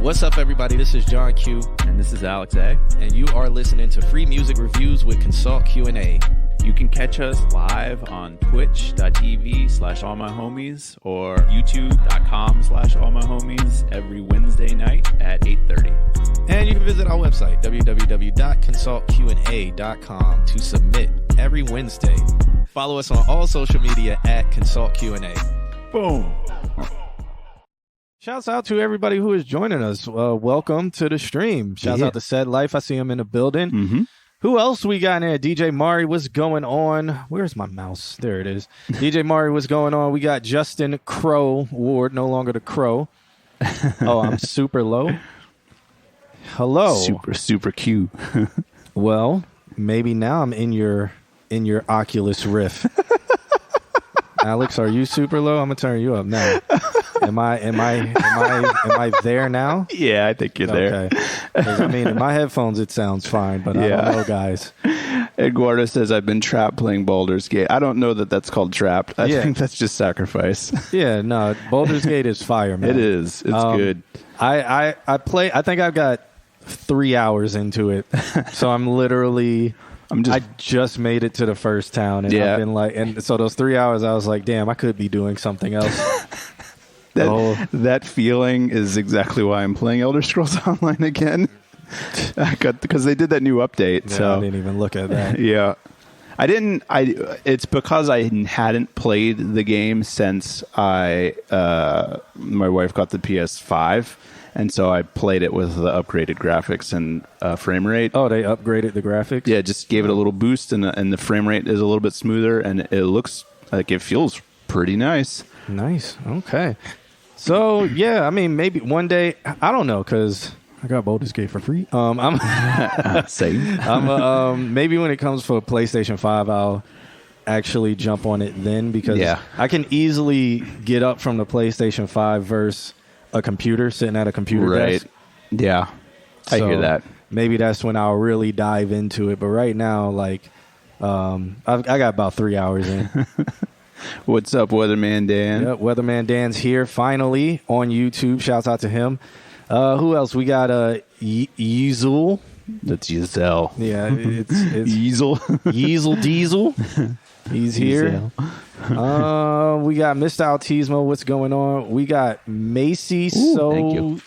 What's up, everybody? This is John Q. And this is Alex A. And you are listening to Free Music Reviews with Consult Q&A. You can catch us live on twitch.tv/allmyhomies or youtube.com/allmyhomies every Wednesday night at 8:30. And you can visit our website, www.consultqa.com, to submit every Wednesday. Follow us on all social media at Consult Q&A. Boom. Shouts out to everybody who is joining us. Welcome to the stream. Shouts out to Said Life. I see him in the building. Mm-hmm. Who else we got in there? DJ Mari, what's going on? Where's my mouse? There it is. DJ Mari, what's going on? We got Justin Crow Ward, no longer the Crow. Oh, I'm super low. Hello. Super cute. Well, maybe now I'm in your Oculus Rift. Alex, are you super low? I'm gonna turn you up now. Am I there now? Yeah, I think you're there. Okay. 'Cause, I mean, in my headphones it sounds fine, but I don't know, guys. Eduardo says I've been trapped playing Baldur's Gate. I don't know that that's called trapped. I think that's just sacrifice. Yeah, no, Baldur's Gate is fire, man. It is. It's good. I think I've got 3 hours into it, so I just made it to the first town, and I've been and so those 3 hours, I was like, damn, I could be doing something else. That feeling is exactly why I'm playing Elder Scrolls Online again. Because they did that new update. Yeah, so I didn't even look at that. Yeah, I didn't. It's because I hadn't played the game since my wife got the PS5. And so I played it with the upgraded graphics and frame rate. Oh, they upgraded the graphics? Yeah, just gave it a little boost, and the frame rate is a little bit smoother, and it looks like it feels pretty nice. Nice. Okay. So, yeah, I mean, maybe one day, I don't know, because I got Baldur's Gate for free. Same. Maybe when it comes for PlayStation 5, I'll actually jump on it then, because I can easily get up from the PlayStation 5 versus a computer, sitting at a computer desk. Yeah, I hear that. Maybe that's when I'll really dive into it. But right now, I got about 3 hours in. What's up, Weatherman Dan? Yep, Weatherman Dan's here finally on YouTube. Shouts out to him. Who else? We got Yeezel. That's Yeezel. Yeah, it's Yeezel. Yeezel Diesel. He's here. We got Mr. Altismo. What's going on? We got Macy. Thank you.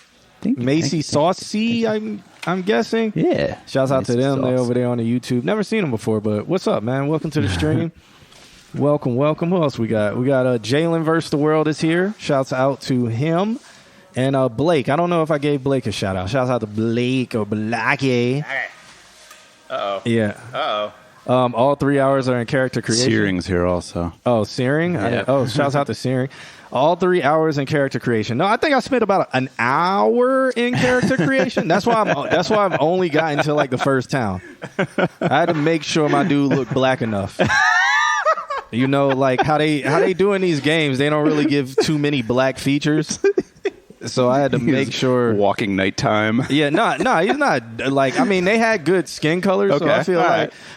Macy Saucy. I'm guessing. Yeah. Shouts out to them. They're over there on the YouTube. Never seen them before, but what's up, man? Welcome to the stream. Welcome. Who else we got? We got Jalen vs. the World is here. Shouts out to him. And Blake. I don't know if I gave Blake a shout out. Shouts out to Blake or Blackie. Uh-oh. Yeah. Uh-oh. All 3 hours are in character creation. Searing's here also. Oh, Searing? Yeah. Shouts out to Searing. All 3 hours in character creation. No, I think I spent about an hour in character creation. That's why I've only gotten to the first town. I had to make sure my dude looked black enough. You know, how they do in these games, they don't really give too many black features. So I had to make sure. Walking nighttime. Yeah, no, he's not. I mean, they had good skin colors, so I feel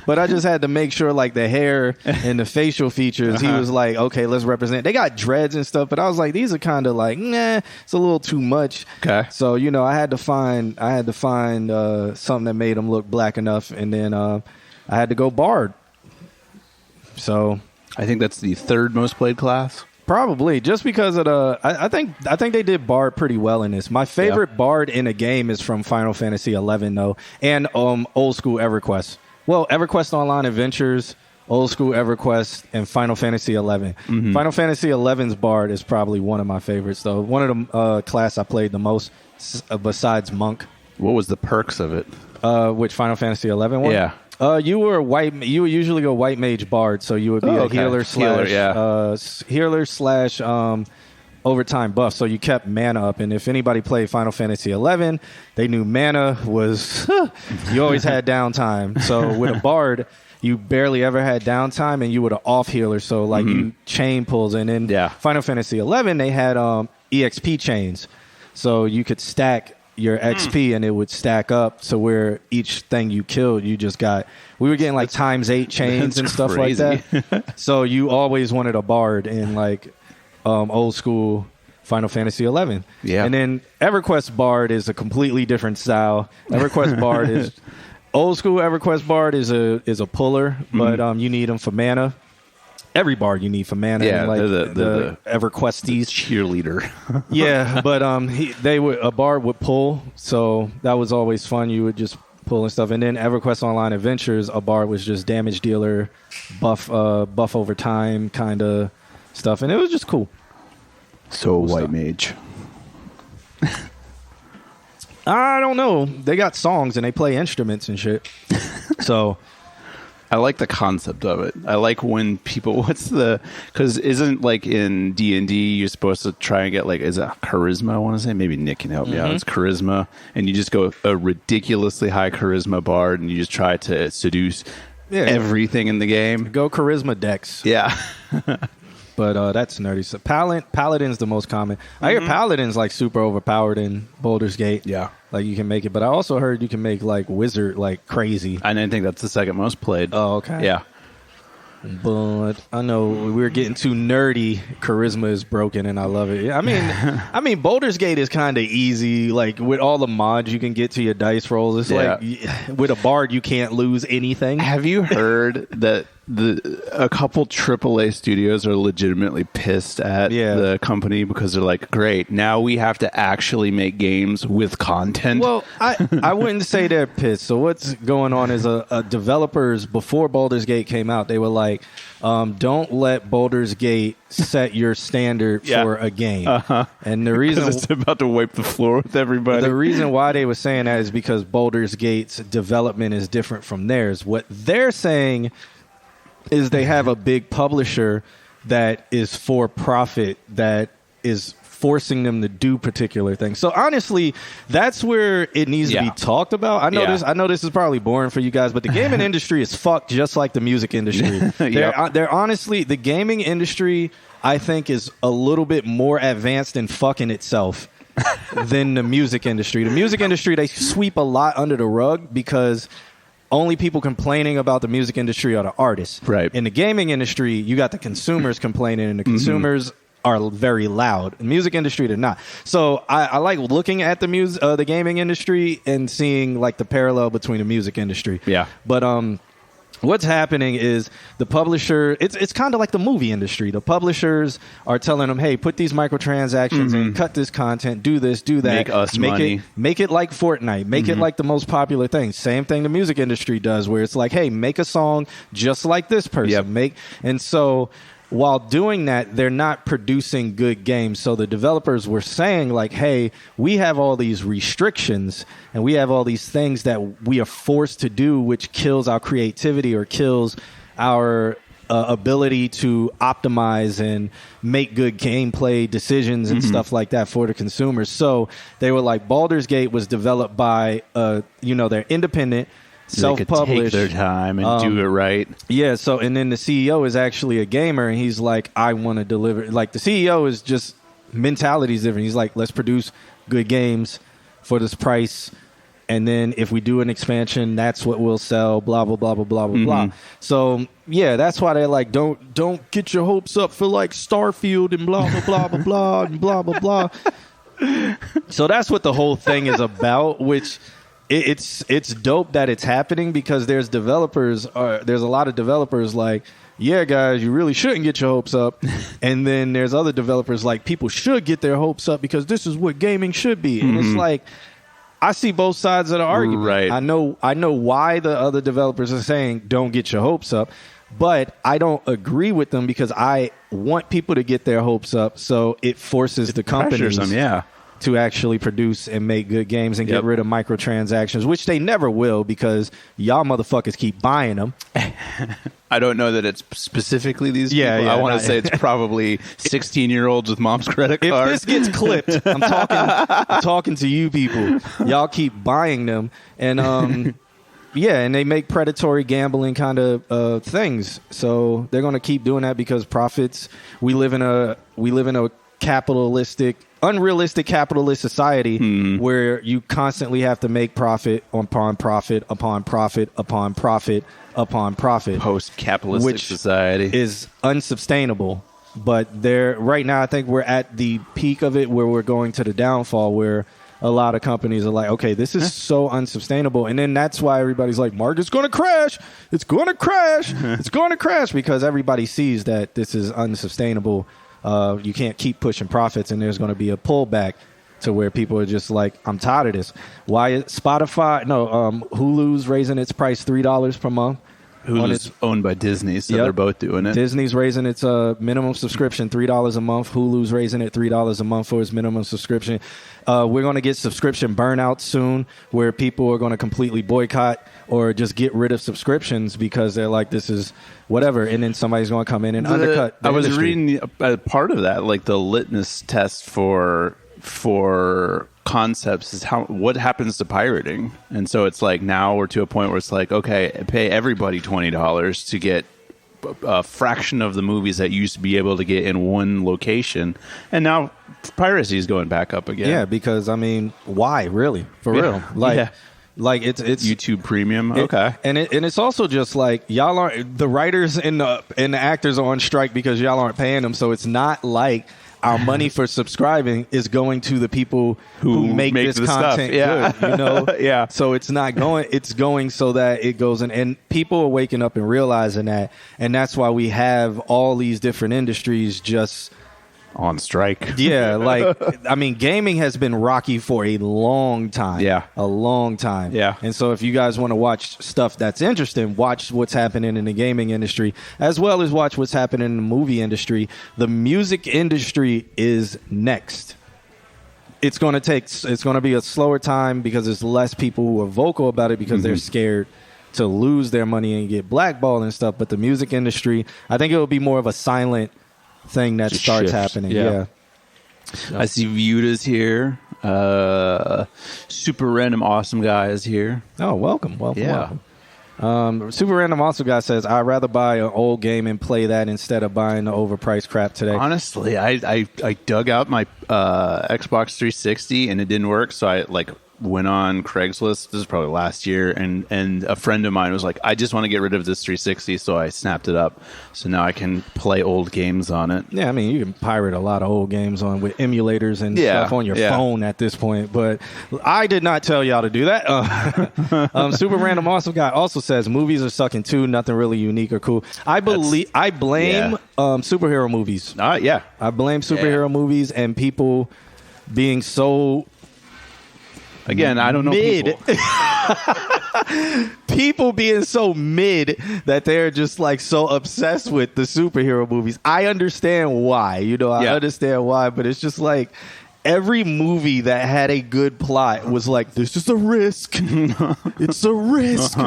but I just had to make sure, the hair and the facial features, he was like, okay, let's represent. They got dreads and stuff, but I was like, these are kind of nah, it's a little too much. Okay. So, I had to find something that made him look black enough, and then I had to go Bard. So. I think that's the third most played class. Probably just because of I think they did Bard pretty well in this. My favorite Bard in a game is from Final Fantasy 11 though, and old school EverQuest. Well, EverQuest Online Adventures, old school EverQuest, and Final Fantasy 11. Mm-hmm. Final Fantasy 11's Bard is probably one of my favorites though. One of the class I played the most besides Monk. What was the perks of it? Which Final Fantasy 11 one? Yeah. You were white. You would usually go white mage bard, so you would be a healer slash overtime buff. So you kept mana up, and if anybody played Final Fantasy 11, they knew mana was you always had downtime. So with a bard, you barely ever had downtime, and you were an off healer. So you chain pulls, and in Final Fantasy 11, they had EXP chains, so you could stack your XP and it would stack up, so where each thing you killed, we were getting ×8 chains and stuff crazy. like that. So you always wanted a bard in old school Final Fantasy 11. Yeah. And then EverQuest Bard is a completely different style. EverQuest Bard is old school. EverQuest Bard is a puller, but you need them for mana. Every bard you need for mana. Yeah, like the EverQuesties cheerleader. yeah, but a bard would pull, so that was always fun. You would just pull and stuff. And then EverQuest Online Adventures, a bard was just damage dealer, buff over time kind of stuff, and it was just cool. So Cool white stuff. mage. I don't know. They got songs and they play instruments and shit. So I like the concept of it. I like when people. Because isn't like in D&D you're supposed to try and get like, is it charisma? I want to say, maybe Nick can help me out. It's charisma, and you just go a ridiculously high charisma bard, and you just try to seduce everything in the game. go charisma decks. Yeah. But that's nerdy. So Paladin's the most common. I hear Paladin's like super overpowered in Baldur's Gate. Yeah. Like you can make it, but I also heard you can make like Wizard like crazy. I didn't think that's the second most played. Oh, okay. Yeah. But I know we're getting too nerdy. Charisma is broken, and I love it. I mean, Baldur's Gate is kind of easy. Like with all the mods you can get to your dice rolls, it's like with a bard you can't lose anything. Have you heard that a couple AAA studios are legitimately pissed at the company because they're like, great, now we have to actually make games with content? Well, I wouldn't say they're pissed. So what's going on is developers, before Baldur's Gate came out, they were like, don't let Baldur's Gate set your standard for a game. And the reason it's about to wipe the floor with everybody. The reason why they were saying that is because Baldur's Gate's development is different from theirs. What they're saying is they have a big publisher that is for profit that is forcing them to do particular things. So honestly, that's where it needs to be talked about. I know this is probably boring for you guys, but the gaming industry is fucked just like the music industry. They're honestly, the gaming industry, I think, is a little bit more advanced in fucking itself than the music industry. The music industry, they sweep a lot under the rug because only people complaining about the music industry are the artists. Right. In the gaming industry, you got the consumers complaining, and the consumers are very loud. The music industry, they're not. So I like looking at the gaming industry and seeing like the parallel between the music industry. Yeah. But what's happening is the publisher, it's kind of like the movie industry. The publishers are telling them, hey, put these microtransactions in, cut this content, do this, do that. Make us money. Make it like Fortnite. Make it like the most popular thing. Same thing the music industry does, where it's like, hey, make a song just like this person. Yep. And so while doing that, they're not producing good games. So the developers were saying like, hey, we have all these restrictions and we have all these things that we are forced to do, which kills our creativity or kills our ability to optimize and make good gameplay decisions and stuff like that for the consumers. So they were like, Baldur's Gate was developed by, they're independent, self-published. They could take their time and do it right. Yeah, so, and then the CEO is actually a gamer, and he's like, I want to deliver. Like, the CEO is just, mentality is different. He's like, let's produce good games for this price, and then if we do an expansion, that's what we'll sell, blah, blah, blah, blah, blah, blah, blah. So, yeah, that's why they're like, don't get your hopes up for, like, Starfield and blah, blah, blah, blah, blah, and blah, blah, blah. So that's what the whole thing is about, which... It's dope that it's happening because there's a lot of developers like, yeah, guys, you really shouldn't get your hopes up. And then there's other developers like, people should get their hopes up because this is what gaming should be. And it's like, I see both sides of the argument. Right. I know why the other developers are saying don't get your hopes up, but I don't agree with them because I want people to get their hopes up. So it forces the companies to actually produce and make good games and get rid of microtransactions, which they never will because y'all motherfuckers keep buying them. I don't know that it's specifically these people. I want to say it's probably 16-year-olds with mom's credit card. If this gets clipped, I'm talking to you people. Y'all keep buying them. And and they make predatory gambling kind of things. So they're going to keep doing that because profits. We live in a unrealistic capitalist society where you constantly have to make profit upon profit upon profit upon profit upon profit. Post-capitalistic which society is unsustainable. But right now, I think we're at the peak of it where we're going to the downfall where a lot of companies are like, okay, this is so unsustainable. And then that's why everybody's like, market's going to crash. It's going to crash. It's going to crash because everybody sees that this is unsustainable. You can't keep pushing profits, and there's going to be a pullback to where people are just like, I'm tired of this. Why is Hulu's raising its price $3 per month? Hulu's owned by Disney, so they're both doing it. Disney's raising its minimum subscription $3 a month. Hulu's raising it $3 a month for its minimum subscription. We're going to get subscription burnout soon, where people are going to completely boycott or just get rid of subscriptions because they're like, this is whatever, and then somebody's going to come in and undercut the I was industry. reading part of that, like the litmus test for concepts is what happens to pirating. And so it's like now we're to a point where it's like, okay, pay everybody $20 to get a fraction of the movies that you used to be able to get in one location, and now piracy is going back up again. Yeah, because I mean, why really? For real? Like it's YouTube Premium. Okay, and it's also just like y'all aren't, the writers and the actors are on strike because y'all aren't paying them. So it's not like our money for subscribing is going to the people who make this content good, you know? Yeah. So it's not going, it's going so that it goes in, and people are waking up and realizing that. And that's why we have all these different industries just on strike. Yeah. Like, I mean, gaming has been rocky for a long time. Yeah. A long time. Yeah. And so if you guys want to watch stuff that's interesting, watch what's happening in the gaming industry, as well as watch what's happening in the movie industry. The music industry is next. It's going to be a slower time because there's less people who are vocal about it because they're scared to lose their money and get blackballed and stuff. But the music industry, I think it will be more of a silent thing that just starts shift. happening. Yeah. I see Viewda's here. Super Random Awesome Guy is here. Oh, welcome. Super Random Awesome Guy says, I'd rather buy an old game and play that instead of buying the overpriced crap today. Honestly, I dug out my Xbox 360 and it didn't work, so I went on Craigslist. This is probably last year, and a friend of mine was like, I just want to get rid of this 360, so I snapped it up. So now I can play old games on it. Yeah, I mean, you can pirate a lot of old games with emulators and stuff on your phone at this point, but I did not tell y'all to do that. Super Random Awesome Guy also says movies are sucking too, nothing really unique or cool. I blame superhero movies. I blame superhero movies and people being so... Again, I don't know people being so mid that they're just like so obsessed with the superhero movies. I understand why, I understand why, but it's just like every movie that had a good plot was like, this is a risk. It's a risk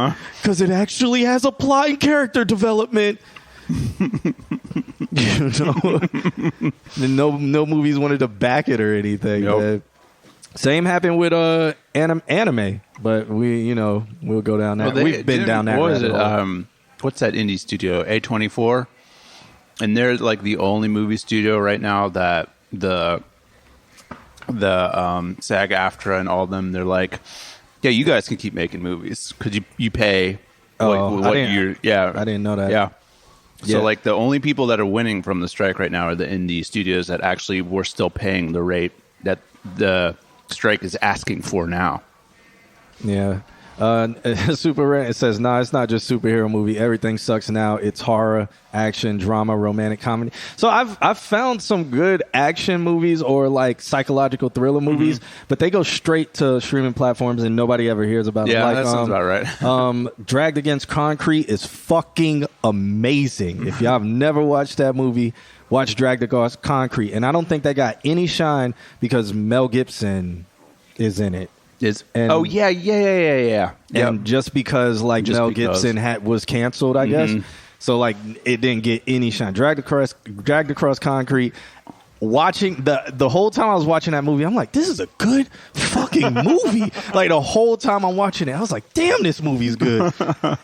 because it actually has a plot and character development. No movies wanted to back it or anything. Nope. Same happened with anime, but we'll go down that. We've been down that. What was it? What's that indie studio? A24, and they're like the only movie studio right now that the SAG-AFTRA and all of them. They're like, yeah, you guys can keep making movies because you pay. I didn't know that. Yeah. So like the only people that are winning from the strike right now are the indie studios that actually were still paying the rate that the strike is asking for now. Yeah. It says, nah, it's not just superhero movie. Everything sucks now. It's horror, action, drama, romantic comedy. So I've found some good action movies or like psychological thriller movies, but they go straight to streaming platforms and nobody ever hears about it. Yeah, that sounds about right. Dragged Against Concrete is fucking amazing. If y'all have never watched that movie, watch Dragged Against Concrete. And I don't think they got any shine because Mel Gibson is in it. Yeah. And just because Mel Gibson was canceled, I guess. So it didn't get any shine. Dragged Across Concrete. Watching the whole time I was watching that movie, I'm like, this is a good fucking movie. Like the whole time I'm watching it, I was like, damn, this movie's good.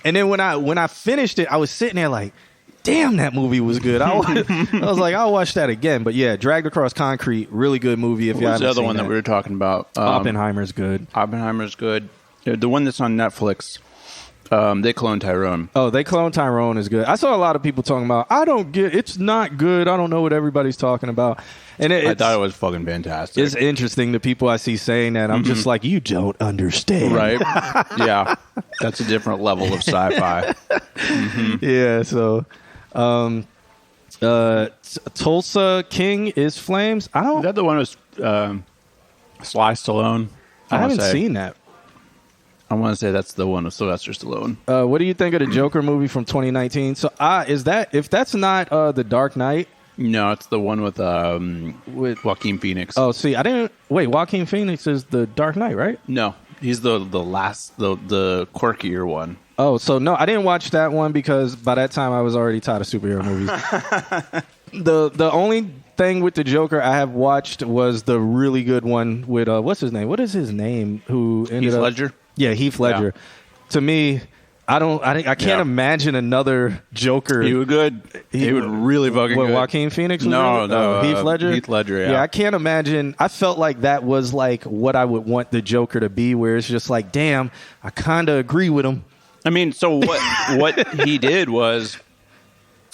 And then when I finished it, I was sitting there like, damn, that movie was good. I was like, I'll watch that again. But yeah, Dragged Across Concrete, really good movie. If you haven't seen the other one that we were talking about? Oppenheimer's good. Oppenheimer's good. The one that's on Netflix. They cloned Tyrone. Oh, they cloned Tyrone is good. I saw a lot of people talking about, it's not good. I don't know what everybody's talking about. And I thought it was fucking fantastic. It's interesting, the people I see saying that. I'm just like, you don't understand. Right? Yeah. That's a different level of sci-fi. Yeah, so Tulsa King is Flames. Is that the one with Sly Stallone? I haven't seen that. I want to say that's the one with Sylvester Stallone. What do you think of the Joker movie from 2019? So, if that's not The Dark Knight? No, it's the one with Joaquin Phoenix. Oh, see, I didn't wait. Joaquin Phoenix is The Dark Knight, right? No, he's the last, the quirkier one. Oh, so no, I didn't watch that one because by that time I was already tired of superhero movies. The only thing with the Joker I have watched was the really good one with what's his name? What is his name? Who ended Heath up? Ledger. Yeah, Heath Ledger. Yeah. To me, I can't imagine another Joker. He would good. He would really fucking good. Joaquin Phoenix? No, Heath Ledger. Heath Ledger. Yeah. Yeah, I can't imagine. I felt like that was like what I would want the Joker to be, where it's just like, damn, I kind of agree with him. I mean, so what he did was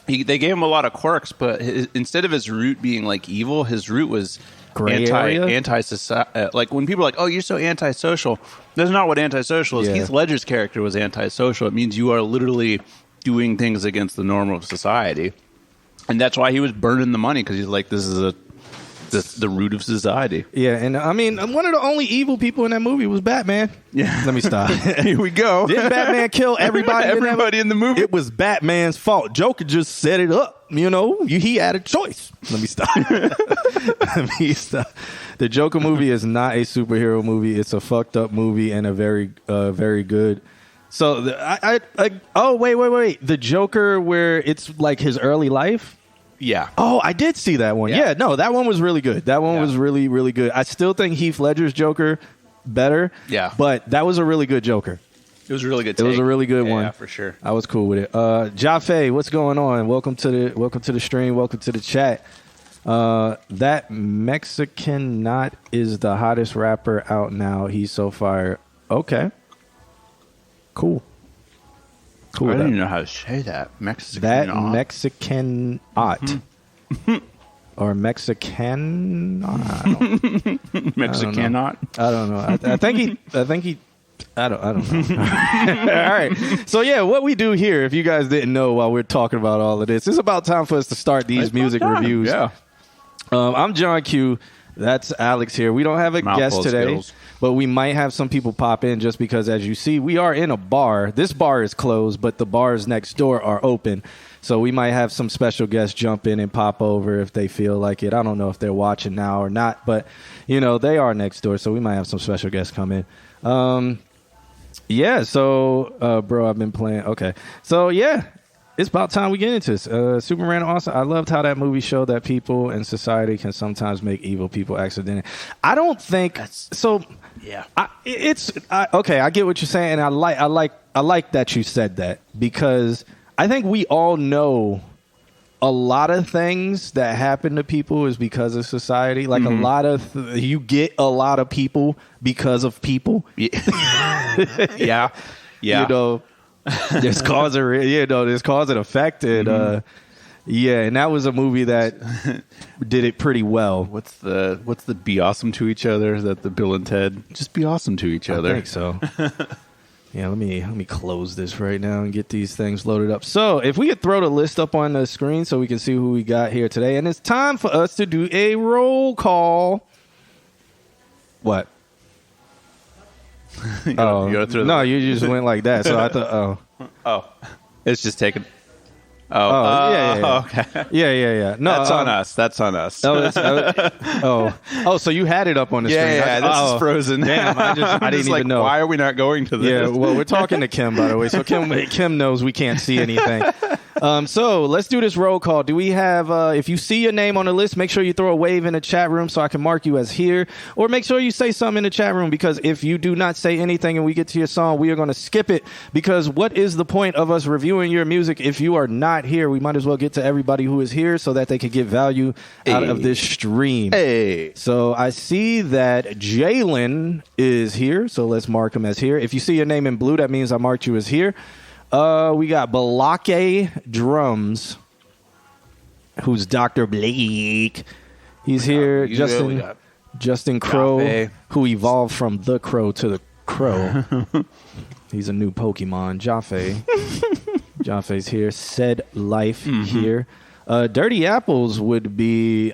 they gave him a lot of quirks, but instead of his root being like evil, his root was anti-society. Like when people are like, "Oh, you're so antisocial," that's not what antisocial is. Yeah. Heath Ledger's character was antisocial. It means you are literally doing things against the norm of society, and that's why he was burning the money, because he's like, "This is the root of society." Yeah, and I mean, one of the only evil people in that movie was Batman. Yeah, let me stop. Here we go. Didn't Batman kill everybody? Everybody in the movie. It was Batman's fault. Joker just set it up. You know, he had a choice. Let me stop. The Joker movie is not a superhero movie. It's a fucked up movie and a very, very good. So, wait. The Joker where it's like his early life? Yeah. Oh, I did see that one. Yeah, no, that one was really good. That one was really, really good. I still think Heath Ledger's Joker better. Yeah. But that was a really good Joker. It was a really good take. It was a really good one. Yeah, for sure. I was cool with it. Jaffe, what's going on? Welcome to the stream. Welcome to the chat. That Mexican Knot is the hottest rapper out now. He's so fire. Okay. Cool. I don't even know how to say that. Mexican Knot. Or Mexican. Mexican Knot. I don't know. I think he. I don't know. All right. So, yeah, what we do here, if you guys didn't know while we're talking about all of this, it's about time for us to start these music reviews. Yeah. I'm John Q. That's Alex here. We don't have a guest today, but we might have some people pop in just because, as you see, we are in a bar. This bar is closed, but the bars next door are open. So we might have some special guests jump in and pop over if they feel like it. I don't know if they're watching now or not, but, you know, they are next door, so we might have some special guests come in. Yeah, so, bro, I've been playing. Okay. So, yeah, it's about time we get into this. Superman awesome. I loved how that movie showed that people and society can sometimes make evil people accidental. I don't think so. Yeah. Okay, I get what you're saying, and I like that you said that, because I think we all know a lot of things that happen to people is because of society. Like a lot of you get a lot of people because of people. Yeah. You know, there's cause and effect, and and that was a movie that did it pretty well. What's the be awesome to each other that the Bill and Ted just be awesome to each other? I think so. Yeah, let me close this right now and get these things loaded up. So if we could throw the list up on the screen so we can see who we got here today. And it's time for us to do a roll call. What? You just went like that. So I thought, it's just taken. Yeah. Okay. Yeah. No, That's on us. So you had it up on the screen. Yeah. This is frozen. Damn, I didn't even know. Why are we not going to this? Yeah. Well, we're talking to Kim, by the way, so Kim knows we can't see anything. So let's do this roll call. Do we have, if you see your name on the list, make sure you throw a wave in the chat room so I can mark you as here. Or make sure you say something in the chat room, because if you do not say anything and we get to your song, we are going to skip it. Because what is the point of us reviewing your music if you are not here? We might as well get to everybody who is here so that they can get value out of this stream. Hey. So I see that Jalen is here, so let's mark him as here. If you see your name in blue, that means I marked you as here. We got Balake Drums, who's Dr. Blake. He's here. Justin Crow, Jaffe. who evolved from the Crow to the Crow. He's a new Pokemon. Jaffe. Jaffe's here. Said Life here. Dirty Apples would be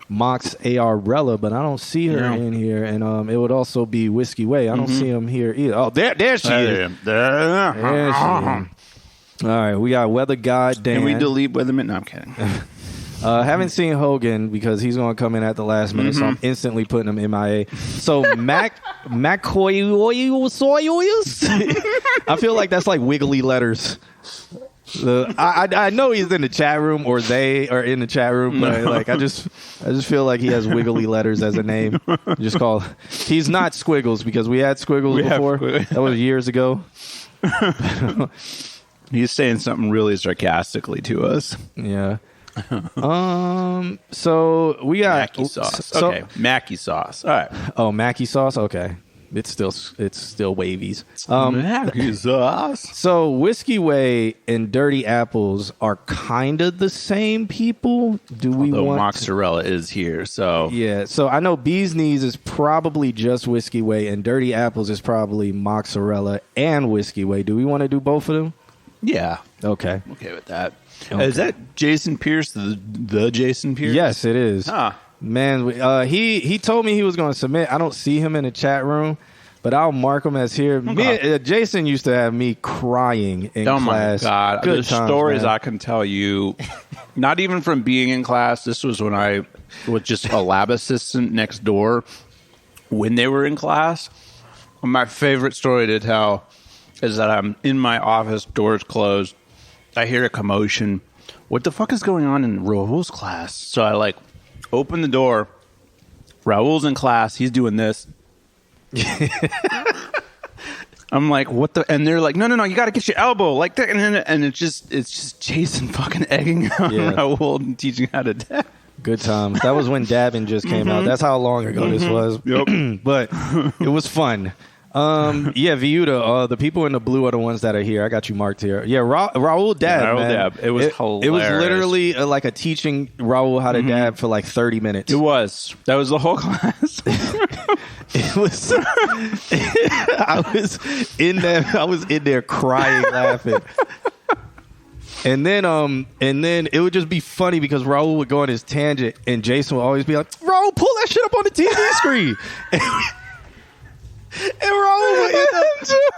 Mox Arella, but I don't see her in here. And it would also be Whiskey Way. I don't see him here either. Oh, there she is. There she is. All right, we got Weather God Dan. Can we delete Weatherman? No, I'm kidding. Haven't seen Hogan because he's going to come in at the last minute, so I'm instantly putting him MIA. So McCoy, I feel like that's like wiggly letters. I know he's in the chat room, or they are in the chat room, but like I just feel like he has wiggly letters as a name. Just call. He's not Squiggles, because we had Squiggles before. That was years ago. He's saying something really sarcastically to us. Yeah. So we got Mackie sauce. Okay, Mackie sauce. All right. Oh, Mackie sauce. Okay, it's still wavies. Mackie sauce. So Whiskey Way and Dirty Apples are kind of the same people. Do we want? Mozzarella is here, so Yeah. So I know Bee's Knees is probably just Whiskey Way, and Dirty Apples is probably Mozzarella and Whiskey Way. Do we want to do both of them? yeah. Okay. Okay with that. Okay. Is that Jason Pierce, the Jason Pierce? Yes, it is. Ah. Man, he told me he was going to submit. I don't see him in the chat room, but I'll mark him as here. Okay. Jason used to have me crying in class. Oh my God. Good the times, stories man. I can tell you, not even from being in class. This was when I was just a lab assistant next door when they were in class. My favorite story to tell is that I'm in my office, doors closed. I hear a commotion. What the fuck is going on in Raul's class? So I open the door. Raul's in class. He's doing this. I'm like, what the? And they're like, no, you got to get your elbow like that. And it's just Jason fucking egging on Raul and teaching how to dab. Good times. That was when dabbing just came out. That's how long ago this was. Yep. But it was fun. Viuda, the people in the blue are the ones that are here. I got you marked here. Yeah, Raul dab, Raul man. dab. It was hilarious. It was literally like a teaching Raul how to dab for like 30 minutes. It was. That was the whole class. It was. I was in there crying, laughing. And then it would just be funny because Raul would go on his tangent and Jason would always be like, "Raul, pull that shit up on the TV screen." And Raul would end up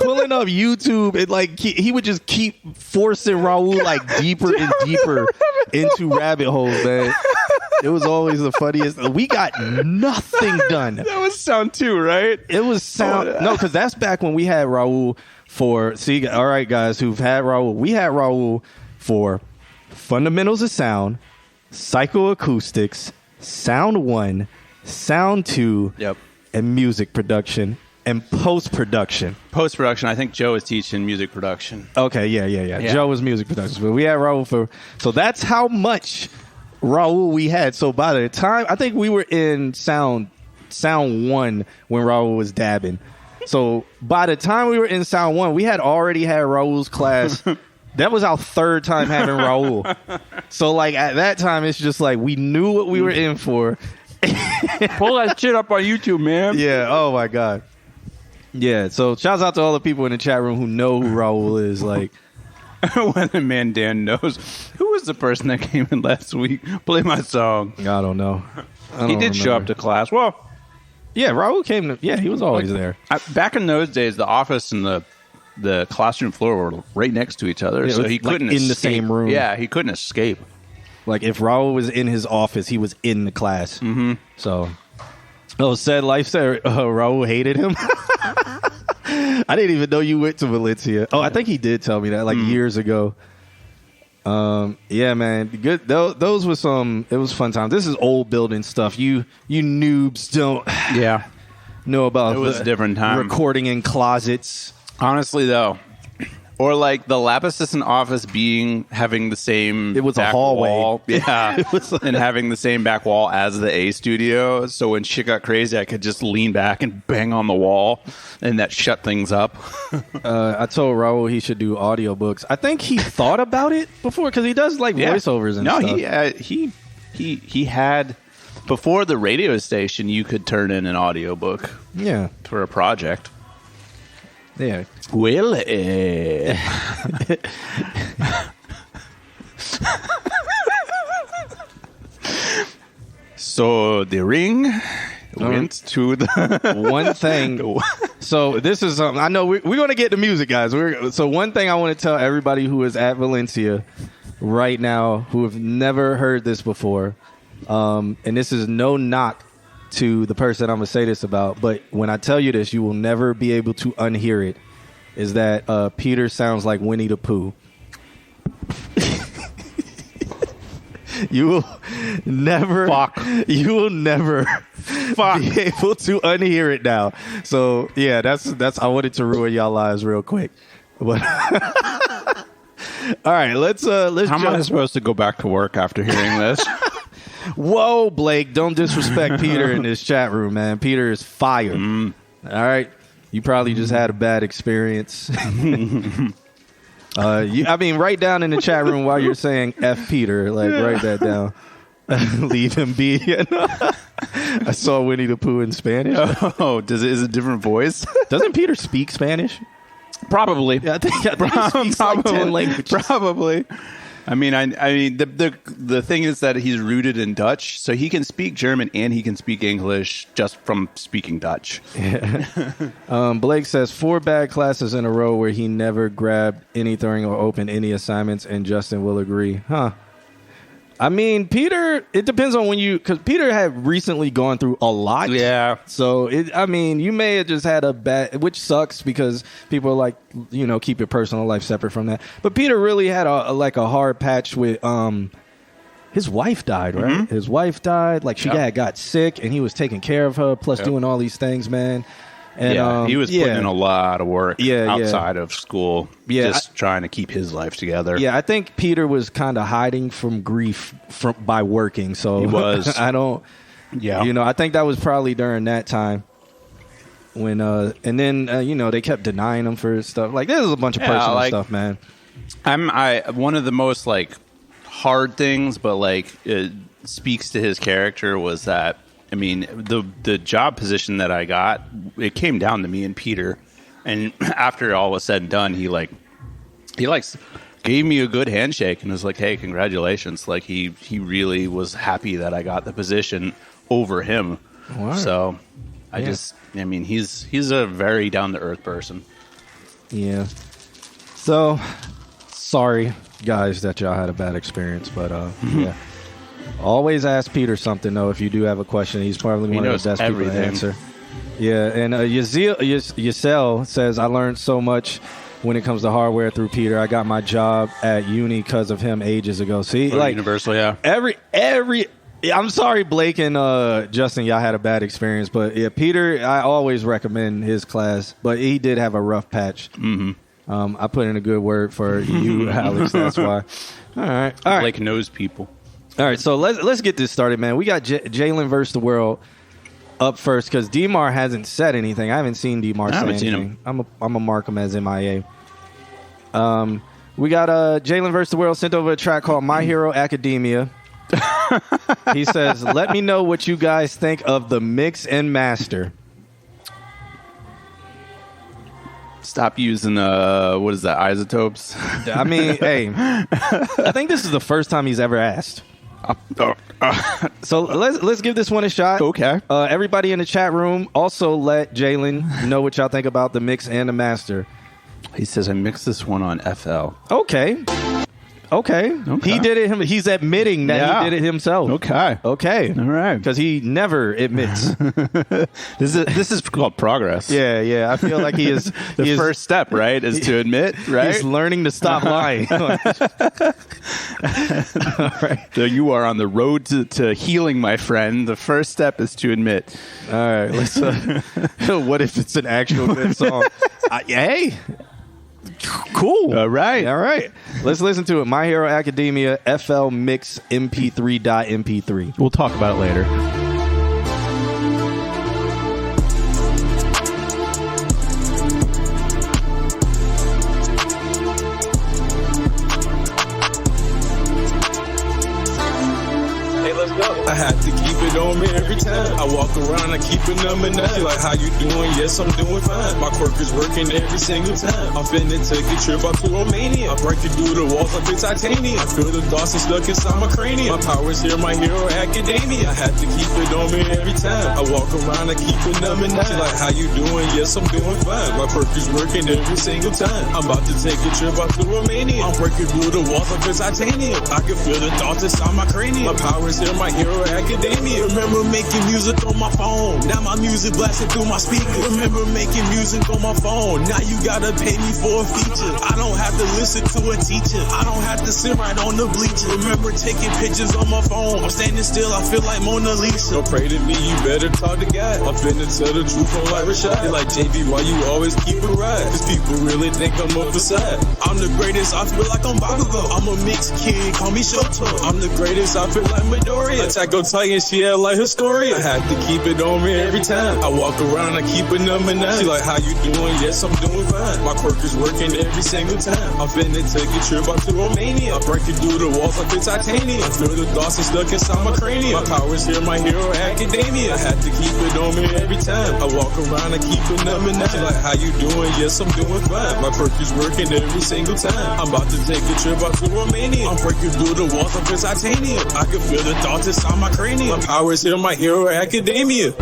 pulling up YouTube, and he would just keep forcing Raul deeper and deeper into rabbit holes, man. It was always the funniest. We got nothing done. That was sound 2, right? It was sound. No, because that's back when we had Raul for. See, all right, guys who've had Raul. We had Raul for fundamentals of sound, psychoacoustics, sound 1, sound 2, and music production. And post-production. Post-production. I think Joe is teaching music production. Okay, yeah. Joe was music production. But we had Raul for... So that's how much Raul we had. So by the time... I think we were in sound 1 when Raul was dabbing. So by the time we were in sound 1, we had already had Raul's class. That was our 3rd time having Raul. So at that time, it's just we knew what we were in for. Pull that shit up on YouTube, man. Yeah, oh my God. Yeah, so shouts out to all the people in the chat room who know who Raul is. When the man Dan knows. Who was the person that came in last week? Play my song. I don't know. He did show up to class. Well, yeah, Raul came to... Yeah, he was always there. Back in those days, the office and the classroom floor were right next to each other, so he couldn't escape. In the same room. Yeah, he couldn't escape. If Raul was in his office, he was in the class. Mm-hmm. So... Oh, Said Life said Raul hated him. I didn't even know you went to Valencia. Oh, I think he did tell me that years ago. Yeah, man. Good. Those were some. It was fun time. This is old building stuff. You noobs don't know about. It was a different time. Recording in closets. Honestly, though, or like the lab assistant office having the same. It was back a hallway. Wall, yeah, and having the same back wall as the A studio. So when shit got crazy, I could just lean back and bang on the wall, and that shut things up. I told Raul he should do audiobooks. I think he thought about it before because he does like voiceovers and stuff. No, he had before the radio station. You could turn in an audiobook. Yeah, for a project. Yeah. Well, so the ring went to the one thing. So this is something I know we're going to get to music, guys. So one thing I want to tell everybody who is at Valencia right now who have never heard this before, and this is no knock to the person I'm going to say this about, but when I tell you this, you will never be able to unhear it, is that Peter sounds like Winnie the Pooh. You will never be able to unhear it now. So yeah, that's I wanted to ruin y'all lives real quick. But all right, let's How am I supposed to go back to work after hearing this? Whoa, Blake, don't disrespect Peter in this chat room, man. Peter is fire. All right. You probably just had a bad experience. Write down in the chat room while you're saying F Peter. Like, write that down. Leave him be. I saw Winnie the Pooh in Spanish. Oh, is it a different voice? Doesn't Peter speak Spanish? Probably. Yeah, I think he speaks like 10 languages. Probably. I mean, the thing is that he's rooted in Dutch, so he can speak German and he can speak English just from speaking Dutch. Yeah. Blake says 4 bad classes in a row where he never grabbed anything or opened any assignments, and Justin will agree. Huh. I mean, Peter, it depends on because Peter had recently gone through a lot. Yeah. So, you may have just had a bad, which sucks because people are like, keep your personal life separate from that. But Peter really had a hard patch with, his wife died, right? Mm-hmm. His wife died. Like, she got sick and he was taking care of her, plus doing all these things, man. And, he was putting in a lot of work outside of school, just trying to keep his life together. Yeah, I think Peter was kind of hiding from grief by working. So he was. I think that was probably during that time when, and then they kept denying him for stuff. Like, there's a bunch of personal stuff, man. One of the most hard things, but it speaks to his character was that. I mean, the job position that I got, it came down to me and Peter. And after all was said and done, he gave me a good handshake and was like, "Hey, congratulations!" Like he really was happy that I got the position over him. Wow. So he's a very down to earth person. Yeah. So sorry, guys, that y'all had a bad experience, but yeah. Always ask Peter something, though, if you do have a question. He's probably one of the best people to answer. Yeah, and Yasel says, I learned so much when it comes to hardware through Peter. I got my job at uni because of him ages ago. See, Universal, yeah. I'm sorry, Blake and Justin, y'all had a bad experience. But, yeah, Peter, I always recommend his class. But he did have a rough patch. Mm-hmm. I put in a good word for you, Alex. That's why. All right. Blake knows people. All right, so let's get this started, man. We got Jalen versus the world up first because DMAR hasn't said anything. I haven't seen DMAR say anything. I haven't seen him. I'm a mark him as MIA. We got Jalen versus the world sent over a track called My Hero Academia. He says, "Let me know what you guys think of the mix and master." Stop using what is that, isotopes? I mean, hey, I think this is the first time he's ever asked. So let's give this one a shot. Okay. Everybody in the chat room, also let Jalen know what y'all think about the mix and the master. He says, I mixed this one on FL. Okay. Okay. He did it. He's admitting that he did it himself. Okay. All right. Because he never admits. This is called progress. Yeah. I feel like he is the first step, right, is to admit, right? He's learning to stop lying. All right. So you are on the road to healing, my friend. The first step is to admit. All right. Let's. What if it's an actual good song? Hey. Cool. All right. Let's listen to it. My Hero Academia FL Mix MP3.mp3. We'll talk about it later. I had to keep it on me every time. I walk around, I keep it number 9. She like, how you doing? Yes, I'm doing fine. My quirk is working every single time. I'm finna take a trip up to Romania. I'm breaking through the walls like it's titanium. I feel the thoughts are stuck inside my cranium. My power's here, my hero academia. I had to keep it on me every time. I walk around, I keep it number 9. She like, how you doing? Yes, I'm doing fine. My quirk is working every single time. I'm about to take a trip up to Romania. I'm breaking through the walls like it's titanium. I can feel the thoughts inside my cranium. My power's here, my hero academia. Remember making music on my phone. Now my music blasting through my speakers. Remember making music on my phone. Now you gotta pay me for a feature. I don't have to listen to a teacher. I don't have to sit right on the bleacher. Remember taking pictures on my phone. I'm standing still, I feel like Mona Lisa. Don't pray to me, you better talk to God. I'm finna tell the truth, I'm like Rashad. They're like, JB, why you always keep it right? Cause people really think I'm up the side. I'm the greatest, I feel like I'm Bakugo. I'm a mixed kid, call me Shoto. I'm the greatest, I feel like Midoriya. Attack on Titan, she had like Historia. I had to keep it on me every time. I walk around, I keep it number 9. She like, how you doing? Yes, I'm doing fine. My quirk is working every single time. I'm finna take a trip up to Romania. I'm breaking through the walls like it's titanium. I feel the thoughts are stuck inside my cranium. My power's here, my hero academia. I had to keep it on me every time. I walk around, I keep it number 9. She like, how you doing? Yes, I'm doing fine. My quirk is working every single time. I'm about to take a trip up to Romania. I'm breaking through the walls like it's titanium. I can feel the thoughts inside my cranium. My power's here, my hero academia.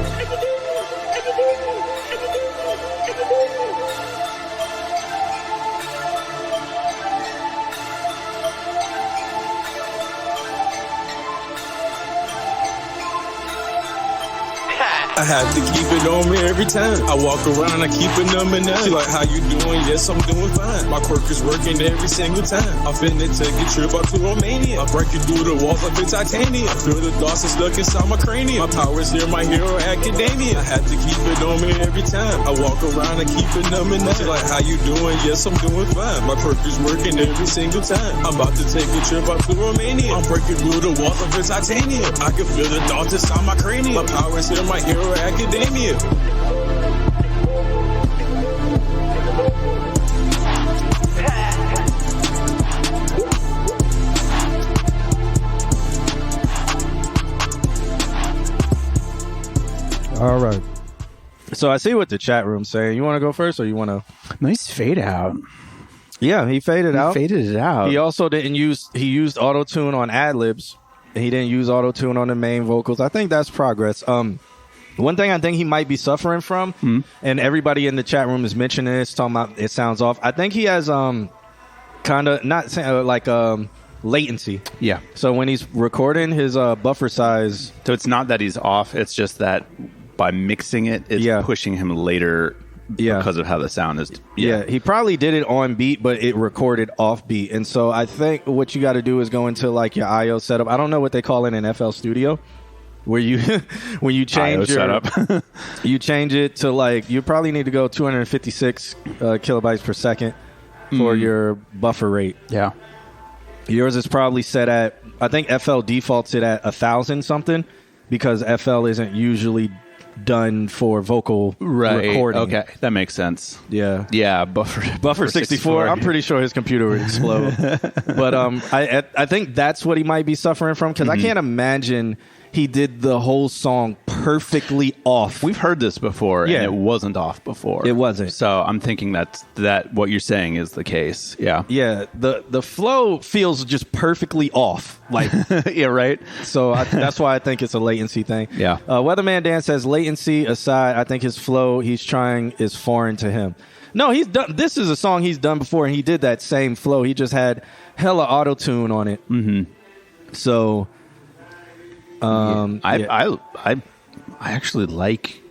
I had to keep it on me every time. I walk around, I keep it number 9. She like, how you doing? Yes, I'm doing fine. My quirk is working every single time. I'm finna take a trip up to Romania. I'm breaking through the walls like it's titanium. I feel the thoughts are stuck inside my cranium. My power's here, my hero academia. I had to keep it on me every time. I walk around, I keep it number 9. She like, how you doing? Yes, I'm doing fine. My quirk is working every single time. I'm about to take a trip up to Romania. I'm breaking through the walls like it's titanium. I can feel the thoughts inside my cranium. My power's here, my hero academia. All right. So I see what the chat room's saying. You want to go first, or you want to? Nice fade out. Yeah, he faded out. Faded it out. He also didn't use. He used auto tune on ad libs. He didn't use auto tune on the main vocals. I think that's progress. One thing I think he might be suffering from, and everybody in the chat room is mentioning this, talking about it sounds off. I think he has kind of not like latency. Yeah. So when he's recording, his buffer size. So it's not that he's off. It's just that by mixing it, it's pushing him later because of how the sound is. Yeah, he probably did it on beat, but it recorded off beat. And so I think what you got to do is go into like your IO setup. I don't know what they call it in FL Studio, where you when you change your setup. You change it to like, you probably need to go 256 kilobytes per second for your buffer rate. Yeah. Yours is probably set at, I think FL defaults it at 1,000 something, because FL isn't usually done for vocal recording. Okay, that makes sense. Yeah. Yeah, buffer 64. I'm pretty sure his computer would explode. But I think that's what he might be suffering from, because I can't imagine he did the whole song perfectly off. We've heard this before, and it wasn't off before. It wasn't. So I'm thinking that what you're saying is the case. Yeah. Yeah. The flow feels just perfectly off. Like, yeah, right. So that's why I think it's a latency thing. Yeah. Weatherman Dan says, latency aside, I think his flow he's trying is foreign to him. No, he's done. This is a song he's done before, and he did that same flow. He just had hella auto-tune on it. Mm-hmm. So, I actually like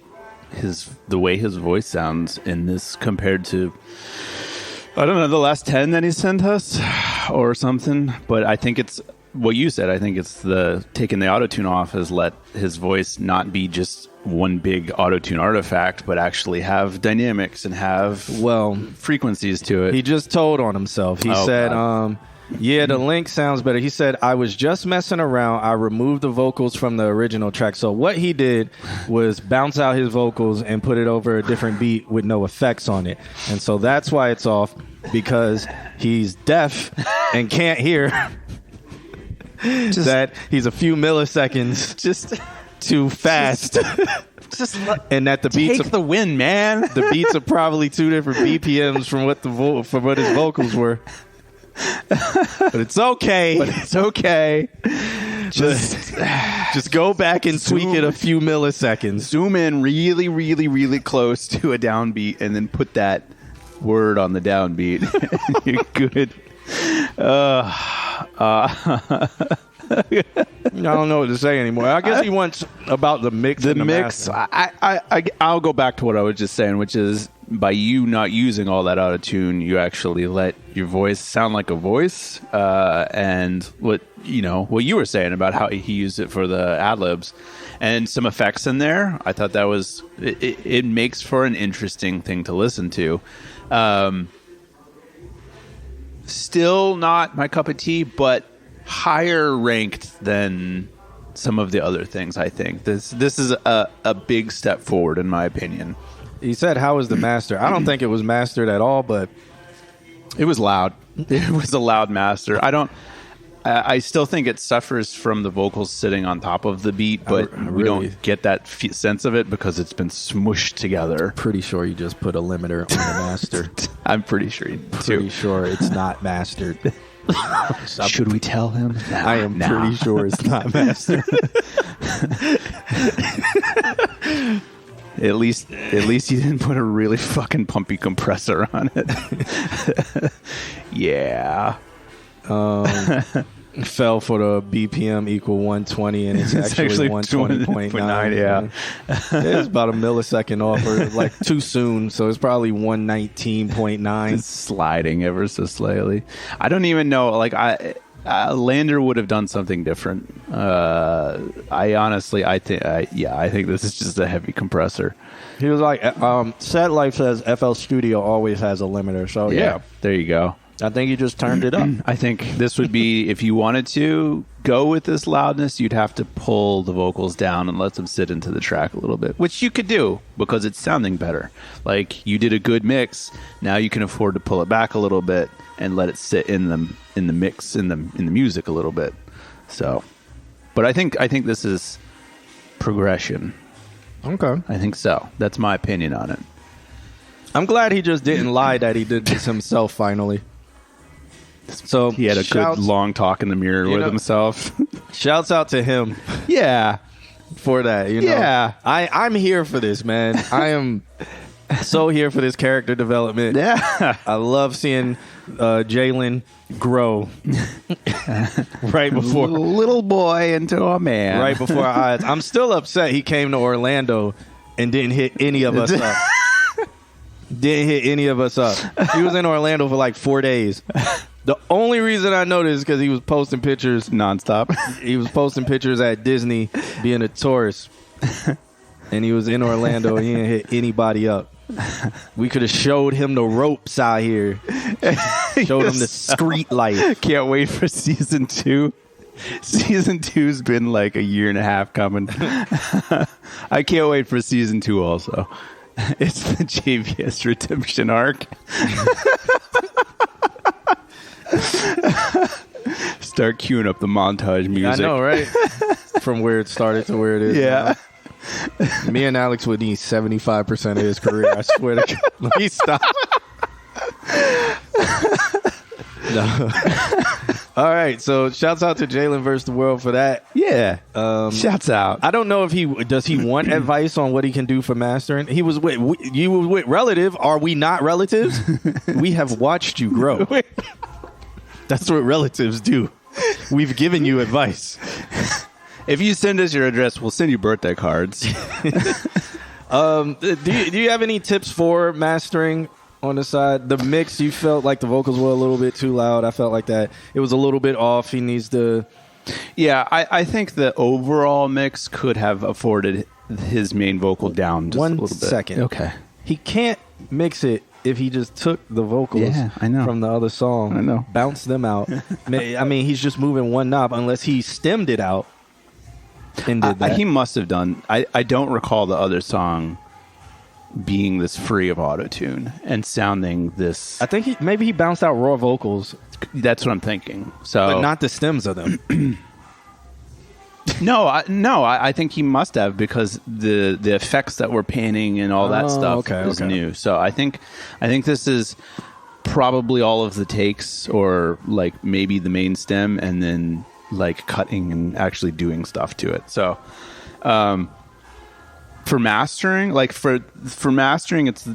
the way his voice sounds in this compared to, I don't know, the last 10 that he sent us or something. But I think it's what you said. I think it's taking the auto-tune off has let his voice not be just one big auto-tune artifact, but actually have dynamics and have frequencies to it. He just told on himself. He said, yeah, the link sounds better. He said, I was just messing around. I removed the vocals from the original track. So what he did was bounce out his vocals and put it over a different beat with no effects on it. And so that's why it's off, because he's deaf and can't hear that he's a few milliseconds just too fast. And that the beats take the win, man. The beats are probably 2 different BPMs from what his vocals were. But it's okay. Just go back and tweak it a few milliseconds. Zoom in really, really, really close to a downbeat, and then put that word on the downbeat. You're good. I don't know what to say anymore. I guess he wants about the mix. The mix. I'll go back to what I was just saying, which is by you not using all that auto-tune, you actually let your voice sound like a voice. And what you were saying about how he used it for the ad-libs and some effects in there, I thought that was it makes for an interesting thing to listen to. Still not my cup of tea, but higher ranked than some of the other things. I think this is a big step forward in my opinion. He said, how is the master? I don't think it was mastered at all, but it was loud. It was a loud master. I still think it suffers from the vocals sitting on top of the beat, but we don't get that sense of it because it's been smushed together. Pretty sure you just put a limiter on the master. I'm pretty sure you do. Pretty sure it's not mastered. Should we tell him? I am pretty sure it's not mastered. At least you didn't put a really fucking pumpy compressor on it. Yeah. Fell for the BPM equal 120, and it's actually 120.9. Yeah. It's about a millisecond off, or like too soon, so it's probably 119.9. It's sliding ever so slightly. I don't even know. Like Lander would have done something different. I think this is just a heavy compressor. He was like, Set Life says FL Studio always has a limiter, so yeah. There you go. I think you just turned it up. I think this would be, if you wanted to go with this loudness, you'd have to pull the vocals down and let them sit into the track a little bit, which you could do because it's sounding better. Like, you did a good mix. Now you can afford to pull it back a little bit and let it sit in the mix, in the music a little bit. So, but I think this is progression. Okay. I think so. That's my opinion on it. I'm glad he just didn't lie that he did this himself finally. So he had a good long talk in the mirror with himself. Shouts out to him. Yeah. For that, Yeah. I'm here for this, man. I am so here for this character development. Yeah. I love seeing Jalen grow right before little boy into a man. Right before our eyes. I'm still upset he came to Orlando and didn't hit any of us up. Didn't hit any of us up. He was in Orlando for like 4 days. The only reason I know this is because he was posting pictures nonstop. He was posting pictures at Disney being a tourist. And he was in Orlando and he didn't hit anybody up. We could have showed him the ropes out here. Showed him the street life. Can't wait for season 2. Season 2's been like a year and a half coming. I can't wait for season 2 also. It's the JVS redemption arc. Start queuing up the montage music. I know, right? From where it started to where it is. Yeah. Now. Me and Alex would need 75% of his career. I swear to God. Let me stop. No. All right, so shouts out to Jalen versus the World for that. Yeah, shouts out. I don't know if he want advice on what he can do for mastering. He was you were with Relative. Are we not relatives? We have watched you grow. That's what relatives do. We've given you advice. If you send us your address, we'll send you birthday cards. Do you have any tips for mastering on the side? The mix, you felt like the vocals were a little bit too loud. I felt like that it was a little bit off. He needs to... Yeah, I think the overall mix could have afforded his main vocal down just a little bit. 1 second. Okay. He can't mix it if he just took the vocals from the other song. I know. Bounced them out. I mean, he's just moving one knob unless he stemmed it out and did that. He must have done. I don't recall the other song being this free of auto-tune and sounding this. I think maybe he bounced out raw vocals. That's what I'm thinking. So, but not the stems of them. I think he must have, because the effects that were panning and all that stuff was new. So I think this is probably all of the takes, or like maybe the main stem, and then like cutting and actually doing stuff to it. So for mastering, it's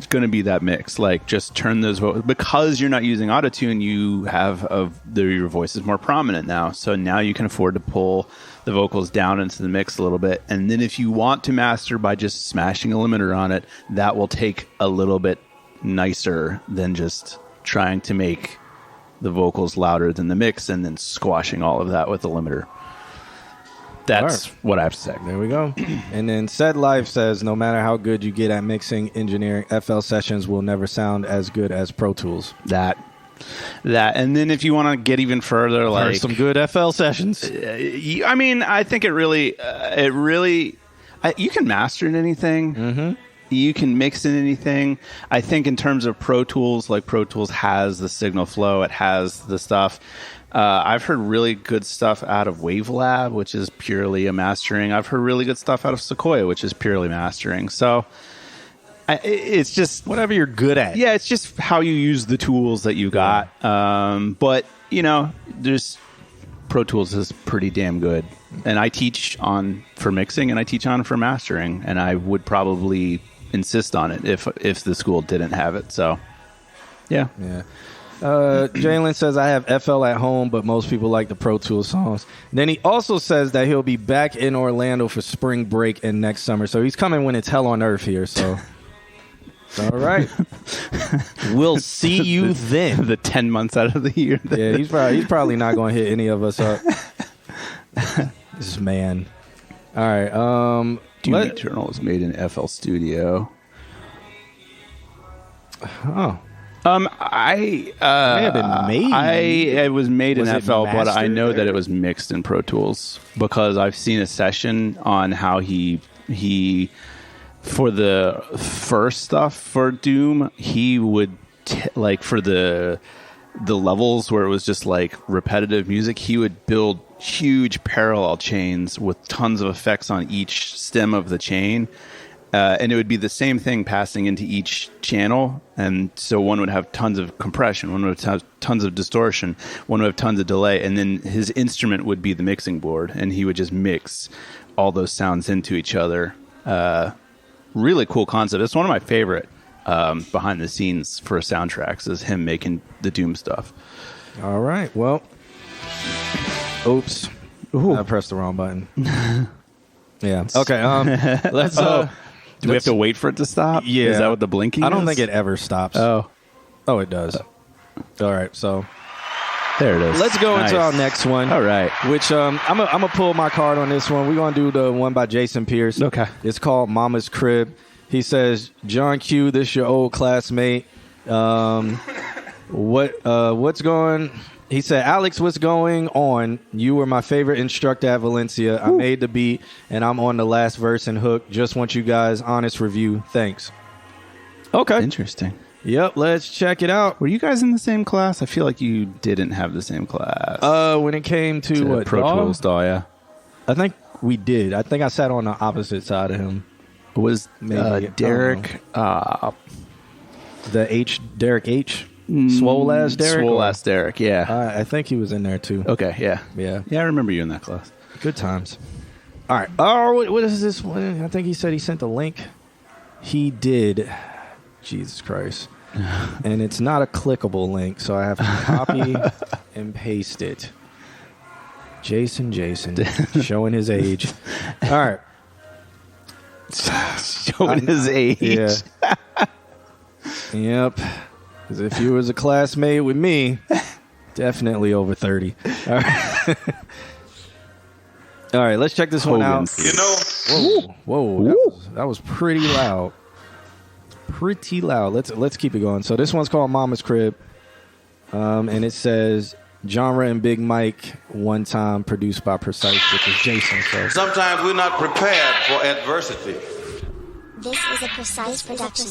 going to be that mix. Like, just turn those because you're not using autotune. You have your voice is more prominent now, so now you can afford to pull the vocals down into the mix a little bit. And then if you want to master by just smashing a limiter on it, that will take a little bit nicer than just trying to make the vocals louder than the mix and then squashing all of that with the limiter. That's what I have to say. There we go. And then Said Life says, no matter how good you get at mixing engineering, FL Sessions will never sound as good as Pro Tools. That. And then if you want to get even further, like some good FL Sessions. I mean, I think it really, you can master in anything. Mm-hmm. You can mix in anything. I think in terms of Pro Tools, like Pro Tools has the signal flow. It has the stuff. I've heard really good stuff out of Wavelab, which is purely a mastering. I've heard really good stuff out of Sequoia, which is purely mastering. So it's just whatever you're good at. Yeah, it's just how you use the tools that you got. But, there's Pro Tools is pretty damn good. And I teach on for mixing, and I teach on for mastering. And I would probably insist on it if the school didn't have it. So, yeah. Jalen says, I have FL at home, but most people like the Pro Tools songs. Then he also says that he'll be back in Orlando for spring break and next summer. So he's coming when it's hell on earth here. So, all right. We'll see you then. The 10 months out of the year. Yeah, he's probably not going to hit any of us up. This man. All right. Doom Eternal is made in FL Studio. Oh. May have been made. It was made in FL, but I know that or? it was mixed in Pro Tools, because I've seen a session on how he for the first stuff for Doom, he would for the levels where it was just like repetitive music, he would build huge parallel chains with tons of effects on each stem of the chain. And it would be the same thing passing into each channel. And so one would have tons of compression, one would have tons of distortion, one would have tons of delay. And then his instrument would be the mixing board, and he would just mix all those sounds into each other. Really cool concept. It's one of my favorite behind the scenes for soundtracks, is him making the Doom stuff. All right. Well, oops. Ooh. I pressed the wrong button. Yeah. Okay. Let's... Do we have to wait for it to stop? Yeah. Is that what the blinking is? I don't think it ever stops. Oh, it does. All right, so there it is. Let's go into our next one. All right. Which I'm gonna pull my card on this one. We're gonna do the one by Jason Pierce. Okay. It's called Mama's Crib. He says, John Q, this your old classmate. What's going? He said, Alex, what's going on? You were my favorite instructor at Valencia. I made the beat, and I'm on the last verse and hook. Just want you guys' honest review. Thanks. Okay. Interesting. Yep, let's check it out. Were you guys in the same class? I feel like you didn't have the same class. When it came to what? Pro Tools DAW, yeah. I think we did. I think I sat on the opposite side of him. It was Derek. Derek H. Swole ass Derek? Swole ass Derek, yeah. I think he was in there too. Okay, yeah. Yeah. Yeah, I remember you in that class. Good times. All right. Oh, what is this one? I think he said he sent the link. He did. Jesus Christ. And it's not a clickable link, so I have to copy and paste it. Jason, showing his age. All right. Showing his age. Yeah. Yep. Because if you was a classmate with me, definitely over 30. All right. All right, let's check this one out. You know, Whoa. That was pretty loud. Pretty loud. Let's keep it going. So this one's called Mama's Crib. And it says Genre and Big Mike, one time produced by Precise, which is Jason. So Sometimes we're not prepared for adversity. This is a Precise production.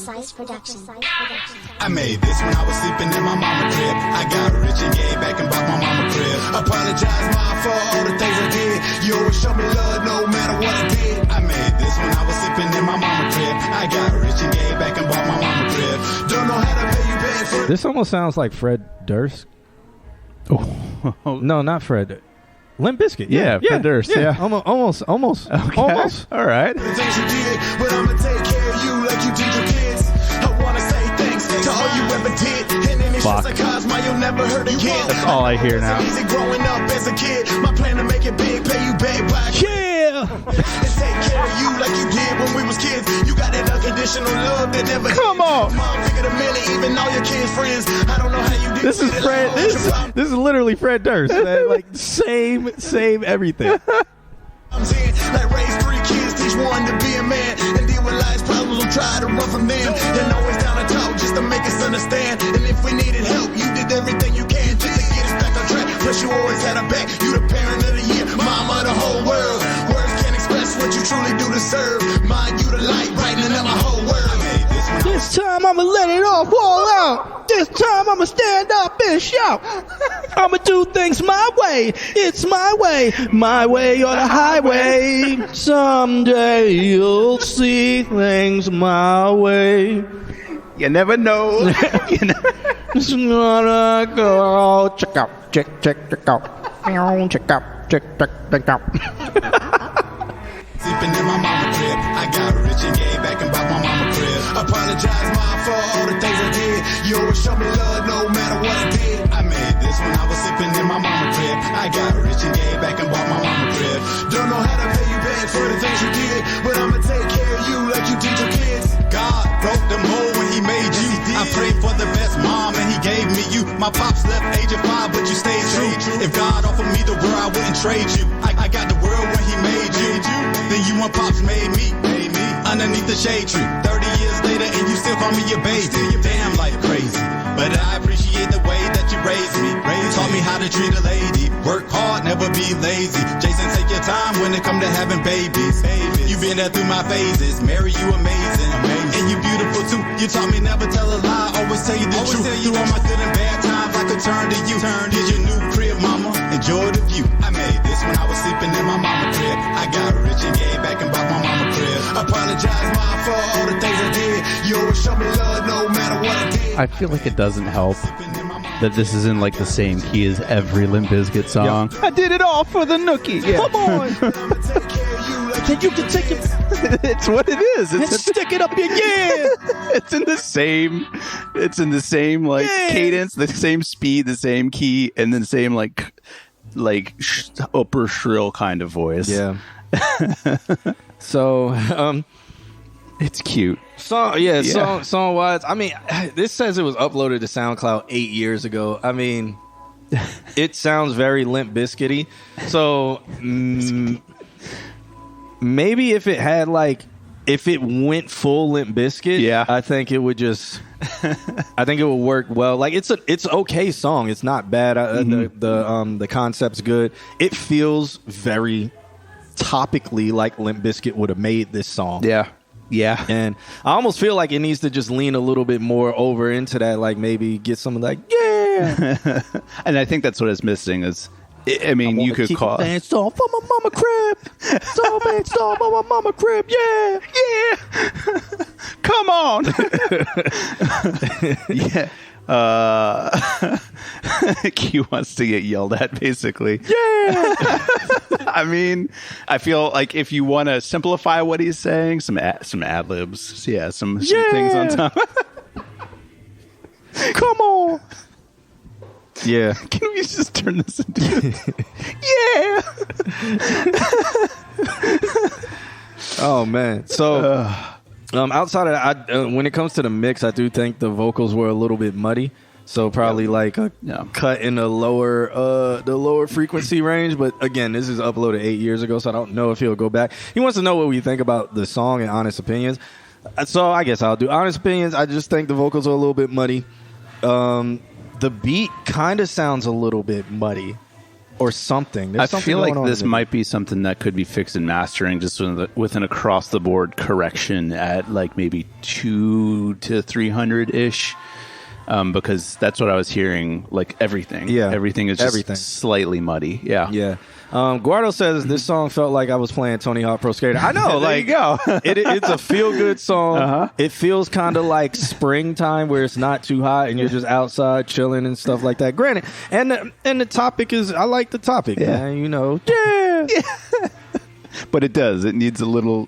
I made this when I was sleeping in my mama crib. I got rich and gave back and bought my mama crib. Apologize, mom, for all the things I did. You always show me love no matter what I did. I made this when I was sleeping in my mama crib. I got rich and gave back and bought my mama crib. Don't know how to pay you back for this almost sounds like Fred Durst. Oh. No, not Fred. Limp Bizkit. Yeah, Fred Durst. Yeah. Almost. Okay. Almost. All right. the things you did, but I'ma take care of you like you did your kids. I wanna say thanks to all you ever did. And any Fuck. stress I caused, my you'll never hurt again. That's all I hear now. Easy growing up as a kid. My plan to make it big, pay you back by Yeah. and take care of you like you did when we was kids. You got that unconditional love that never Come on. Mom, think of the minute, even all your kids' friends. I don't know how you did This is it. Fred. This is literally Fred Durst. Man. Like same everything. I'm saying, like raise 3 kids, teach one to be a man, and deal with life's problems. Don't try to run from them, and always down to talk just to make us understand. And if we needed help, you did everything you can just to get us back on track. Plus, you always had a back. You the parent of the year, mama of the whole world. Words can't express what you truly do to serve. Mind you the light, brightening up my whole world. I made this when I This time I'ma let it all fall out. This time I'ma stand up and shout. I'ma do things my way. It's my way or the highway. Someday you'll see things my way. You never know. It's gonna go. Check out. Check out. Check out. Check out. sleeping in my mama crib. I got rich and gave back and bought my mama crib. Apologize, mom, for all the things I did. You always show me love no matter what I did. I made this when I was sleeping in my mama crib. I got rich and gave back and bought my mama crib. Don't know how to pay you back for the things you did, but I'ma take care of you like you did your kids. God broke the mold when he made you. I prayed for the best mom and he gave me you. My pops left age of 5, but you stayed true. If God offered me the world, I wouldn't trade you. I got the world when he made you. Then you and pops made me underneath the shade tree. 30 years later and you still call me your baby. Damn, life crazy, but I appreciate the way that you raised me. Taught me how to treat a lady. Work hard, never be lazy. Jason, take your time when it come to having babies. You been there through my phases. Mary, you amazing. And you beautiful too. You taught me never tell a lie, always tell you the truth. Through all my good and bad times, I could turn to you. Here's your new crib, mama. Enjoy the view. I made this when I was sleeping in my mama crib. I got rich and gave back and bought my mama crib. Apologize, mom, for all the things I did. You always show me love no matter what I did. I feel like it doesn't help that this is in like the same key as every Limp Bizkit song. I did it all for the nookie. Yeah. Come on. Then you can take it It's what it is. and stick it up your It's in the same. It's in the same like cadence, the same speed, the same key, and then the same upper shrill kind of voice. Yeah. So, It's cute. song wise, I mean, this says it was uploaded to SoundCloud 8 years ago. I mean, it sounds very Limp Bizkit-y. So, maybe if it had if it went full Limp Bizkit, Yeah. I think it would just, I think it would work well. Like it's okay song. It's not bad. The concept's good. It feels very topically like Limp Bizkit would have made this song. Yeah. And I almost feel like it needs to just lean a little bit more over into that, like maybe get some like, yeah. And I think that's what it's missing is, I mean, you could call it song for my mama crib. So bad song for my mama crib. Yeah. come on. Yeah. Q wants to get yelled at, basically. Yeah. I mean, I feel like if you want to simplify what he's saying, some ad libs, some things on top. Come on. Yeah. Can we just turn this into yeah? Oh man. So outside of that, when it comes to the mix, I do think the vocals were a little bit muddy. So probably like a cut in the lower frequency range. But again, this is uploaded 8 years ago, so I don't know if he'll go back. He wants to know what we think about the song and honest opinions. So I guess I'll do honest opinions. I just think the vocals are a little bit muddy. The beat kind of sounds a little bit muddy or something. There's something feel like going on this in it. might be something that could be fixed in mastering just with an across-the-board correction at like maybe 200 to 300-ish. Because that's what I was hearing, like everything. Yeah. Everything is just slightly muddy. Yeah. Yeah. Guardo says this song felt like I was playing Tony Hawk Pro Skater. I know. There like, you go. it's a feel-good song. Uh-huh. It feels kind of like springtime where it's not too hot and you're just outside chilling and stuff like that. Granted, and the topic is, I like the topic, man. You know. Yeah. But it does. It needs a little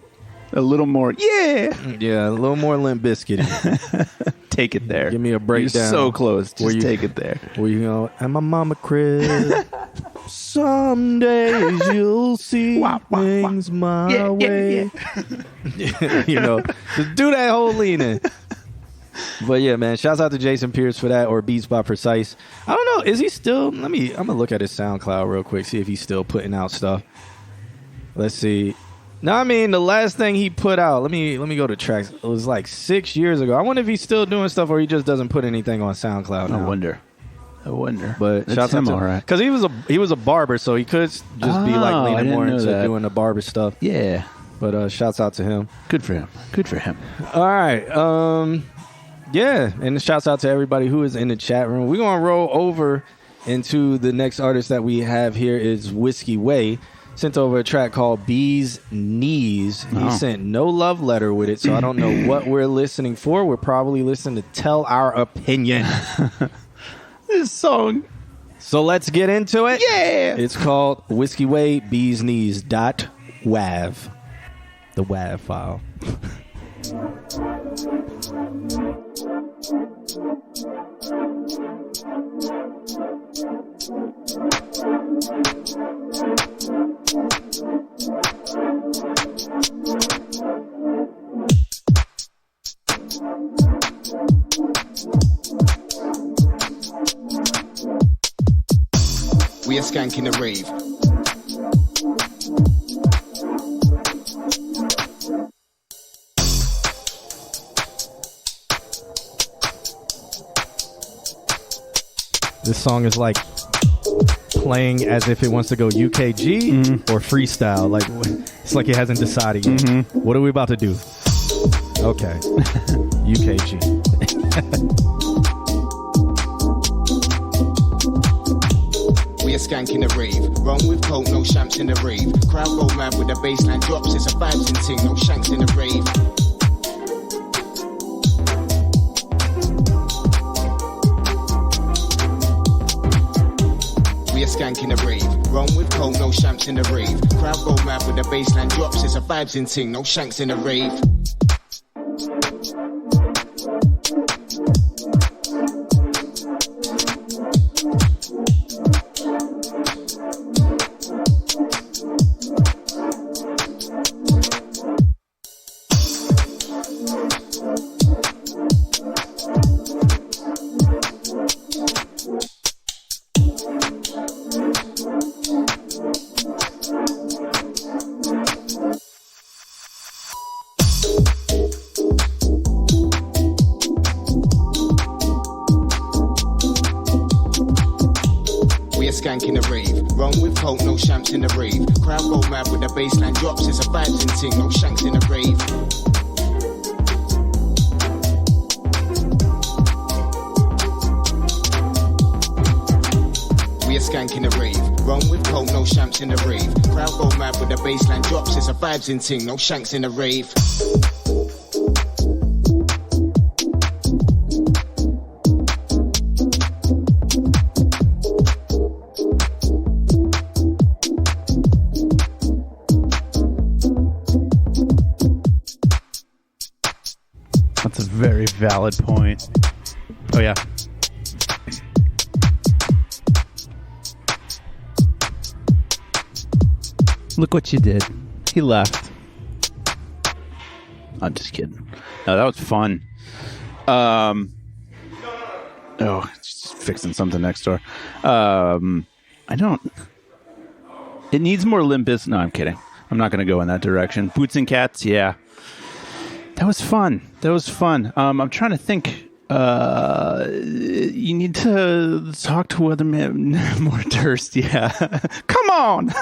more. Yeah. Yeah, a little more Limp Bizkit. Take it there. Give me a breakdown. You're so close. Where Just you- take it there. Where you know, and my mama crib. Some days you'll see things my way. You know, just do that whole leaning. But yeah, man, shouts out to Jason Pierce for that, or Beats by Precise. I don't know, is he still? I'm gonna look at his SoundCloud real quick, see if he's still putting out stuff. Let's see. No, I mean the last thing he put out. Let me go to tracks. It was like 6 years ago. I wonder if he's still doing stuff or he just doesn't put anything on SoundCloud now. I wonder. But It's shouts out him, to all right. because he was a barber, so he could just be Oh, like I leaning didn't more know into that. doing the barber stuff. Yeah. But shouts out to him. Good for him. Good for him. All right. Yeah, and shouts out to everybody who is in the chat room. We're gonna roll over into the next artist that we have here is Whiskey Way. Sent over a track called Bee's Knees. He sent no love letter with it, so I don't know what we're listening for. We're probably listening to Tell Our Opinion. This song. So let's get into it. Yeah. It's called Whiskey Way Bee's Knees .wav. The WAV file. We are skanking the rave. This song is like playing as if it wants to go UKG or freestyle. Like it's like it hasn't decided yet. What are we about to do? Okay, UKG. We are skanking the rave. Run with coke, no shamps in the rave. Crowd go mad with the bassline drops. It's a vibes and ting, no shanks in the rave. We are skanking the rave. Run with coke, no shamps in the rave. Crowd go mad with the bassline drops. It's a vibes and ting, no shanks in the rave. Skanking the rave. Run with coke, no shamps in the rave. Crowd go mad with the bassline drops. It's a vibes and ting, no shanks in the rave. We are skanking the rave. Run with coke, no shamps in the rave. Crowd go mad with the bassline drops. It's a vibes and ting, no shanks in the rave. That's a very valid point. Oh, yeah. Look what you did. He left. I'm just kidding. No, that was fun. Oh, just fixing something next door. I don't. It needs more Limp Bizkit. No, I'm kidding. I'm not going to go in that direction. Boots and Cats, yeah. That was fun. I'm trying to think. You need to talk to Weatherman more Durst. Yeah. Come on.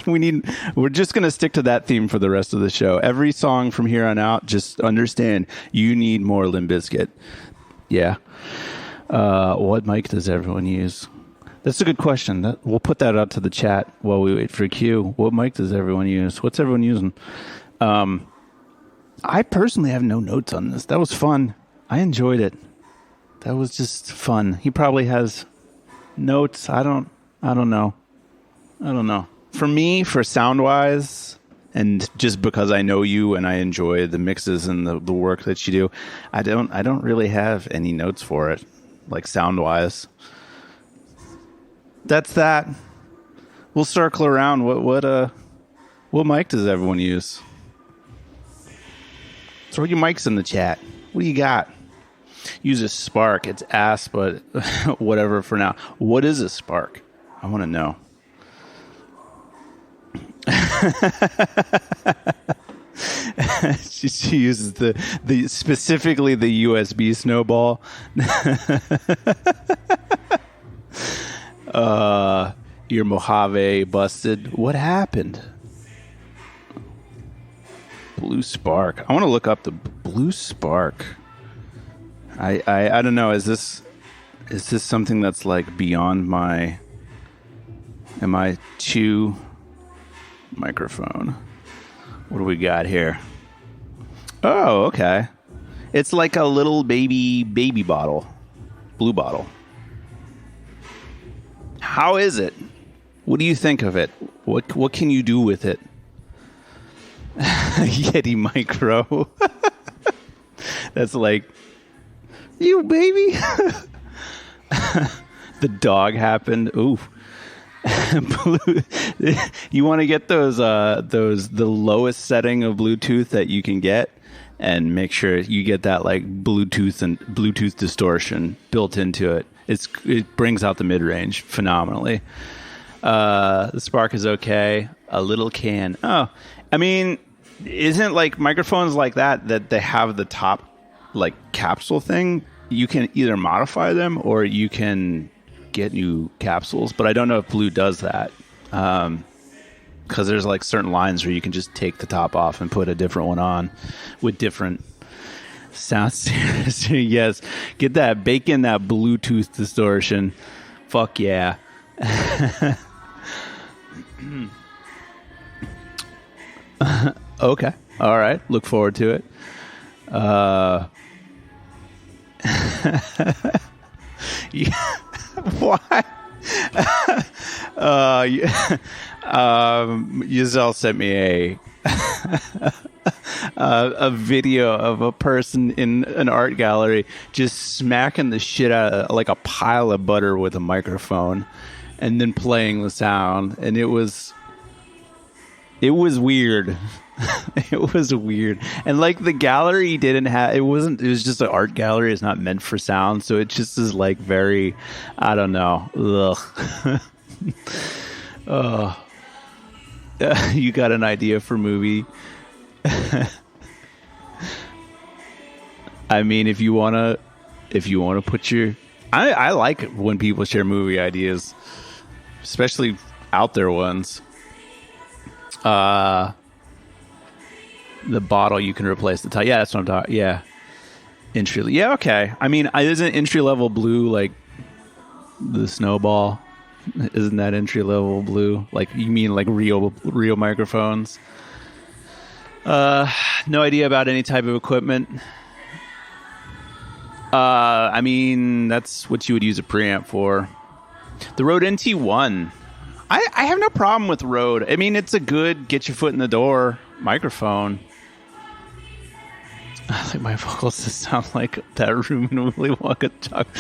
We're just going to stick to that theme for the rest of the show. Every song from here on out, just understand you need more Limp Bizkit. Yeah. What mic does everyone use? That's a good question. We'll put that out to the chat while we wait for Q. What mic does everyone use? What's everyone using? I personally have no notes on this. That was fun. I enjoyed it. That was just fun. He probably has notes. I don't know. For me, for sound wise, and just because I know you and I enjoy the mixes and the work that you do, I don't really have any notes for it, like sound wise. That's that. We'll circle around. What mic does everyone use? Throw your mics in the chat. What do you got? Use a Spark. It's ass, but whatever for now. What is a Spark? I want to know. She uses the specifically the USB snowball. Your Mojave busted. What happened? Blue Spark. I want to look up the Blue Spark. I don't know. Is this something that's like beyond my MI2 microphone? What do we got here? Oh, okay. It's like a little baby bottle, blue bottle. How is it? What do you think of it? What can you do with it? Yeti Micro. That's like, you baby. The dog happened. Ooh. You want to get the lowest setting of Bluetooth that you can get, and make sure you get that like Bluetooth distortion built into it. It brings out the mid range phenomenally. The Spark is okay. A little can. Oh, I mean, isn't like microphones like that they have the top like capsule thing? You can either modify them or you can get new capsules, but I don't know if Blue does that, because there's like certain lines where you can just take the top off and put a different one on with different sounds. Yes, get that, bake in that Bluetooth distortion. Fuck yeah. Okay, all right, look forward to it. Yeah. Why? Yuzel sent me a video of a person in an art gallery just smacking the shit out of like a pile of butter with a microphone and then playing the sound, and it was weird. It was weird. And like the gallery didn't have, it was just an art gallery. It's not meant for sound. So it just is like very, I don't know. Ugh. You got an idea for movie? I mean, if you want to put your, I like when people share movie ideas, especially out there ones. The bottle you can replace the top. Yeah, that's what I'm talking. Yeah, entry. Yeah, okay. I mean, isn't entry level Blue like the snowball? Isn't that entry level Blue? Like, you mean like real microphones? No idea about any type of equipment. I mean, that's what you would use a preamp for. The Rode NT1. I have no problem with Rode. I mean, it's a good get your foot in the door microphone. I think my vocals just sound like that room in Willy Wonka chocolate.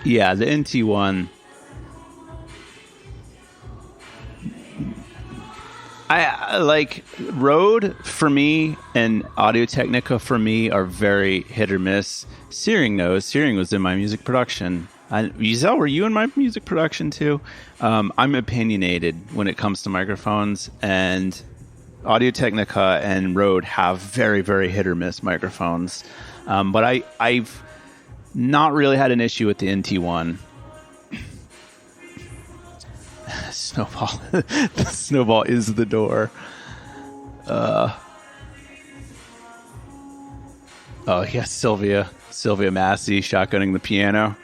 Yeah, the NT1. I like Rode for me and Audio-Technica for me are very hit or miss. Searing knows. Searing was in my music production. Giselle, were you in my music production too? I'm opinionated when it comes to microphones, and Audio-Technica and Rode have very, very hit or miss microphones. But I've not really had an issue with the NT1. Snowball. The snowball is the door. Oh, yes, Sylvia Massey shotgunning the piano.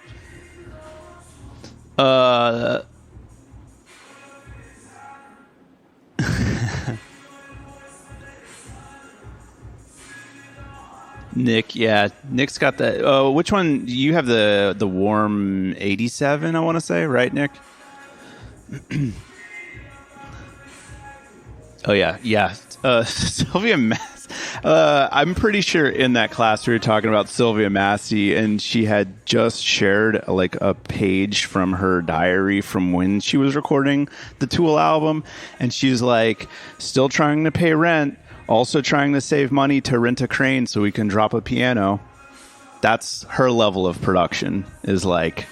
Nick, yeah. Nick's got that. Oh, which one? You have the Warm 87, I want to say, right, Nick? Oh, yeah. Sylvia Massey. I'm pretty sure in that class we were talking about Sylvia Massey, and she had just shared like a page from her diary from when she was recording the Tool album, and she's like, still trying to pay rent, also trying to save money to rent a crane so we can drop a piano. That's her level of production, is like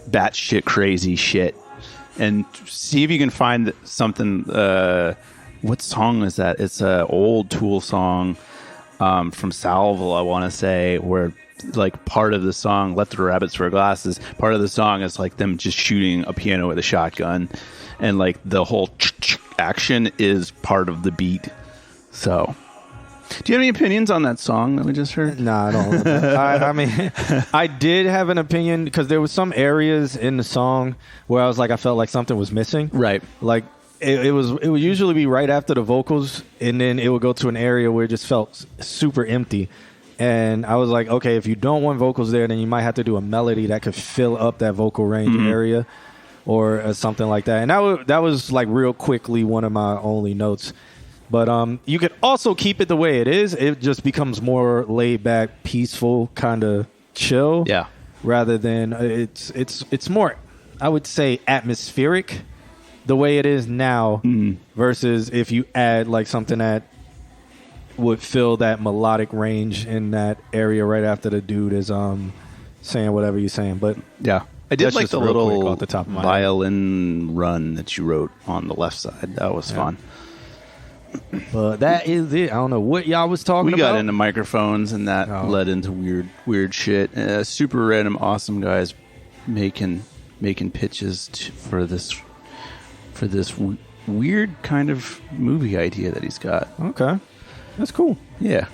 batshit crazy shit. And see if you can find something. What song is that? It's an old Tool song from Salvo, I want to say, where like part of the song, Let the Rabbits Wear Glasses, part of the song is like them just shooting a piano with a shotgun. And like the whole action is part of the beat. So, do you have any opinions on that song that we just heard? No, I don't. I mean, I did have an opinion because there was some areas in the song where I was like, I felt like something was missing. Right. Like it would usually be right after the vocals, and then it would go to an area where it just felt super empty. And I was like, okay, if you don't want vocals there, then you might have to do a melody that could fill up that vocal range area, or something like that. And that was like real quickly one of my only notes. But you could also keep it the way it is. It just becomes more laid back, peaceful, kind of chill. Yeah. Rather than it's more, I would say, atmospheric the way it is now versus if you add like something that would fill that melodic range in that area right after the dude is saying whatever you're saying. But yeah. I did that's like just the real quick little off the top of my violin run that you wrote on the left side. That was fun. But that is it. I don't know what y'all was talking about. We got into microphones, and that led into weird shit. Super random, awesome guys making pitches for this weird kind of movie idea that he's got. Okay, that's cool. Yeah.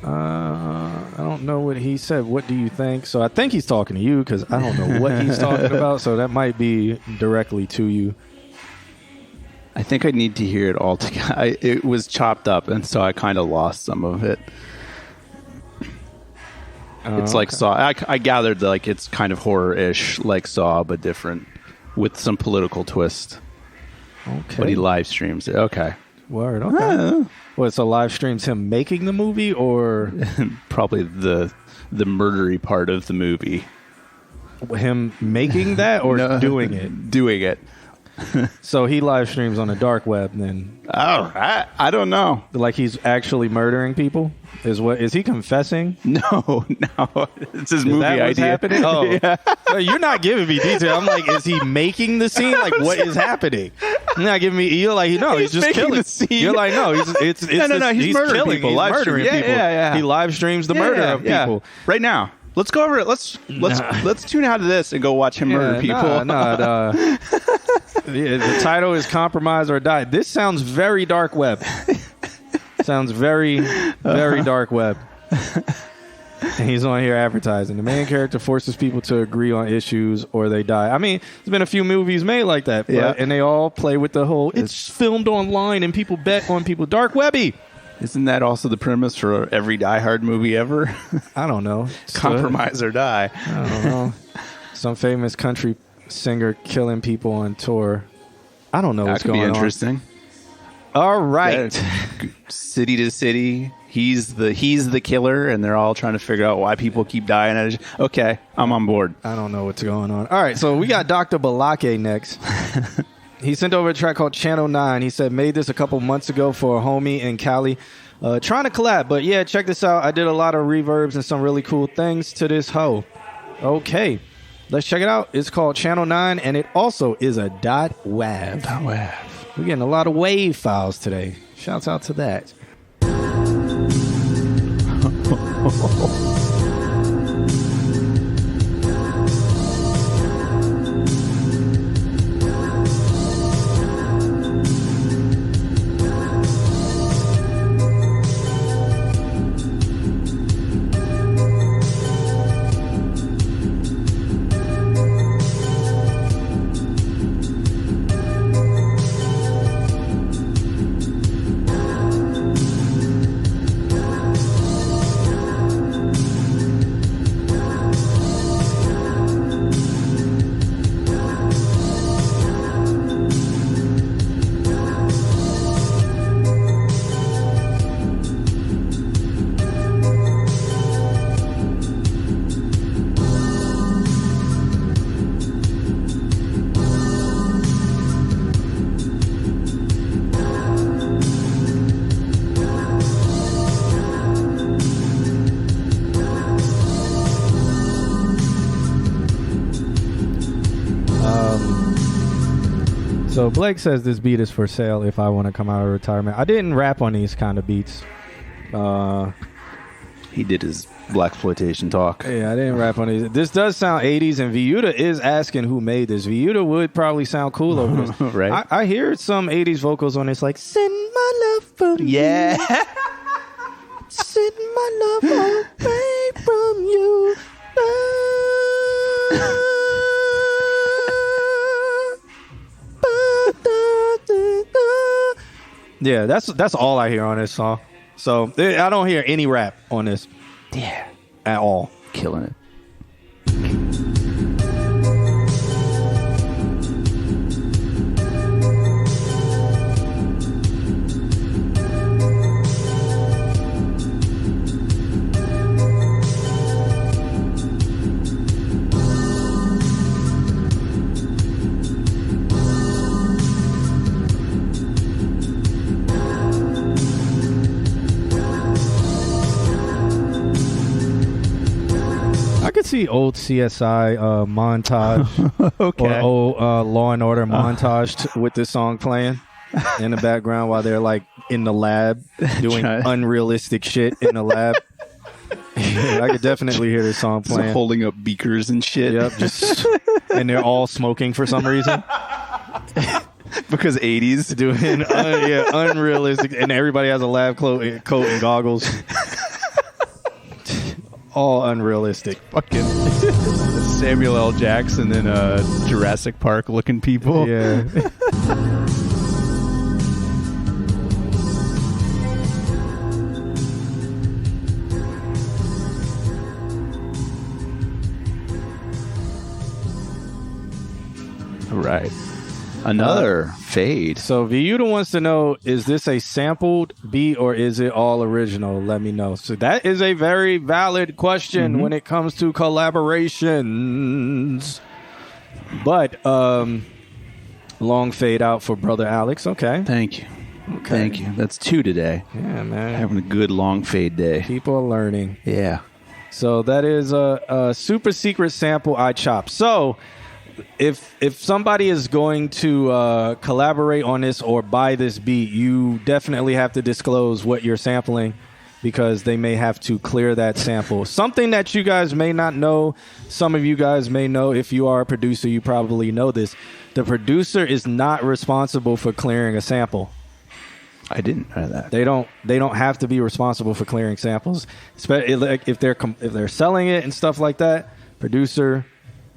I don't know what he said. What do you think? So I think he's talking to you because I don't know what he's talking about. So that might be directly to you. I think I need to hear it all together. It was chopped up, and so I kind of lost some of it. It's like Saw. I gathered that like it's kind of horror-ish, like Saw, but different, with some political twist. Okay. But he live streams it. Okay. Word. Okay. What? So live streams him making the movie, or probably the murdery part of the movie. Him making that, or doing it? Doing it. So he live streams on the dark web then. Oh, I don't know. Like he's actually murdering people? Is he confessing? No. It's his movie that what's idea. Happening? Oh, yeah. So you're not giving me detail. I'm like, is he making the scene? Like, what is happening? You're not giving me. You're like, no, he's just killing. The scene. You're like, no, it's no. He's murdering killing people. He's Live murdering stream. people. Yeah. He live streams the murder of people right now. Let's go over it. Let's tune out of this and go watch him murder people. No. The title is Compromise or Die. This sounds very dark web. Sounds very, very dark web. And he's on here advertising. The main character forces people to agree on issues or they die. I mean, there's been a few movies made like that. And they all play with the whole, it's filmed online and people bet on people. Dark webby. Isn't that also the premise for every Die Hard movie ever? I don't know. Compromise or die. I don't know. Some famous country singer killing people on tour. I don't know what's going on. That could be interesting. All right. City to city, he's the killer, and they're all trying to figure out why people keep dying. Okay, I'm on board. I don't know what's going on. All right, so we got Dr. Balake next. He sent over a track called Channel 9. He said, made this a couple months ago for a homie in Cali. Trying to collab, but yeah, check this out. I did a lot of reverbs and some really cool things to this hoe. Okay, let's check it out. It's called Channel 9, and it also is a .wav. We're getting a lot of wave files today. Shouts out to that. So Blake says this beat is for sale if I want to come out of retirement. I didn't rap on these kind of beats. He did his blaxploitation talk. Yeah, I didn't rap on these. This does sound 80s, and Viuda is asking who made this. Viuda would probably sound cool over this. Right? I hear some 80s vocals on this, like, send my love from Yeah. you. Send my love away from you. Yeah, that's all I hear on this song. So I don't hear any rap on this. Yeah. At all. Killing it. See old CSI montage Okay. or old Law and Order montage with this song playing in the background while they're like in the lab doing unrealistic shit in the lab. I could definitely hear this song playing. Holding up beakers and shit. Yep, just and they're all smoking for some reason. Because 80s. Doing unrealistic, and everybody has a lab coat and goggles. All unrealistic. Fucking Samuel L. Jackson and Jurassic Park looking people. Yeah. All right. Another fade. So Viuda wants to know, is this a sampled beat or is it all original? Let me know. So that is a very valid question when it comes to collaborations. But long fade out for Brother Alex. Okay. Thank you. Okay. Thank you. That's 2 today. Yeah, man. Having a good long fade day. People are learning. Yeah. So that is a super secret sample I chopped. So if somebody is going to collaborate on this or buy this beat, you definitely have to disclose what you're sampling because they may have to clear that sample. Something that you guys may not know, some of you guys may know. If you are a producer, you probably know this. The producer is not responsible for clearing a sample. I didn't know that. They don't have to be responsible for clearing samples. If they're selling it and stuff like that, producer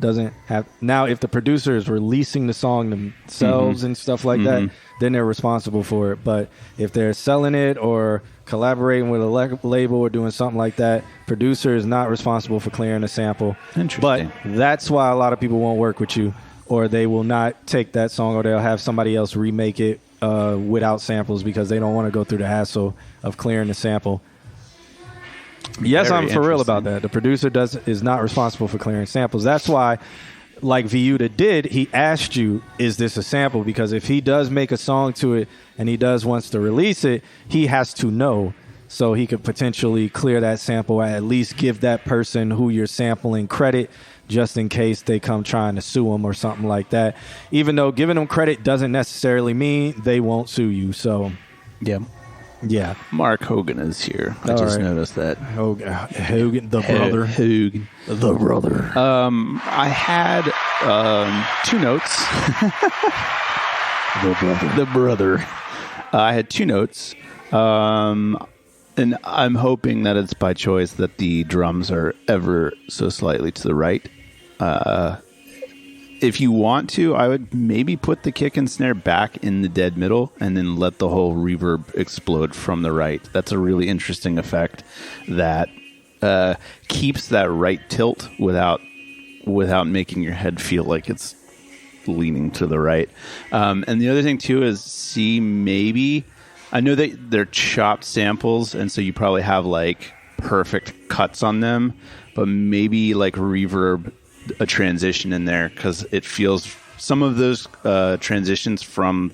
doesn't have. Now if the producer is releasing the song themselves and stuff like that, then they're responsible for it. But if they're selling it or collaborating with a label or doing something like that, producer is not responsible for clearing a sample. Interesting. But that's why a lot of people won't work with you, or they will not take that song, or they'll have somebody else remake it without samples because they don't want to go through the hassle of clearing the sample. Yes, Very I'm for real interesting. about that. The producer is not responsible for clearing samples. That's why, like Viuda did, he asked you, is this a sample? Because if he does make a song to it and he does wants to release it, he has to know. So he could potentially clear that sample, at least give that person who you're sampling credit, just in case they come trying to sue him or something like that. Even though giving them credit doesn't necessarily mean they won't sue you. So, Yeah. yeah. Mark Hogan is here. I All just right. noticed that. Hogan, the brother. Hogan. The brother. I had 2 notes. The brother. I had 2 notes. And I'm hoping that it's by choice that the drums are ever so slightly to the right. If you want to, I would maybe put the kick and snare back in the dead middle and then let the whole reverb explode from the right. That's a really interesting effect that keeps that right tilt without making your head feel like it's leaning to the right. And the other thing too is maybe, I know that they're chopped samples, and so you probably have like perfect cuts on them, but maybe like reverb a transition in there, because it feels some of those transitions from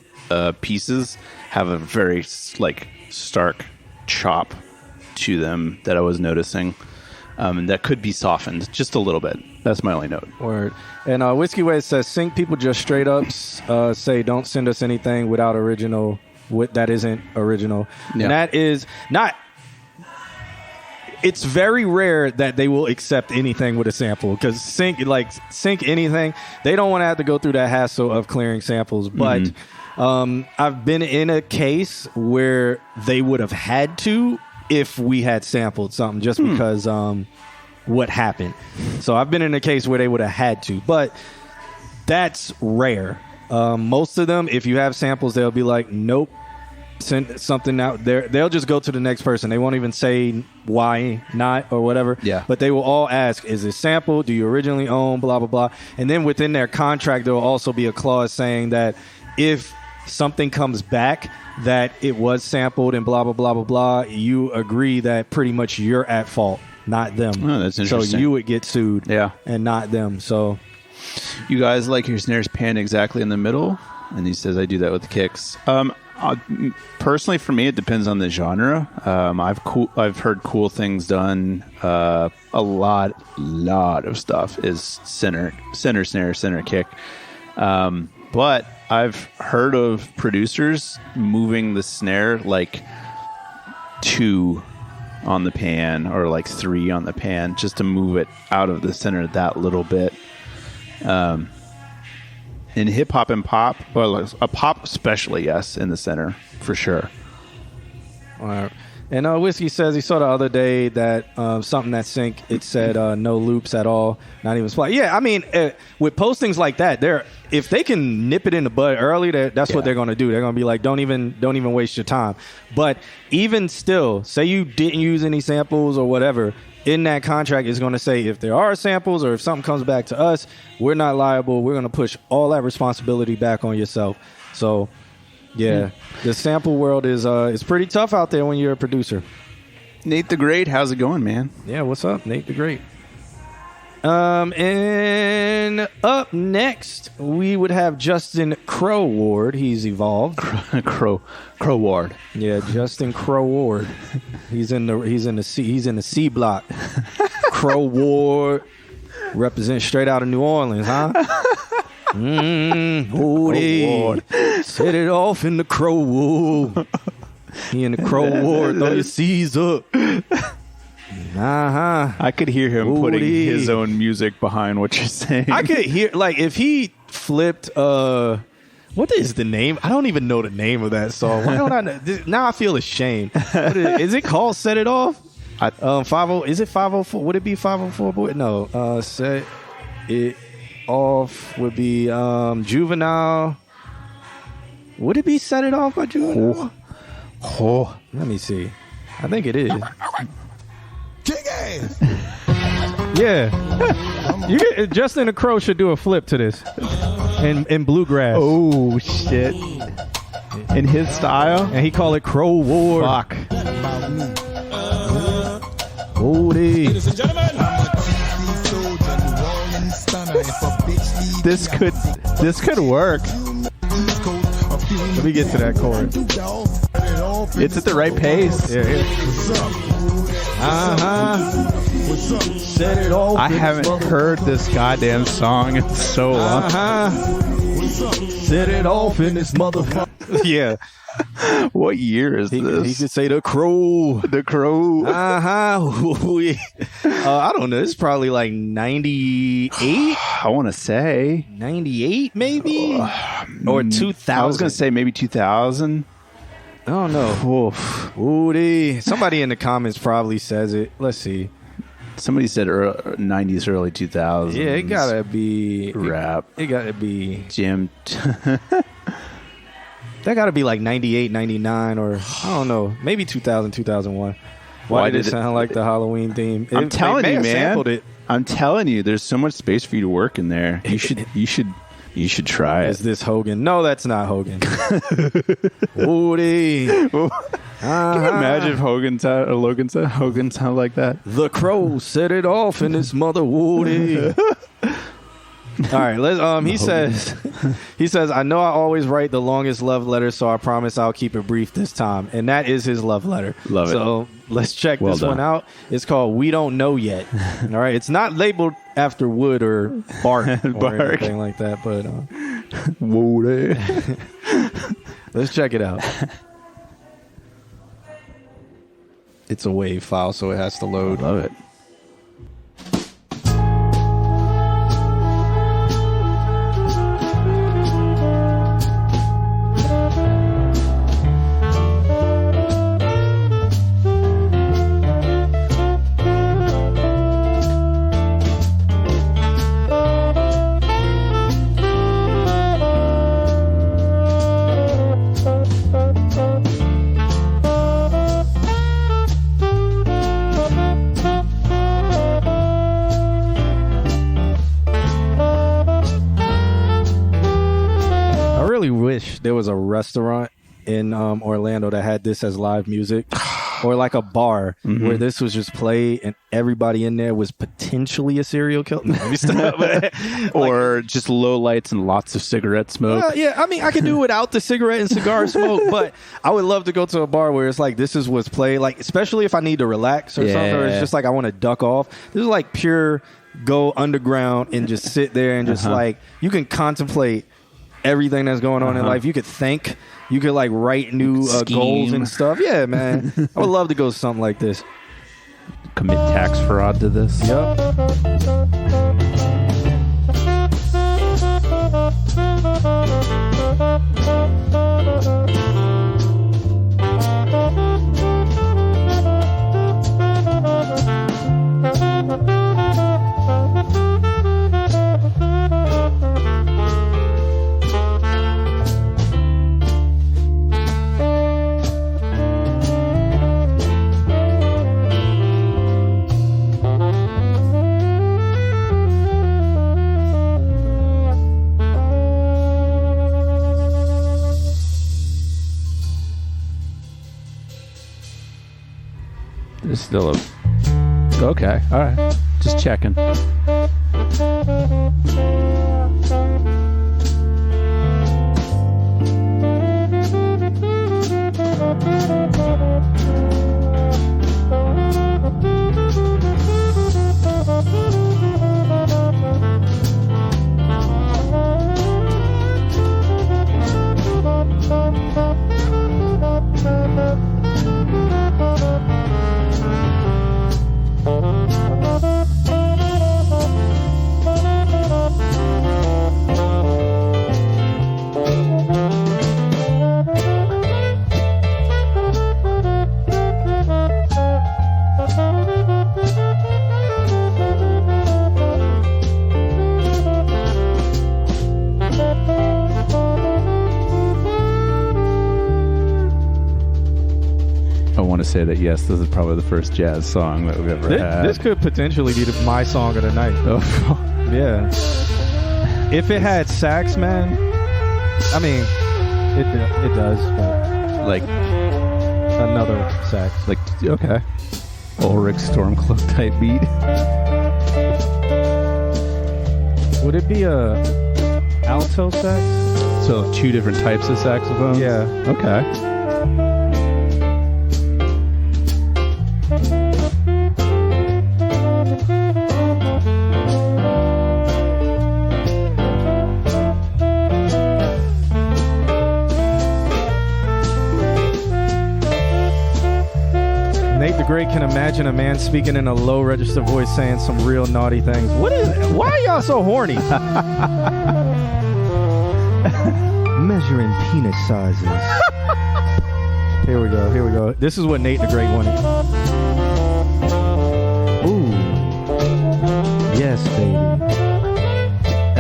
pieces have a very like stark chop to them that I was noticing, and that could be softened just a little bit. That's my only note. Word. And Whiskey Way says, sync people just straight up say don't send us anything without original, that isn't original. Yeah. And that is not, it's very rare that they will accept anything with a sample, because sync anything, they don't want to have to go through that hassle of clearing samples. But I've been in a case where they would have had to if we had sampled something, just because what happened. So I've been in a case where they would have had to, but that's rare. Most of them, if you have samples, they'll be like, nope, send something out there. They'll just go to the next person. They won't even say why not or whatever. Yeah. But they will all ask, is it sampled? Do you originally own blah, blah, blah? And then within their contract, there will also be a clause saying that if something comes back that it was sampled and blah, blah, blah, blah, blah, you agree that pretty much you're at fault, not them. Oh, that's interesting. So you would get sued, Yeah. and not them. So You guys like your snares pan exactly in the middle? And he says, I do that with the kicks. Personally, for me, it depends on the genre. I've heard cool things done. A lot of stuff is center snare, center kick. But I've heard of producers moving the snare like 2 on the pan or like 3 on the pan, just to move it out of the center that little bit. In hip hop and pop, or a pop especially, yes, in the center for sure. All right. And Whiskey says he saw the other day that something that sync, it said no loops at all, not even split. Yeah, I mean, with postings like that, if they can nip it in the bud early, that's what they're going to do. They're going to be like, don't even waste your time. But even still, say you didn't use any samples or whatever, in that contract is going to say if there are samples or if something comes back to us, we're not liable. We're going to push all that responsibility back on yourself. So, yeah, the sample world is pretty tough out there when you're a producer. Nate the Great, how's it going, man? Yeah, what's up, Nate the Great? And up next, we would have Justin Crow Ward. He's evolved. Crow Ward. Yeah, Justin Crow Ward. He's in the C block. Crow Ward represents straight out of New Orleans, huh? Ward. Set it off in the Crow Ward. He in the Crow Ward. Throw your C's up. I could hear him putting his own music behind what you're saying. I could hear, like, if he flipped, what is the name? I don't even know the name of that song. Why don't I know? Now I feel ashamed. Is it called Set It Off? 50, is it 504? Would it be 504 Boy? No, Set It Off would be Juvenile. Would it be Set It Off by Juvenile? Let me see. I think it is. Kick ass. Yeah. Justin the Crow should do a flip to this in bluegrass. Oh, shit. In his style? And he call it Crow Ward. Fuck. Woody. Ladies and gentlemen. This could work. Let me get to that chord. It's at the right pace. Yeah. Set it off. I haven't heard this goddamn song in so long. Set it off in this motherfucker. Yeah. What year is He this? could say the Crow. The Crow. I don't know. It's probably like 98, I want to say 98 maybe, or 2000. I was gonna say maybe 2000. I don't know. Oof. Woody. Somebody in the comments probably says it. Let's see. Somebody said 90s, early 2000s. Yeah, it gotta be rap. It gotta be. Jim. That gotta be like 98, 99, or I don't know. Maybe 2000, 2001. Why did it sound like the Halloween theme? I'm telling you, man. Sampled it. I'm telling you, there's so much space for you to work in there. You should try Is it. this Hogan? No, that's not Hogan. Woody. Can you imagine if Hogan sounded like that? The Crow set it off in his mother Woody. All right, let's he says I know I always write the longest love letter, so I promise I'll keep it brief this time. And that is his love letter. Love it. So let's check Well this done. one out. It's called We Don't Know Yet. All right, it's not labeled after wood or bark or Bark. anything like that, but Woody. let's check it out. It's a WAV file, so it has to load. Love it. There was a restaurant in Orlando that had this as live music, or like a bar where this was just played and everybody in there was potentially a serial killer. Or just low lights and lots of cigarette smoke. Yeah, I mean, I can do without the cigarette and cigar smoke, but I would love to go to a bar where it's like this is what's played, like especially if I need to relax or something, or it's just like I want to duck off. This is like pure go underground and just sit there and just like you can contemplate everything that's going on in life. You could think, you could like write new goals and stuff. Yeah, man. I would love to go to something like this. Commit tax fraud to this. There's still a... Okay, all right. Just checking. Say that yes, this is probably the first jazz song that we've ever had. This could potentially be my song of the night. Yeah. If it had sax, man, I mean, it does. But like another sax. Like okay. Ulrich Stormcloak type beat. Would it be a alto sax? So 2 different types of saxophones? Yeah. Okay. Nate the Great can imagine a man speaking in a low register voice saying some real naughty things. Why are y'all so horny? Measuring penis sizes. Here we go. This is what Nate the Great wanted. Ooh. Yes, baby.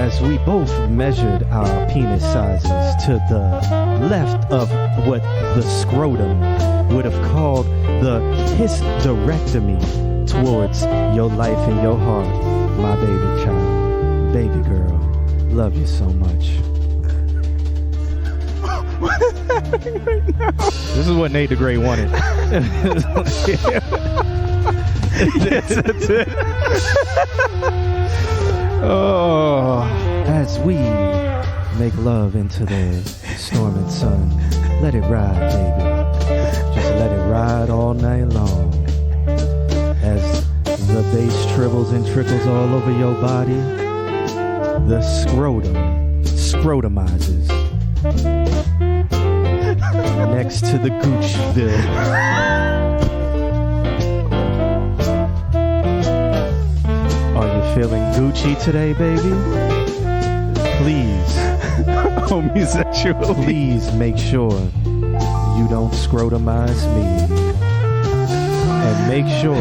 As we both measured our penis sizes to the left of what the scrotum would have called the hysterectomy towards your life and your heart, my baby child, baby girl, love you so much. What is happening right now? This is what Nate the Great wanted. Yes, that's it. Oh. As we make love into the storming sun, let it ride, baby. Just let it ride all night long. As the bass tribbles and trickles all over your body, the scrotumizes next to the Goochville. Are you feeling Gucci today, baby? Please, Homosexual. please make sure you don't scrotumize me. And make sure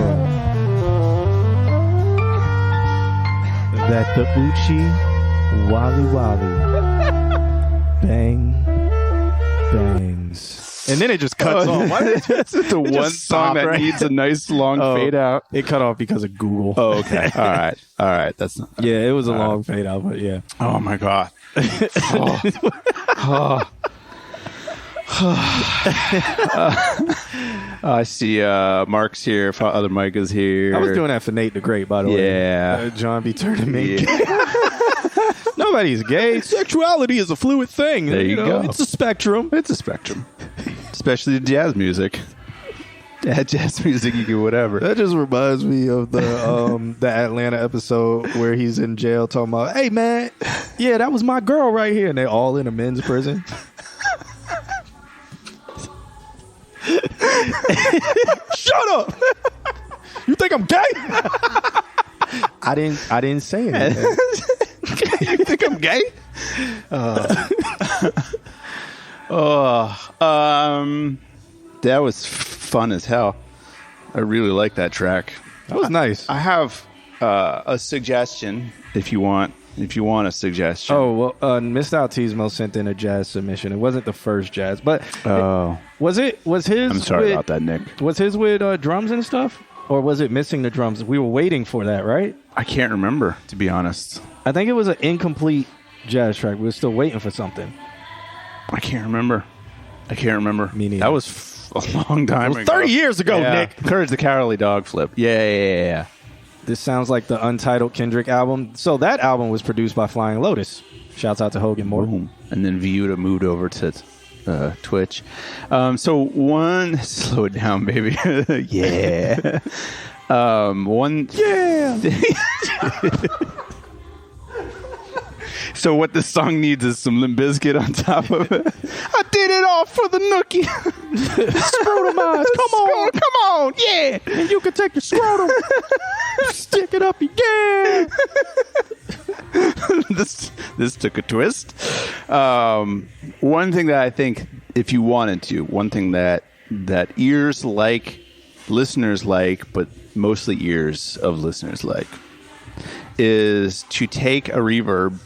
that the Uchi Wally Wally bang bangs. And then it just cuts off. Why did it That's the one just song stop that right needs a nice long fade out. It cut off because of Google. Oh, okay. All right. That's not, Yeah, it was a long fade out, but yeah. oh my god. I see Mark's here. Other Mike is here. I was doing that for Nate the Great, by the way. Yeah. John B. turning me. Yeah. Nobody's gay. Sexuality is a fluid thing. There you go. It's a spectrum. It's a spectrum, especially jazz music. Yeah, jazz music, you can whatever. That just reminds me of the Atlanta episode where he's in jail talking about, hey man, yeah, that was my girl right here, and they're all in a men's prison. Shut up! You think I'm gay? I didn't say anything. You think I'm gay? That was fun as hell. I really like that track. That was nice. I have a suggestion if you want a suggestion. Oh, well, Missed Out Tismo sent in a jazz submission. It wasn't the first jazz, but was his? I'm sorry about that, Nick. Was his with drums and stuff? Or was it missing the drums? We were waiting for that, right? I can't remember, to be honest. I think it was an incomplete jazz track. We were still waiting for something. I can't remember. Me neither. That was a long time ago. 30 years ago, Yeah. Nick. Courage the Cowardly Dog flip. Yeah. This sounds like the Untitled Kendrick album. So that album was produced by Flying Lotus. Shouts out to Hogan Moore. Boom. And then Viuda moved over to Twitch. So one, slow it down, baby. Yeah. One. Yeah. So what this song needs is some Limp Bizkit on top of it. I did it all for the nookie. Scrotumize, Come on, yeah. and you can take your scrotum, stick it up again. This took a twist. One thing that I think, if you wanted to, one thing that ears like, listeners like, but mostly ears of listeners like, is to take a reverb,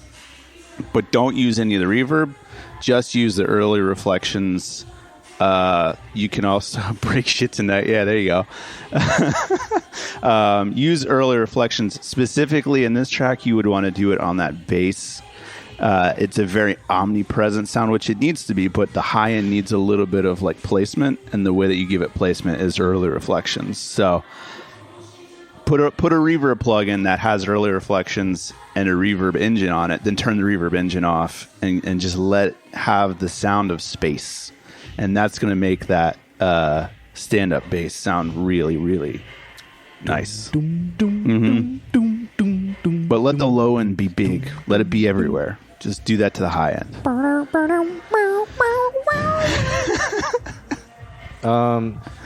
but don't use any of the reverb. Just use the early reflections. You can also break shit tonight. Yeah, there you go. Use early reflections. Specifically in this track, you would want to do it on that bass It's a very omnipresent sound, which it needs to be, but the high end needs a little bit of like placement, and the way that you give it placement is early reflections. So put a reverb plug in that has early reflections and a reverb engine on it, then turn the reverb engine off and just let it have the sound of space. And that's going to make that stand-up bass sound really, really nice. But let the low end be big. Let it be everywhere. Just do that to the high end.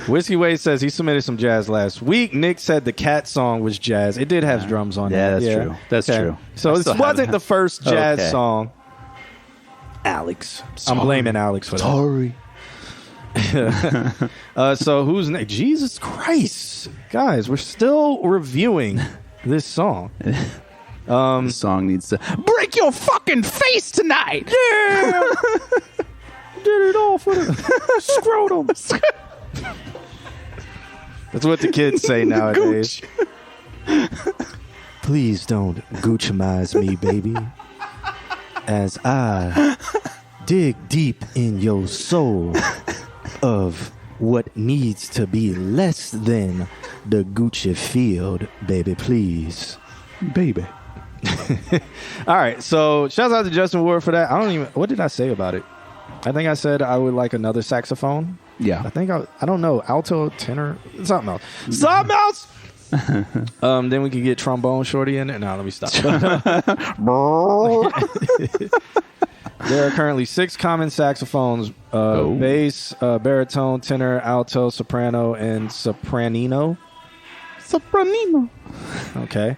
Whiskey Wade says he submitted some jazz last week. Nick said the Cat song was jazz. It did have drums on it. Yeah, that's true. That's true. So I this still wasn't haven't- the first jazz Okay. song. Alex. I'm blaming Alex for that. Sorry. So who's next? Jesus Christ. Guys, we're still reviewing this song. The song needs to break your fucking face tonight. Yeah. Did it all for the scrotum. That's what the kids say nowadays. Please don't Gucciamize me, baby, as I dig deep in your soul of what needs to be less than the Gucci field, baby, please. Baby. All right, so shouts out to Justin Ward for that. What did I say about it? I think I said I would like another saxophone. Yeah. I don't know, alto, tenor, something else. Something else! Then we could get trombone shorty in there. No, let me stop. There are currently 6 common saxophones, bass, baritone, tenor, alto, soprano, and sopranino. Okay.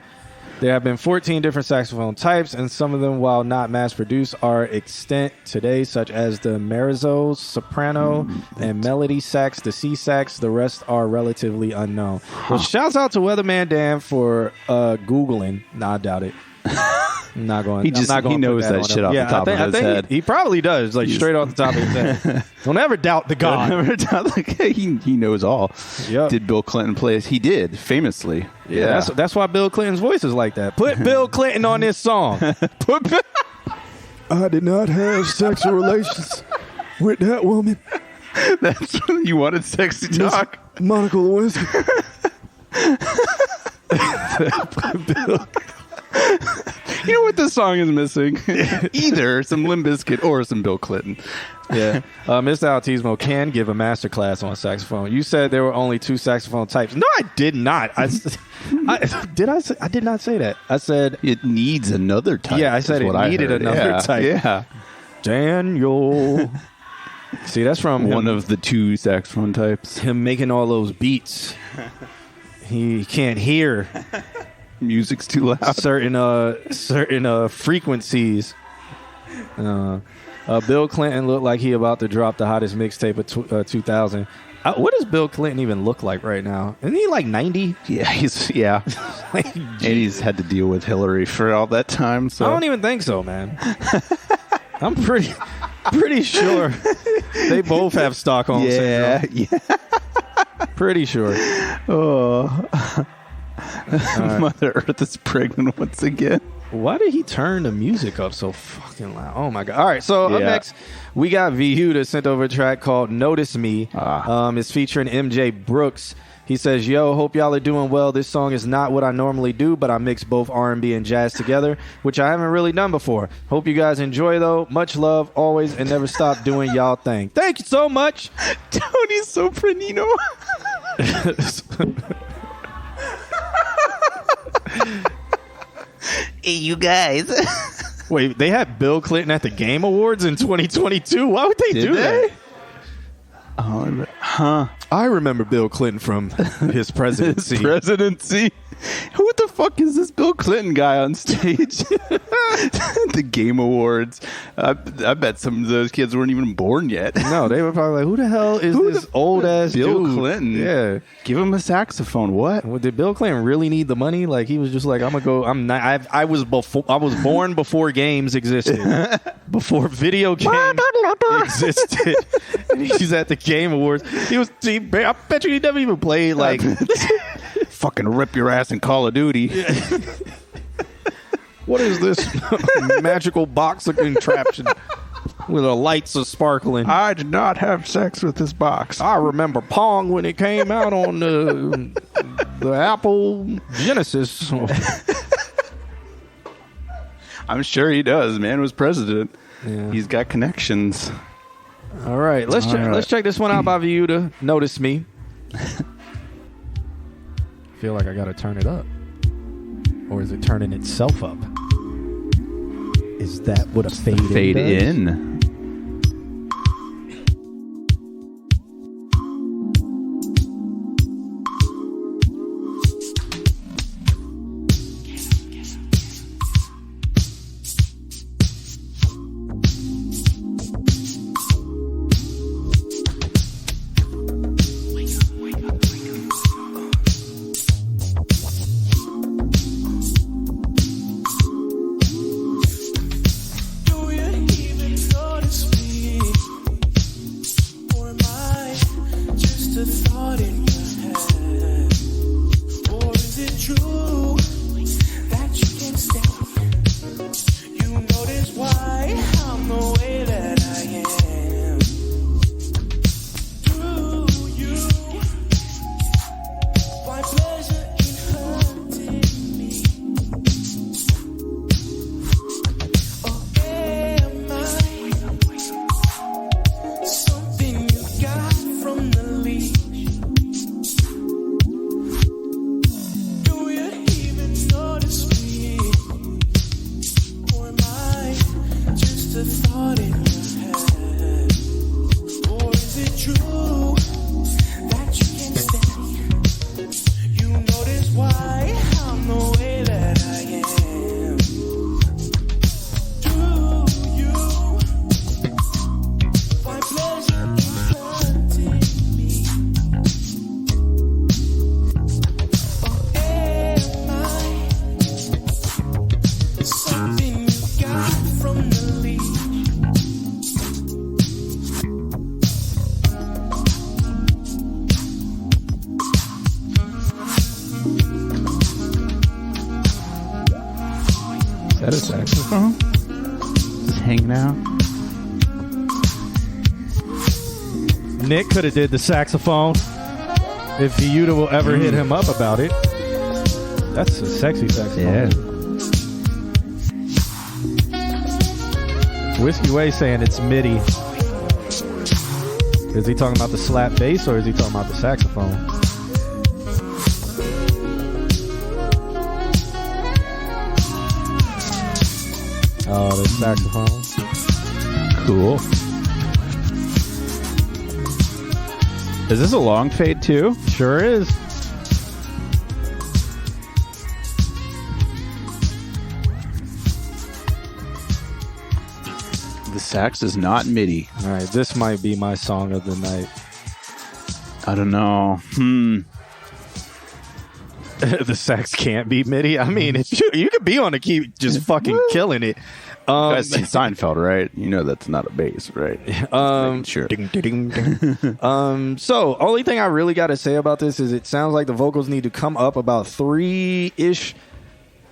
There have been 14 different saxophone types, and some of them, while not mass-produced, are extant today, such as the Marizzo, soprano, and melody sax, the C sax. The rest are relatively unknown. Well, shouts out to Weatherman Dan for Googling. Nah, I doubt it. I'm not going. He put knows that on shit him. off the top of his head. He probably does, like straight off the top of his head. Don't ever doubt the God. He knows all. Yep. Did Bill Clinton play? He did, famously. Yeah, that's why Bill Clinton's voice is like that. Put Bill Clinton on this song. I did not have sexual relations with that woman, That's you wanted sexy talk. Monica Lewinsky. You know what this song is missing? Either some Limp Bizkit or some Bill Clinton. Yeah. Mr. Altismo can give a master class on saxophone. You said there were only 2 saxophone types. No, I did not. I did not say that. I said It needs another type. Yeah, I said is it what I needed heard. another type. Yeah. Daniel. See, that's from One of the 2 saxophone types. him making all those beats. He can't hear Music's too loud. certain frequencies. Bill Clinton looked like he about to drop the hottest mixtape of 2000. What does Bill Clinton even look like right now? Isn't he like 90? Yeah. And he's had to deal with Hillary for all that time. So I don't even think so, man. I'm pretty sure they both have Stockholm syndrome. Yeah. Pretty sure. Oh. Mother Earth is pregnant once again. Why did he turn the music up so fucking loud? Oh my god! All right, so up Yeah. next we got VU that sent over a track called "Notice Me." It's featuring MJ Brooks. He says, "Yo, hope y'all are doing well. This song is not what I normally do, but I mix both R&B and jazz together, which I haven't really done before. Hope you guys enjoy though. Much love, always, and never stop doing y'all thing. Thank you so much, Tony Sopranino. Hey, you guys. Wait, they had Bill Clinton at the Game Awards in 2022. Why would they do that? I remember Bill Clinton from his presidency. Presidency. Who the fuck is this Bill Clinton guy on stage? The Game Awards. I bet some of those kids weren't even born yet. No, they were probably like, who the hell is this old ass Bill dude? Clinton. Yeah. Give him a saxophone. What? Well, did Bill Clinton really need the money? Like he was just like, I'm gonna go. I'm not. I was born before games existed, before video games existed. And he's at the Game Awards. I bet you he never even played like. Fucking rip your ass in Call of Duty. What is this magical box of contraption with the lights are sparkling? I did not have sex with this box. I remember Pong when it came out on the Apple Genesis. I'm sure he does. Man was president. Yeah. He's got connections. All right, let's check this one out by Viuda. Notice me. Feel like I gotta turn it up, or is it turning itself up? Is that what a fade does? in. that a saxophone? Just hanging out. Nick could have did the saxophone if Viuda will ever hit him up about it. That's a sexy saxophone. Yeah. Whiskey Way saying it's MIDI. Is he talking about the slap bass or is he talking about the saxophone? Oh, the saxophone. Cool. Is this a long fade too? Sure is. The sax is not MIDI. All right, this might be my song of the night. I don't know. The sax can't be MIDI. I mean, if you could be on a key just fucking killing it. You guys seen Seinfeld, right? You know that's not a bass, right? Sure. Ding, ding, ding. So, only thing I really got to say about this is it sounds like the vocals need to come up about 3-ish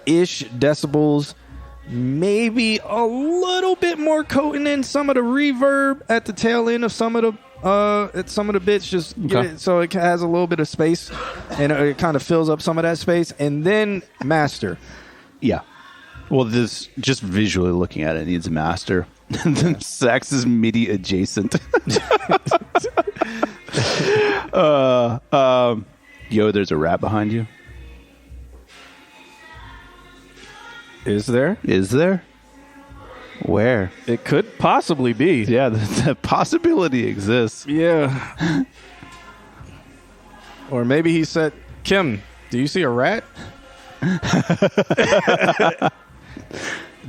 decibels. Maybe a little bit more coating in some of the reverb at the tail end of some of the bits. Just get it so it has a little bit of space, and it kind of fills up some of that space, and then master. Yeah. Well, this just visually looking at it needs a master. The sax is MIDI adjacent. Yo, there's a rat behind you. Is there? Is there? Where? It could possibly be. Yeah, the possibility exists. Yeah. Or maybe he said, Kim, do you see a rat?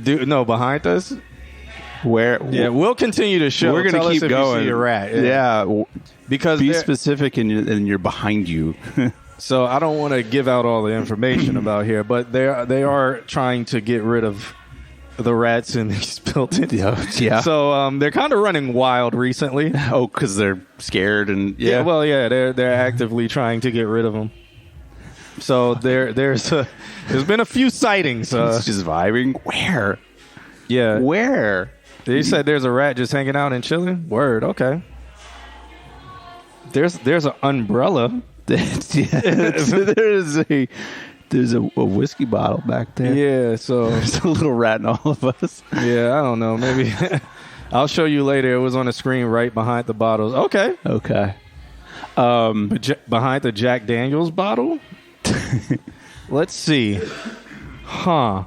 No, behind us? Where? Yeah, we'll continue to show. We're going to keep going. If you see a rat. Yeah. Because be specific and you're behind you. So I don't want to give out all the information about here, but they are trying to get rid of the rats in these buildings. Yeah. So they're kind of running wild recently. Oh, because they're scared and they're actively trying to get rid of them. So there's been a few sightings. It's just vibing. Where? Yeah. Where? They said there's a rat just hanging out and chilling. Word. Okay. There's an umbrella. There's a whiskey bottle back there. Yeah. So There's a little rat in all of us. yeah, I don't know. Maybe I'll show you later. It was on the screen right behind the bottles. Okay. Okay. Behind the Jack Daniels bottle. Let's see. Huh.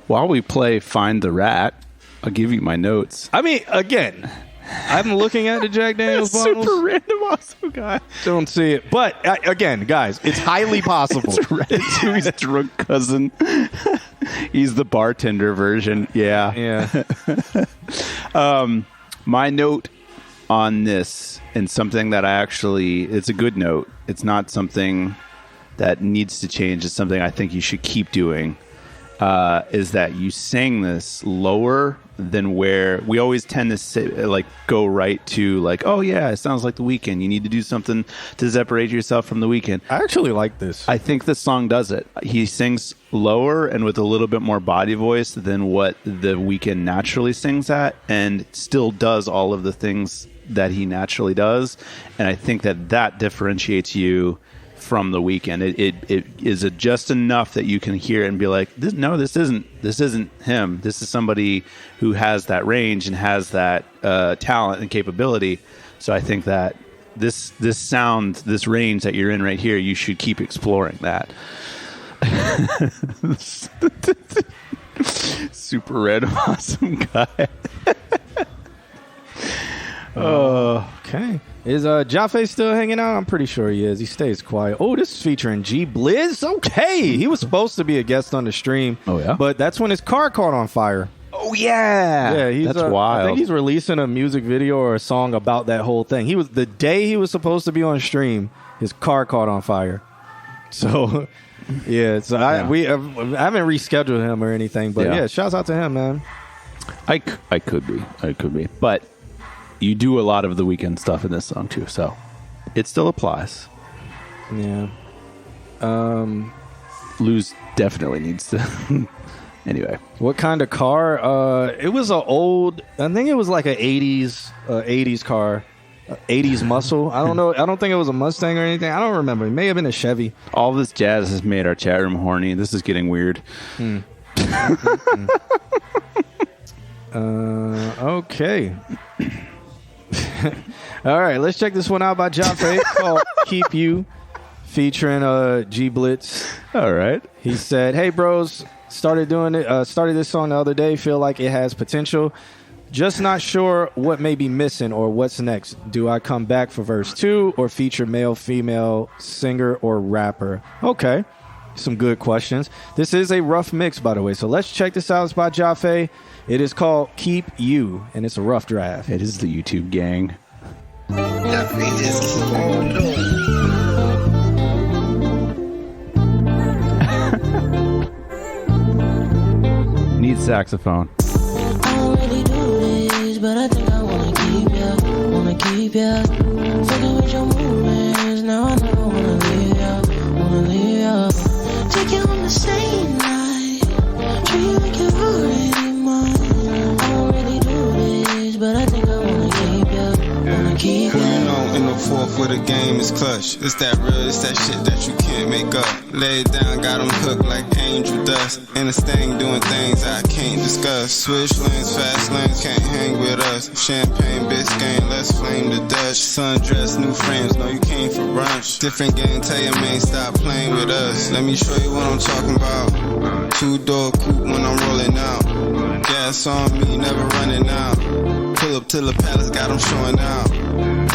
While we play Find the Rat, I'll give you my notes. I mean, again, I'm looking at the Jack Daniels bottles. Super random, awesome guy. Don't see it. But, again, guys, it's highly possible. It's Ratatouille's drunk cousin. He's the bartender version. Yeah. Yeah. My note on this, and something that it's a good note. It's not something that needs to change. It's something I think you should keep doing. Is that you sang this lower than where we always tend to say, go right to oh yeah, it sounds like The Weeknd. You need to do something to separate yourself from The Weeknd. I actually like this. I think this song does it. He sings lower and with a little bit more body voice than what The Weeknd naturally sings at, and still does all of the things that he naturally does. And I think that differentiates you from The Weeknd. It is just enough that you can hear it and be like, this isn't him. This is somebody who has that range and has that talent and capability. So I think that this sound, this range that you're in right here, you should keep exploring that. Super random, awesome guy. Okay. Is Jaffe still hanging out? I'm pretty sure he is. He stays quiet. Oh, this is featuring G Blizz. Okay. He was supposed to be a guest on the stream. Oh, yeah? But that's when his car caught on fire. Oh, yeah. Yeah, that's wild. I think he's releasing a music video or a song about that whole thing. The day he was supposed to be on stream, his car caught on fire. So, yeah. So I haven't rescheduled him or anything. But, yeah shouts out to him, man. I could be. But you do a lot of The Weeknd stuff in this song too, so it still applies. Yeah. Luz definitely needs to. Anyway, what kind of car? It was I think it was like an 80s car, 80s muscle. I don't know. I don't think it was a Mustang or anything. I don't remember. It may have been a Chevy. All this jazz has made our chat room horny. This is getting weird. Okay. All right, let's check this one out by Jaffe called Keep You, featuring G Blitz. All right. He said, "Hey bros, started this song the other day, feel like it has potential. Just not sure what may be missing or what's next. Do I come back for verse 2 or feature male, female, singer or rapper?" Okay. Some good questions. This is a rough mix, by the way. So let's check this out. It's by Jaffe. It is called Keep You, and it's a rough draft. It is the YouTube gang. Need saxophone. I don't really do this, but I think I wanna keep ya. Fucking with your movements, now I never wanna leave ya. Take you on the same night, treat you like you're already mine. I don't really do this, but I think I wanna keep ya. Pulling on in the fourth with a game is clutch. It's that real, it's that shit that you can't make up. Lay it down, got them hooked like angel dust. And this thing doing things I can't discuss. Switch lanes, fast lanes, can't hang with us. Champagne, Biscayne, let's flame the Dutch. Sundress, new frames, know you came for brunch. Different game, tell your man stop playing with us. Let me show you what I'm talking about. 2-door coupe when I'm rolling out. Gas on me, never running out. Pull up to the palace, got them showing out.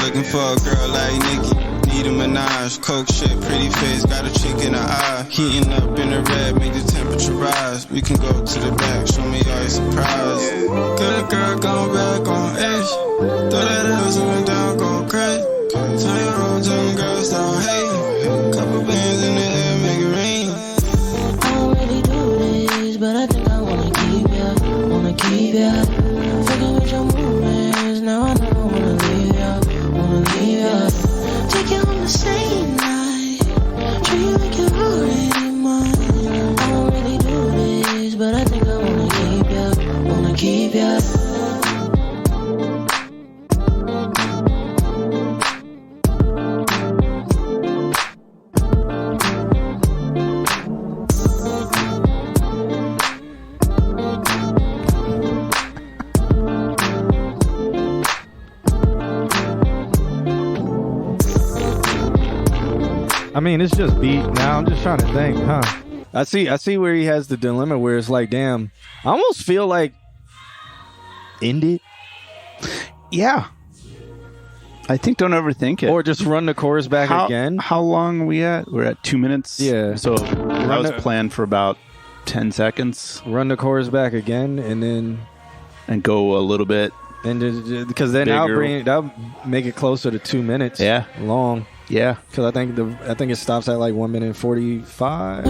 Looking for a girl like Nicki, need a Minaj. Coke shit, pretty face, got a chick in her eye. Heating up in the red, make the temperature rise. We can go to the back, show me all your surprise. Good girl, gone back on edge. Throw that ass up and down, go crazy. Turn your road, tell them girls start hating. Couple bands in the air, make it rain. I don't really do this, but I think I wanna keep ya. Fucking with your movements, now I never wanna leave ya. Take you on the same night, treat I mean, it's just beat. Now I'm just trying to think, huh? I see where he has the dilemma where it's like, damn, I almost feel like end it. Yeah. I think don't overthink it. Or just run the chorus back again. How long are we at? We're at 2 minutes. Yeah. So that was planned for about 10 seconds. Run the chorus back again and go a little bit. And because then that'll make it closer to 2 minutes. Yeah. Long. Yeah. Because I think it stops at like 1 minute and 45.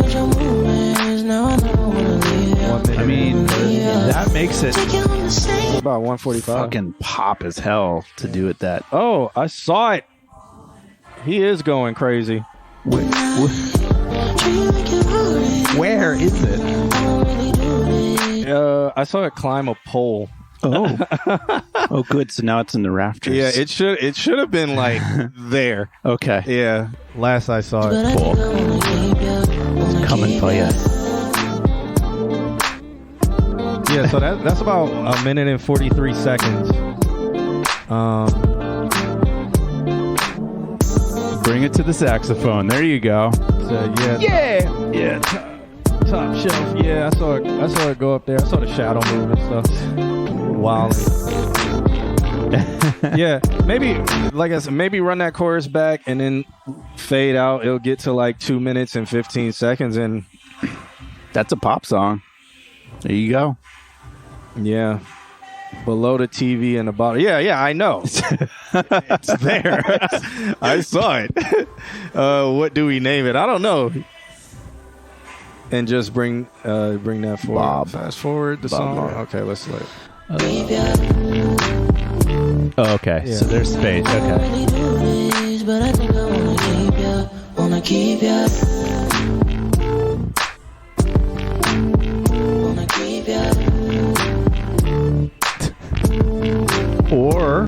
I mean, that makes it about 145. fucking pop as hell to do it that. Oh, I saw it. He is going crazy. Where is it? I saw it climb a pole. Oh. Oh, good. So now it's in the rafters. Yeah, it should have been like there. Okay. Yeah. Last I saw it. Cool. It's coming for you. Yeah, so that's about 1 minute and 43 seconds. Bring it to the saxophone. There you go. So yeah, top shelf. Yeah, I saw it go up there. I saw the shadow move and stuff. Wild. Yeah, maybe like I said, maybe run that chorus back and then fade out. It'll get to like 2 minutes and 15 seconds, and that's a pop song. There you go. Yeah. Below the TV and the bottom. Yeah, I know. It's there. I saw it. What do we name it? I don't know. And just bring that forward. Bob. Fast forward the song. Okay, let's let. Oh, okay. Yeah. So there's space. Okay. But I think I wanna keep ya. Or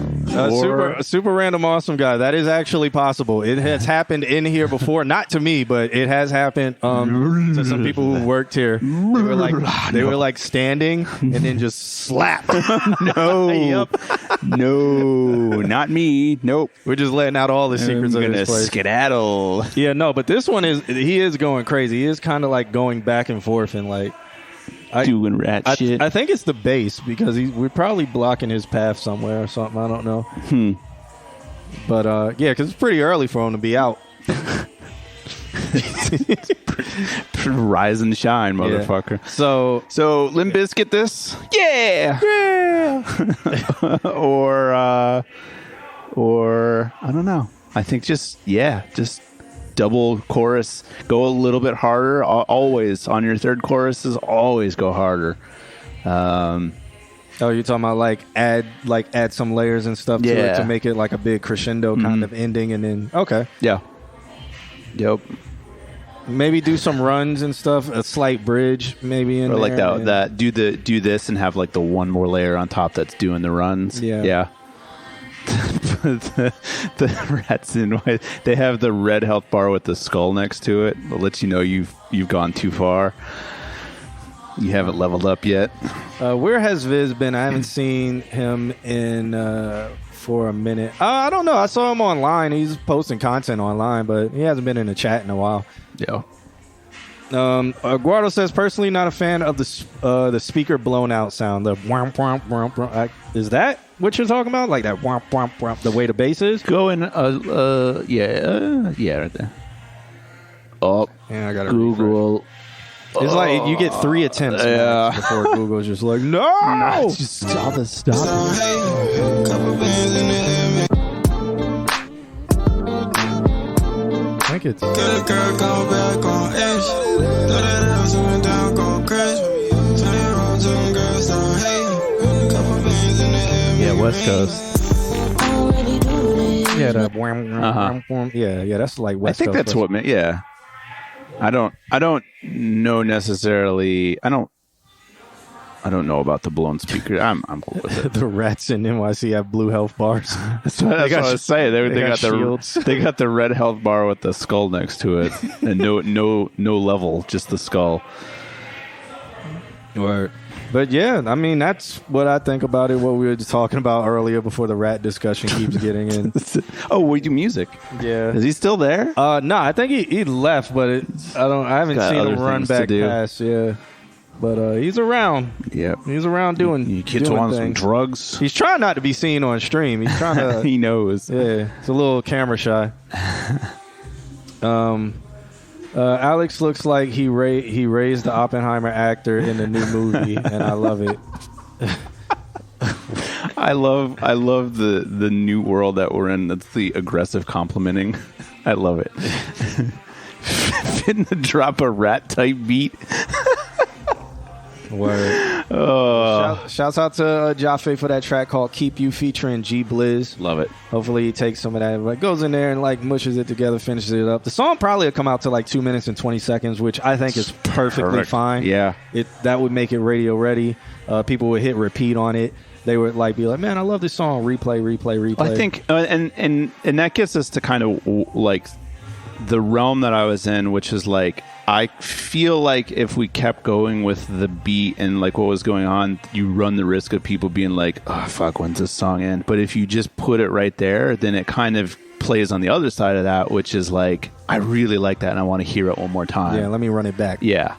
super random awesome guy. That is actually possible. It has happened in here before, not to me, but it has happened to some people who worked here. They were like standing and then just slap. No, Yep. No, not me. Nope. We're just letting out all the secrets of this place. Skedaddle. Yeah, no, but this one he is going crazy. He is kind of like going back and forth and like doing rat shit. I think it's the bass because we're probably blocking his path somewhere or something. I don't know. But yeah, because it's pretty early for him to be out. Rise and shine, motherfucker. Yeah. So Limp Bizkit this? Yeah. or I don't know. I think just double chorus, go a little bit harder. Always on your third choruses, always go harder. Oh, you're talking about like add some layers and stuff to it to make it like a big crescendo kind of ending, and then yep. Maybe do some runs and stuff, a slight bridge maybe in or there. Like that do this and have like the one more layer on top that's doing the runs. Yeah. the rats in white, they have the red health bar with the skull next to it. It lets you know you've gone too far. You haven't leveled up yet. Where has Viz been? I haven't seen him in for a minute. I don't know. I saw him online. He's posting content online, but he hasn't been in the chat in a while. Yeah. Guardo says, personally not a fan of the speaker blown out sound. The whomp, whomp, whomp, whomp. Is that what you're talking about? Like that whomp, whomp, whomp, the way the bass is? Going, yeah, right there. Oh, yeah, I got to Google. It's like you get 3 attempts before Google's just like, no! Just stop it. I think it's... Yeah, West Coast. Yeah, the yeah, that's like West Coast. I think that's what meant. Yeah, I don't know necessarily. I don't know about the blown speaker. I'm cool with it. The rats in NYC have blue health bars. That's what I was saying. They got shields. They got the red health bar with the skull next to it, and no level, just the skull. Or But yeah, I mean, that's what I think about it. What we were just talking about earlier before the rat discussion keeps getting in. Oh, we do music. Yeah. Is he still there? No, I think he left, but I haven't got seen other him run things to back do. past. Yeah. But he's around. Yep. He's around doing. You kids doing want some things. drugs? He's trying not to be seen on stream. He's trying to. He knows. Yeah, it's a little camera shy. Alex looks like he raised the Oppenheimer actor in the new movie, and I love it. I love the new world that we're in. That's the aggressive complimenting. I love it. Fitting to drop a rat type beat. Word. Shouts out to Jaffe for that track called "Keep You" featuring G Blizz. Love it. Hopefully he takes some of that, like goes in there and like mushes it together, finishes it up. The song probably will come out to like 2 minutes and 20 seconds, which I think is perfectly Perfect. fine. Yeah. That would make it radio ready. People would hit repeat on it. They would like be like, man, I love this song. Replay. I think, and that gets us to kind of like the realm that I was in, which is like, I feel like if we kept going with the beat and like what was going on, you run the risk of people being like, oh, fuck, when's this song end? But if you just put it right there, then it kind of plays on the other side of that, which is like, I really like that and I want to hear it one more time. Yeah, let me run it back. Yeah.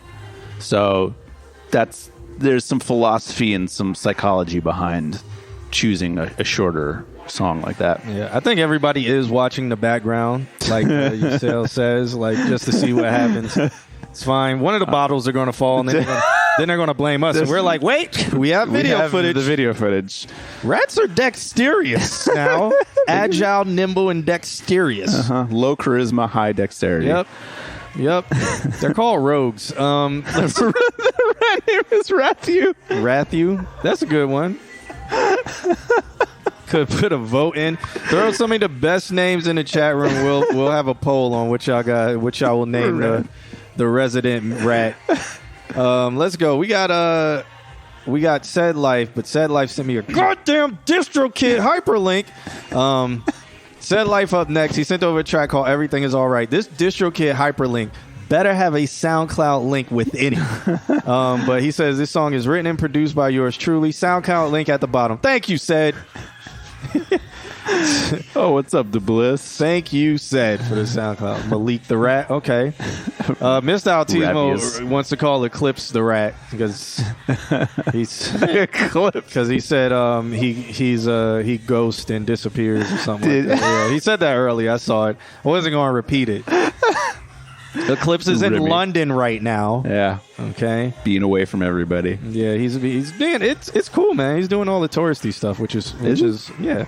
So there's some philosophy and some psychology behind choosing a shorter song like that. Yeah, I think everybody is watching the background, like Yusel says, like just to see what happens. It's fine. One of the bottles are going to fall, and then they're going to blame us. And we're like, wait, we have video footage. The video footage. Rats are dexterous now. Agile, nimble, and dexterous. Low charisma, high dexterity. Yep. They're called rogues. The rat name is Rathu. That's a good one. Could put a vote in. Throw some of the best names in the chat room. We'll have a poll on which y'all will name the resident rat. Let's go. We got Said Life, but Said Life sent me a goddamn DistroKid hyperlink. Said Life up next. He sent over a track called "Everything Is Alright." This DistroKid hyperlink better have a SoundCloud link within it. But he says this song is written and produced by yours truly. SoundCloud link at the bottom. Thank you, Said. Oh, what's up, the Bliss? Thank you, Said, for the SoundCloud. Malik the Rat. Okay. Mr. Altismo wants to call Eclipse the Rat because he said he ghosts and disappears or something. Like that. Yeah, he said that earlier. I saw it. I wasn't going to repeat it. Eclipse is in London right now. Yeah. Okay. Being away from everybody. Yeah, he's doing it's cool, man. He's doing all the touristy stuff, which is yeah.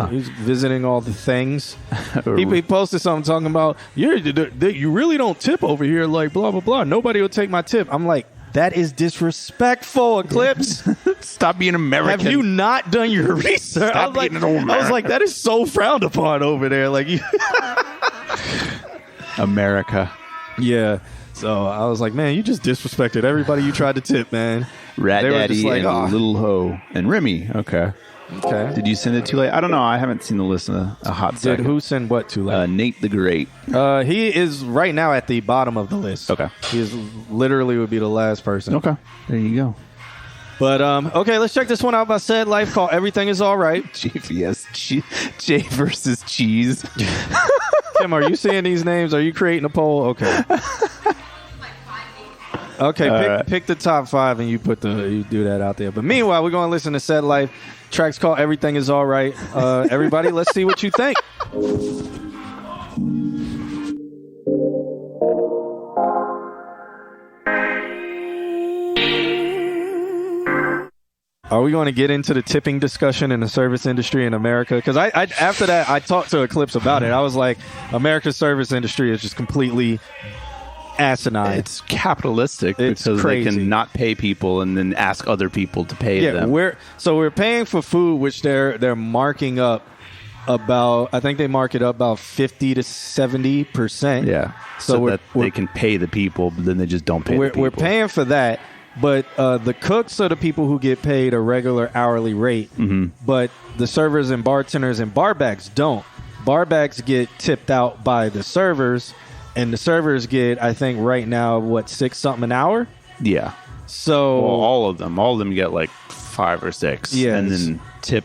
He's visiting all the things. He posted something talking about you really don't tip over here, like blah blah blah. Nobody will take my tip. I'm like, that is disrespectful, Eclipse. Stop being American. Have you not done your research? I was like, that is so frowned upon over there. Like America. Yeah. So I was like, man, you just disrespected everybody you tried to tip, man. Rat they Daddy like, and Little Ho and Remy. Okay. Did you send it too late? I don't know. I haven't seen the list in a hot second. Who sent what too late? Nate the Great. He is right now at the bottom of the list. Okay. He is literally would be the last person. Okay. There you go. But okay, let's check this one out by Said Life called "Everything Is Alright." J versus Cheese. Tim, are you seeing these names? Are you creating a poll? Okay. Okay, pick the top 5 and you do that out there. But meanwhile, we're going to listen to Said Life. Track's called "Everything Is Alright." Everybody, let's see what you think. Are we going to get into the tipping discussion in the service industry in America? Because I after that, I talked to Eclipse about it. I was like, America's service industry is just completely asinine. It's capitalistic It's because crazy. they can not pay people and then ask other people to pay them. we're paying for food, which they're marking up about. I think they mark it up about 50 to 70%. Yeah, so that they can pay the people, but then they just don't pay the people. We're paying for that. But the cooks are the people who get paid a regular hourly rate. Mm-hmm. But the servers and bartenders and barbacks don't. Barbacks get tipped out by the servers, and the servers get, I think right now, $6 something an hour? Yeah. So all of them get like 5 or 6. Yes. And then tip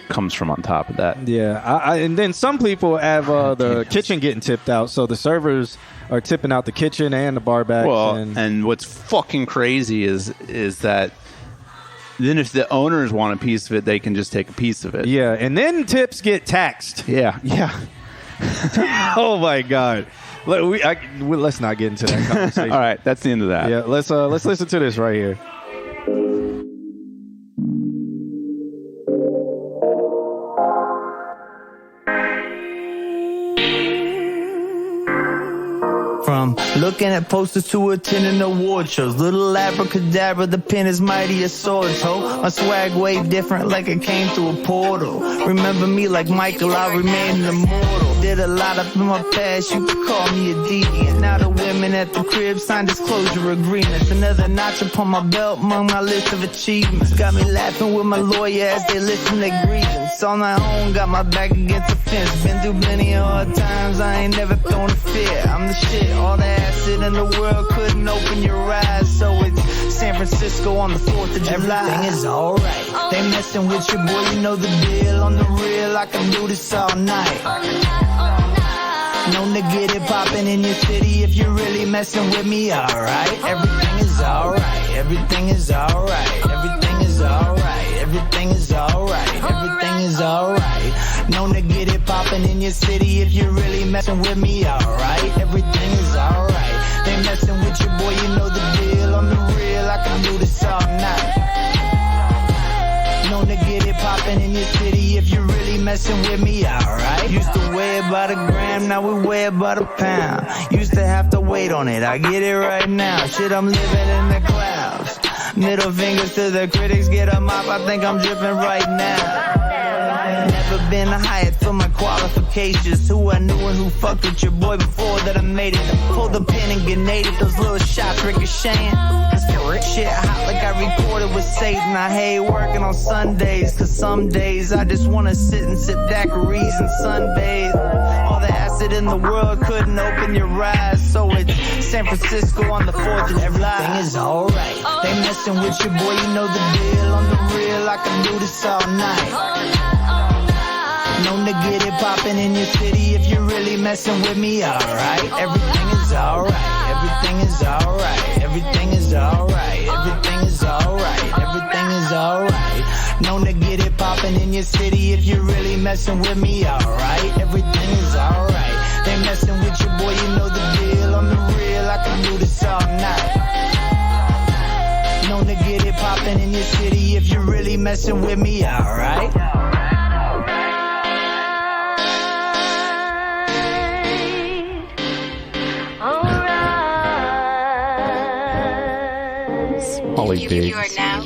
comes from on top of that. yeah, and then some people have the kitchen getting tipped out, so the servers are tipping out the kitchen and the bar back. Well, and what's fucking crazy is that then if the owners want a piece of it, they can just take a piece of it. yeah, and then tips get taxed. Yeah. Oh my god. Let's not get into that conversation. All right, that's the end of that. Yeah, let's listen to this right here. From looking at posters to attending award shows, little abracadabra, the pen is mighty as swords, ho. My swag wave different like it came through a portal. Remember me like Michael, I remain immortal. Did a lot up in my past, you could call me a deviant. Now the women at the crib signed disclosure agreements. Another notch upon my belt among my list of achievements. Got me laughing with my lawyer as they listen to grievance. On my own, got my back against the fence. Been through many hard times, I ain't never thrown a fear. I'm the shit. All the acid in the world couldn't open your eyes. So it's San Francisco on the 4th of July. Everything is alright. They messing with your boy, you know the deal. On the real, I can do this all night. Known to get it poppin' in your city if you're really messing with me, alright. Everything is alright. Everything is alright. Everything is alright. Everything is alright. Everything is alright. Known to get it poppin' in your city if you're really messing with me, alright. Everything is alright. They messing with your boy, you know the deal. On the real, I can do this all night. Known to get it poppin' in your city if you're really messing with me, alright. Used to weigh it by the gram, now we weigh it by the pound. Used to have to wait on it, I get it right now. Shit, I'm living in the clouds. Middle fingers to the critics, get a mop, I think I'm dripping right now. Never been hired for my qualifications. Who I knew and who fucked with your boy before that I made it. Pull the pin and grenaded those little shots ricocheting. Shit hot like I recorded with Satan. I hate working on Sundays, cause some days I just wanna sit and sip daiquiris and sunbathe. All the acid in the world couldn't open your eyes. So it's San Francisco on the 4th of July. Everything is alright. They messing with your boy, you know the deal. On the real, I can do this all night. Known to get it poppin' in your city if you're really messing with me, alright. Everything is alright. Everything is alright. Everything is alright. Everything is alright. Everything is alright. Known to get it poppin' in your city if you're really messing with me, alright. Everything is alright. They messing with your boy, you know the deal. On the real, I can do this all night. Known to get it poppin' in your city if you're really messing with me, alright. Ollie Biggs. You are now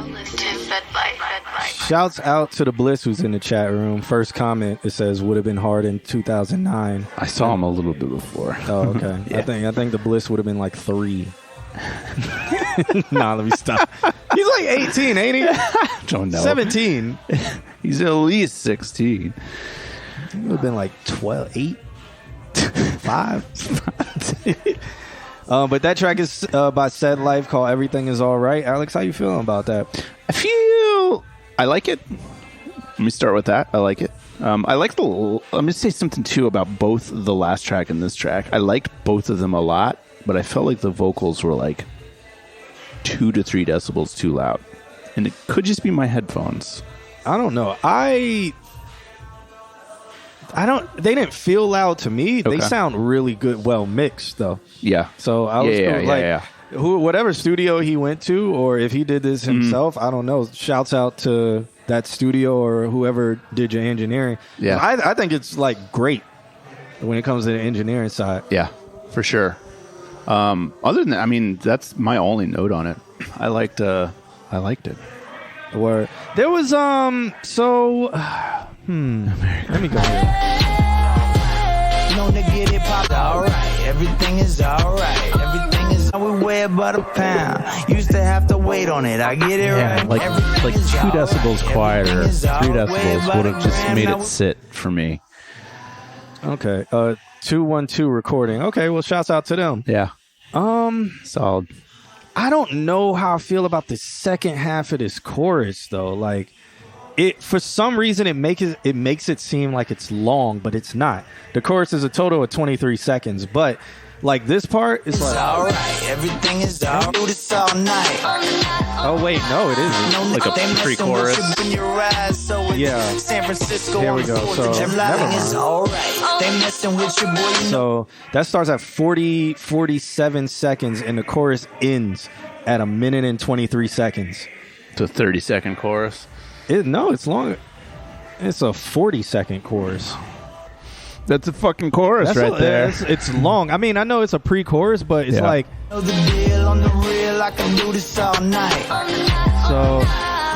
listening to Fed Life. Shouts out to the Bliss who's in the chat room. First comment, it says would have been hard in 2009. I saw him a little bit before. Oh, okay. Yeah. I think the Bliss would have been like 3. Nah, let me stop. He's like 18, ain't he? Don't know. 17. He's at least 16. He would have been like 12, 8, 5. But that track is by Said Life called Everything Is Alright. Alex, how you feeling about that? I like it. Let me start with that. I like it. I like let me say something too about both the last track and this track. I liked both of them a lot, but I felt like the vocals were like 2 to 3 decibels too loud. And it could just be my headphones. I don't know. They didn't feel loud to me. Okay. They sound really good, well mixed though. Yeah. So I was whatever studio he went to, or if he did this himself, I don't know. Shouts out to that studio or whoever did your engineering. Yeah. I think it's like great when it comes to the engineering side. Yeah, for sure. Other than that, I mean, that's my only note on it. I liked it. Where there was let me go here. Known to get it popped, alright. Everything is alright. Everything is we weigh it by the pound. Used to have to wait on it. I get it right. Like 2 decibels quieter, 3 decibels would have just made it sit for me. Okay. 212 recording. Okay, well shouts out to them. Yeah. Solid. I don't know how I feel about the second half of this chorus though. Like it, for some reason, it makes it seem like it's long, but it's not. The chorus is a total of 23 seconds, but like this part is like, alright, everything is alright. Do this all night. oh wait, no, it isn't. No, Like a they messing pre-chorus. with you in your eyes, so it's Yeah. San Francisco. Here on we the go. 4th So, of July. never mind. It's alright. They messing with your boy. You know. So that starts at 47 seconds, and the chorus ends at 1 minute and 23 seconds. It's a 30-second chorus. No, it's long. It's a 40-second chorus. That's a fucking chorus That's right there. It's long. I mean, I know it's a pre-chorus, but it's Yeah. like, Know the deal on the real. I can do this all night. so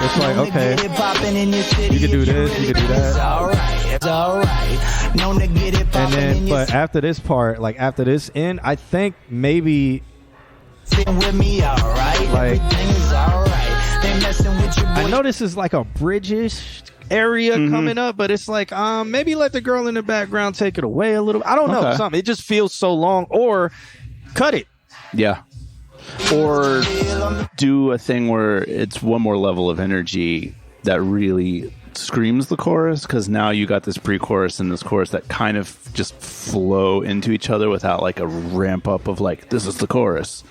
it's like, okay, Get it poppin' in your city. you can do if this, you can do It's that. alright. It's alright. Known to get it And poppin' then, in your but after this part, like after this end, I think maybe city with me, alright. Like- Everything is alright. They messing with your boy. I know this is like a bridge-ish area coming up, but it's like maybe let the girl in the background take it away a little. I don't know, Okay. something. It just feels so long, or cut it. Yeah. Or do a thing where it's one more level of energy that really screams the chorus, because now you got this pre-chorus and this chorus that kind of just flow into each other without like a ramp up of like, this is the chorus.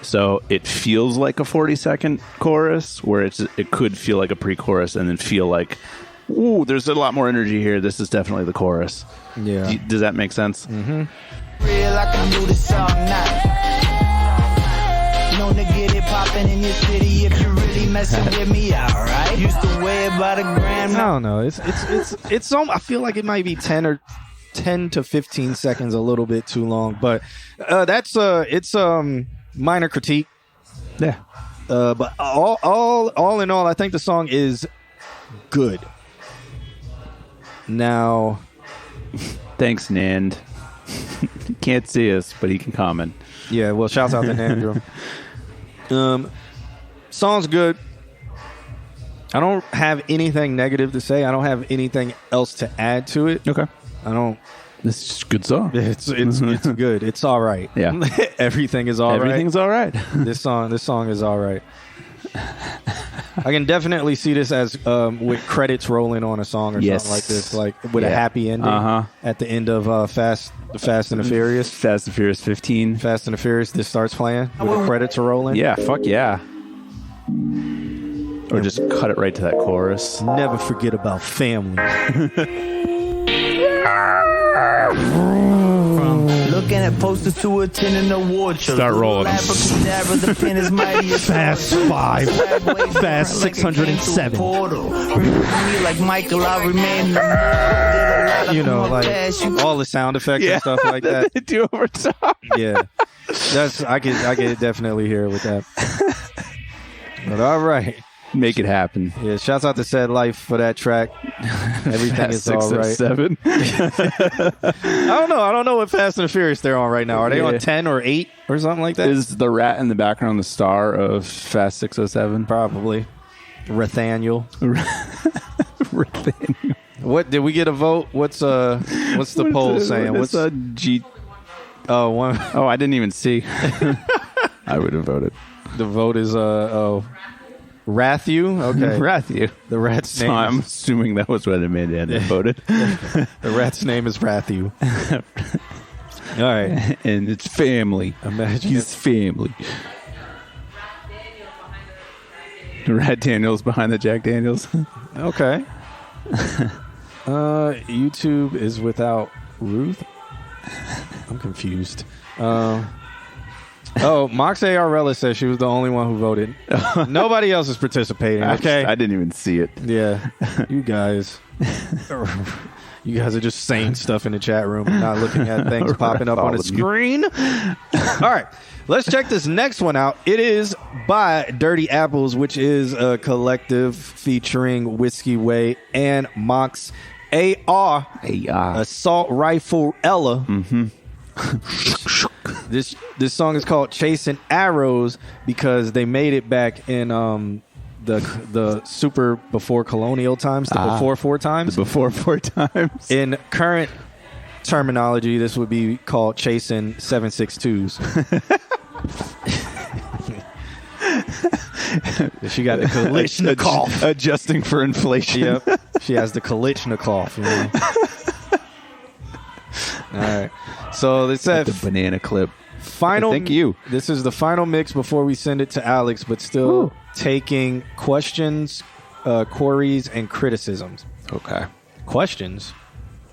So it feels like a 40-second chorus where it could feel like a pre-chorus and then feel like, ooh, there's a lot more energy here. This is definitely the chorus. Yeah. Does that make sense? Real, I can do this all night. Known to get it poppin' in your city if you really messing with me, alright. Used to weigh about a gram. I don't know. It's I feel like it might be 10 to 15 seconds, a little bit too long, but that's it's minor critique. Yeah. But all in all, I think the song is good. Now, Thanks, Nand. Can't see us, but he can comment. yeah, well, shouts out to Nandro. Song's good. I don't have anything negative to say. I don't have anything else to add to it. Okay. I don't. This is just a good song. It's good. It's all right. Yeah. Everything is all right. Everything's all right. This song is all right. I can definitely see this as with credits rolling on a song or Yes. something like this, like with a Yeah. happy ending at the end of Fast and the Furious. Fast and Furious 15. Fast and the Furious. This starts playing with the credits are rolling. Yeah, fuck yeah. Or just cut it right to that chorus. Never forget about family. Looking at posters to attend an award show. Start rolling. The pen is mighty as Fast 5. Fast 607. Like Michael, I remain You know, like all the sound effects and stuff like that. They do over top. Yeah, I could definitely hear it with that. But all right. Make it happen. Yeah, shouts out to Said Life for that track. Everything is all right. 607. I don't know what Fast and the Furious they're on right now. Are they on 10 or 8 or something like that? Is the rat in the background the star of Fast 607? Probably. Rathaniel. What did we get a vote? What's the poll saying? What's a G? Oh, one. Oh, I didn't even see. I would have voted. The vote is Rathu. Okay, Rathu. The rat's So name. I'm assuming that was what Amanda voted. The rat's name is Rathu. All right, And it's family. Imagine He's family. Rat Daniels behind the Jack Daniels. okay. YouTube is without Ruth. I'm confused. Mox Arella says she was the only one who voted. Nobody else is participating. Okay, I didn't even see it. yeah, you guys are just saying stuff in the chat room and not looking at things popping up on the screen. All right, let's check this next one out. It is by Dirty Apples, which is a collective featuring Whiskey Way and Mox AR. Assault Rifle Ella. Mm-hmm. This song is called Chasing Arrows because they made it back in the super before colonial times, the before 4 times. The before 4 times. In current terminology, this would be called Chasing 762s. She got the Kalishnikov. Adjusting for inflation. Yep. She has the Kalishnikov. You know? All right. So this said The banana clip. final. Thank you. This is the final mix before we send it to Alex, but still taking questions, queries, and criticisms. Okay. Questions.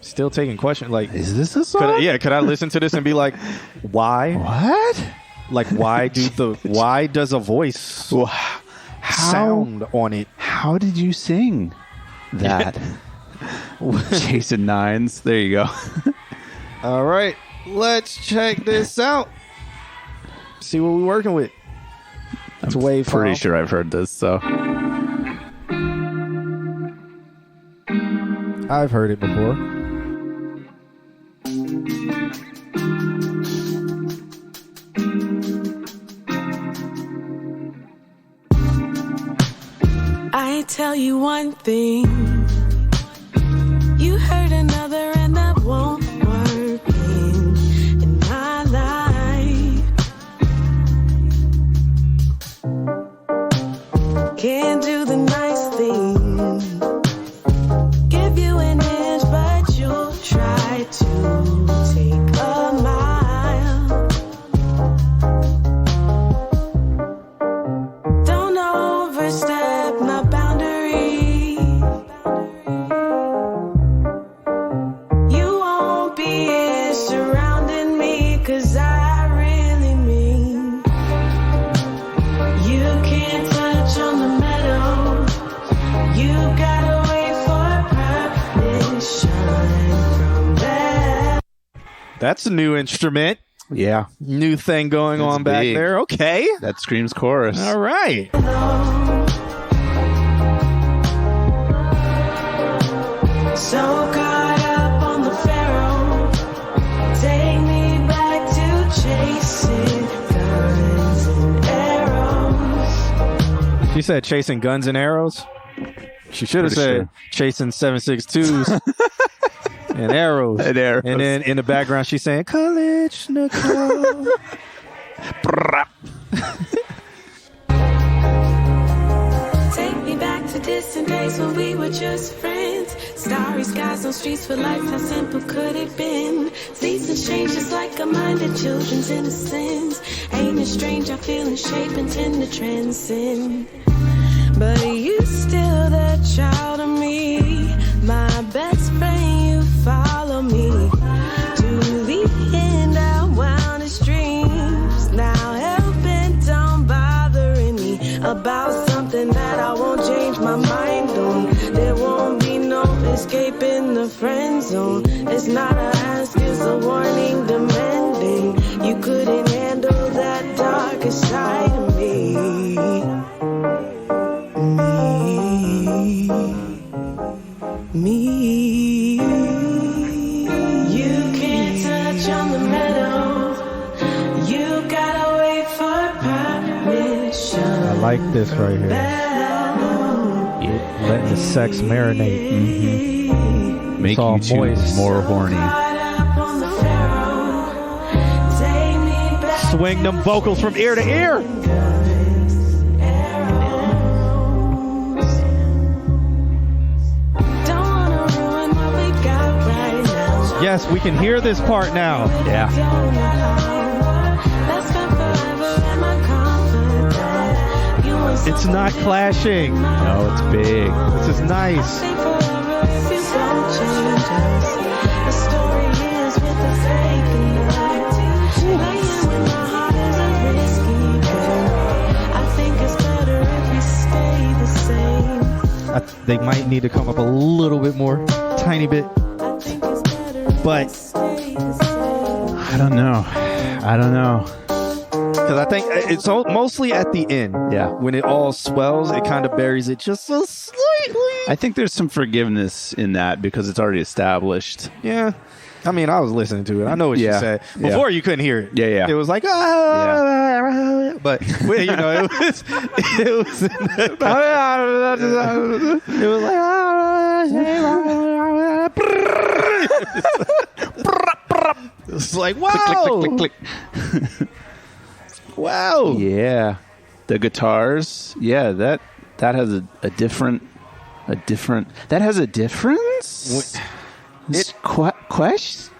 Still taking questions. Like, Is this a song? could I listen to this and be like, why? What? Like, why does a voice Well, sound on it? How did you sing that? Jason Nines. There you go. All right, let's check this out. See what we're working with. It's a wave Pretty file. sure I've heard this. So I've heard it before. I tell you one thing, you hurt another and that won't work in my life. Can't do the nice thing, give you an inch but you'll try to take a mile. Don't overstep my boundary. You won't be here surrounding me, 'cause I really mean you can't touch on the meadow. You gotta wait for permission from there. That's a new instrument. yeah, New thing going It's on back big. there. Okay. that screams chorus. All right. So caught up on the Pharaoh, take me back to chasing guns and arrows. She said chasing guns and arrows. She should have Pretty said sure. chasing 7.62s and arrows. And arrows. And then in the background, she's saying Kalishnikov. Take me back to distant days when we were just friends. Starry skies on streets for lights, how simple could it been? Seasons change just like a mind of children's innocence. Ain't it strange, I feel in shape and tend to transcend. But you still the child of me, my best friend, you follow me to the end, I wound his dreams. Now hell-bent on bothering me about something that I won't change my mind on. There won't be no escaping the friend zone. It's not a ask, it's a warning demanding. You couldn't handle that darker side of me. Me. You can't touch on the meadow. You gotta wait for permission. I like this right here. Letting the sex marinate. Make It's all you two moist. more horny. Swing them vocals from ear to ear. Yes, we can hear this part now. Yeah. It's not clashing. No, it's big. This is nice. They might need to come up a little bit more, tiny bit. But I don't know. because I think it's mostly at the end. Yeah. When it all swells, it kind of buries it just so slightly. I think there's some forgiveness in that because it's already established. Yeah. I mean, I was listening to it. I know what you Yeah. said. Yeah. Before you couldn't hear it. Yeah. It was like, but well, you know, it was it was like, it's like, wow. Click, click, click, click. Wow. Yeah. The guitars, yeah, that has a different. That has a difference. Questions.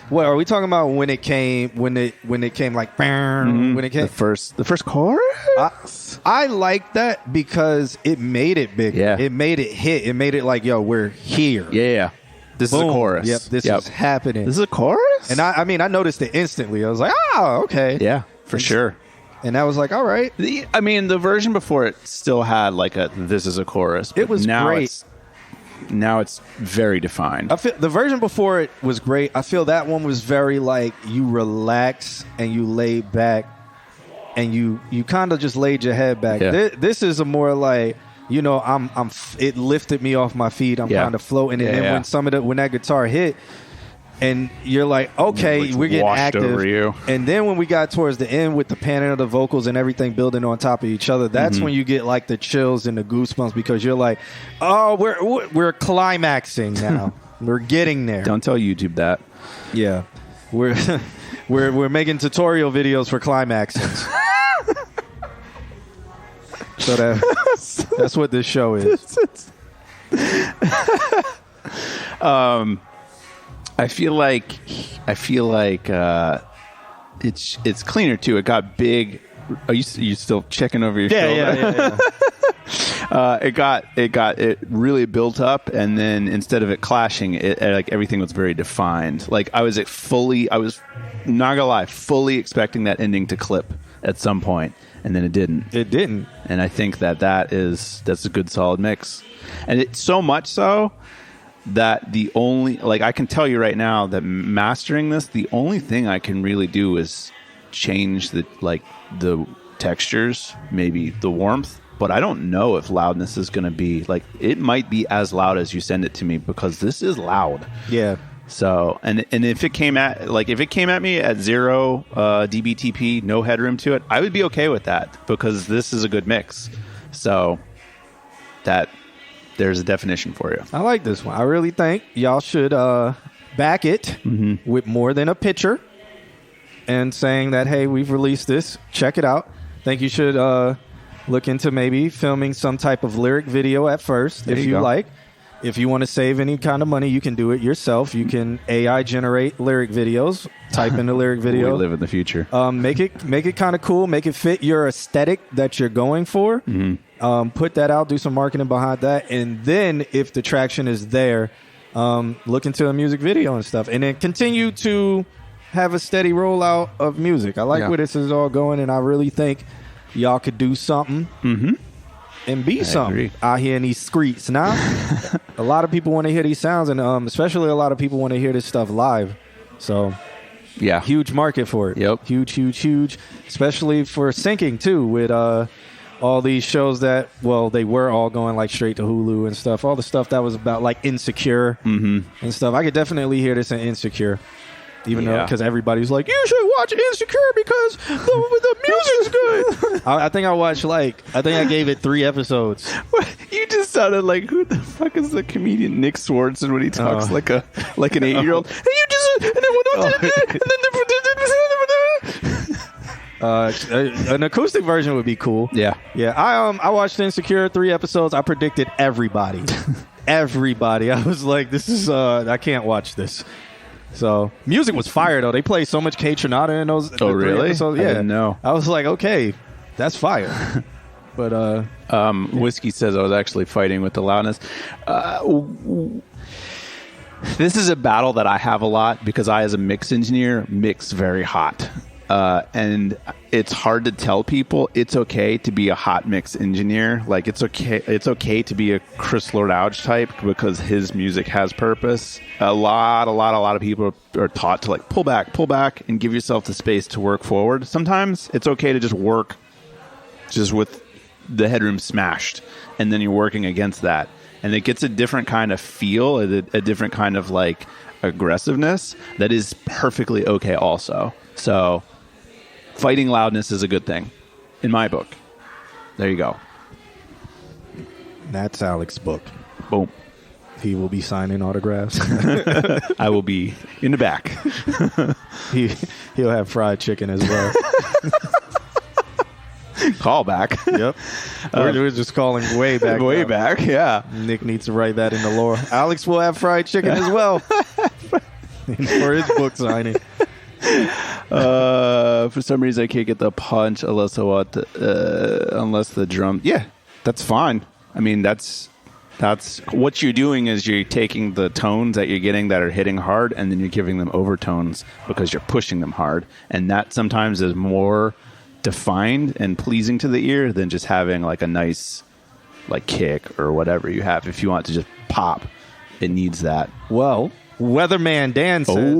Well, are we talking about when it came when it came like when it came the first chorus? I like that because it made it big. Yeah. It made it hit. It made it like, yo, we're here. Yeah. This Boom. is a chorus. Yep, this is happening. This is a chorus? And I mean, I noticed it instantly. I was like, oh, okay. Yeah, for sure. And I was like, all right. The version before it still had like this is a chorus. It was now great. Now it's very defined. I feel the version before it was great. I feel that one was very like you relax and you lay back and you kind of just laid your head back. Yeah. This is a more like, you know, it lifted me off my feet. I'm kind of floating, and then when that guitar hit, and you're like, okay, we're getting active. Over you. And then when we got towards the end with the panning of the vocals and everything building on top of each other, that's when you get like the chills and the goosebumps because you're like, oh, we're climaxing now. We're getting there. Don't tell YouTube that. Yeah, we're making tutorial videos for climaxings. So that's what this show is. I feel like it's cleaner too. It got big. Are you still checking over your shoulder? Yeah. It really built up, and then instead of it clashing, it like everything was very defined. Like I was not gonna lie, fully expecting that ending to clip at some point, and then it didn't. It didn't. And I think that's a good solid mix, and it's so much so that I can tell you right now that mastering this, the only thing I can really do is change the textures, maybe the warmth, but I don't know if loudness is going to be like, it might be as loud as you send it to me because this is loud. Yeah. So, and if it came at me at 0 dBTP, no headroom to it, I would be okay with that because this is a good mix. So there's a definition for you. I like this one. I really think y'all should back it with more than a picture and saying that, hey, we've released this. Check it out. I think you should look into maybe filming some type of lyric video at first if you like. If you want to save any kind of money, you can do it yourself. You can AI generate lyric videos. Type in the lyric video. We live in the future. Make it kind of cool. Make it fit your aesthetic that you're going for. Put that out. Do some marketing behind that. And then if the traction is there, look into a music video and stuff. And then continue to have a steady rollout of music. I like where this is all going. And I really think y'all could do something. And be something out here in these streets. Now, a lot of people want to hear these sounds, and especially a lot of people want to hear this stuff live. So, yeah, huge market for it. Yep, huge. Especially for syncing too, with all these shows that they were all going like straight to Hulu and stuff. All the stuff that was about like Insecure and stuff. I could definitely hear this in Insecure. Even though, because everybody's like, you should watch Insecure because the music's good. I think I gave it 3 episodes. You just sounded like, who the fuck is the comedian Nick Swardson when he talks like an 8-year-old? And you just an acoustic version would be cool. Yeah. I watched Insecure 3 episodes. I predicted everybody. I was like, this is I can't watch this. So music was fire though. They played so much K Tronada in those. Oh really? Episodes. Yeah. I didn't know. I was like, okay, that's fire. But Whiskey says I was actually fighting with the loudness. This is a battle that I have a lot because I, as a mix engineer, mix very hot. And it's hard to tell people it's okay to be a hot mix engineer. Like it's okay to be a Chris Lord-Alge type because his music has purpose. A lot of people are taught to like pull back and give yourself the space to work forward. Sometimes it's okay to just work just with the headroom smashed and then you're working against that. And it gets a different kind of feel, a different kind of like aggressiveness that is perfectly okay also. So fighting loudness is a good thing, in my book. There you go. That's Alex's book. Boom. He will be signing autographs. I will be in the back. He'll have fried chicken as well. Callback. Yep. We're just calling way back. Way back, yeah. Nick needs to write that in the lore. Alex will have fried chicken as well for his book signing. For some reason, I can't get the punch unless the drum. Yeah, that's fine. I mean, that's what you're doing is you're taking the tones that you're getting that are hitting hard, and then you're giving them overtones because you're pushing them hard, and that sometimes is more defined and pleasing to the ear than just having like a nice like kick or whatever you have. If you want to just pop, it needs that. Well, Weatherman Dan says,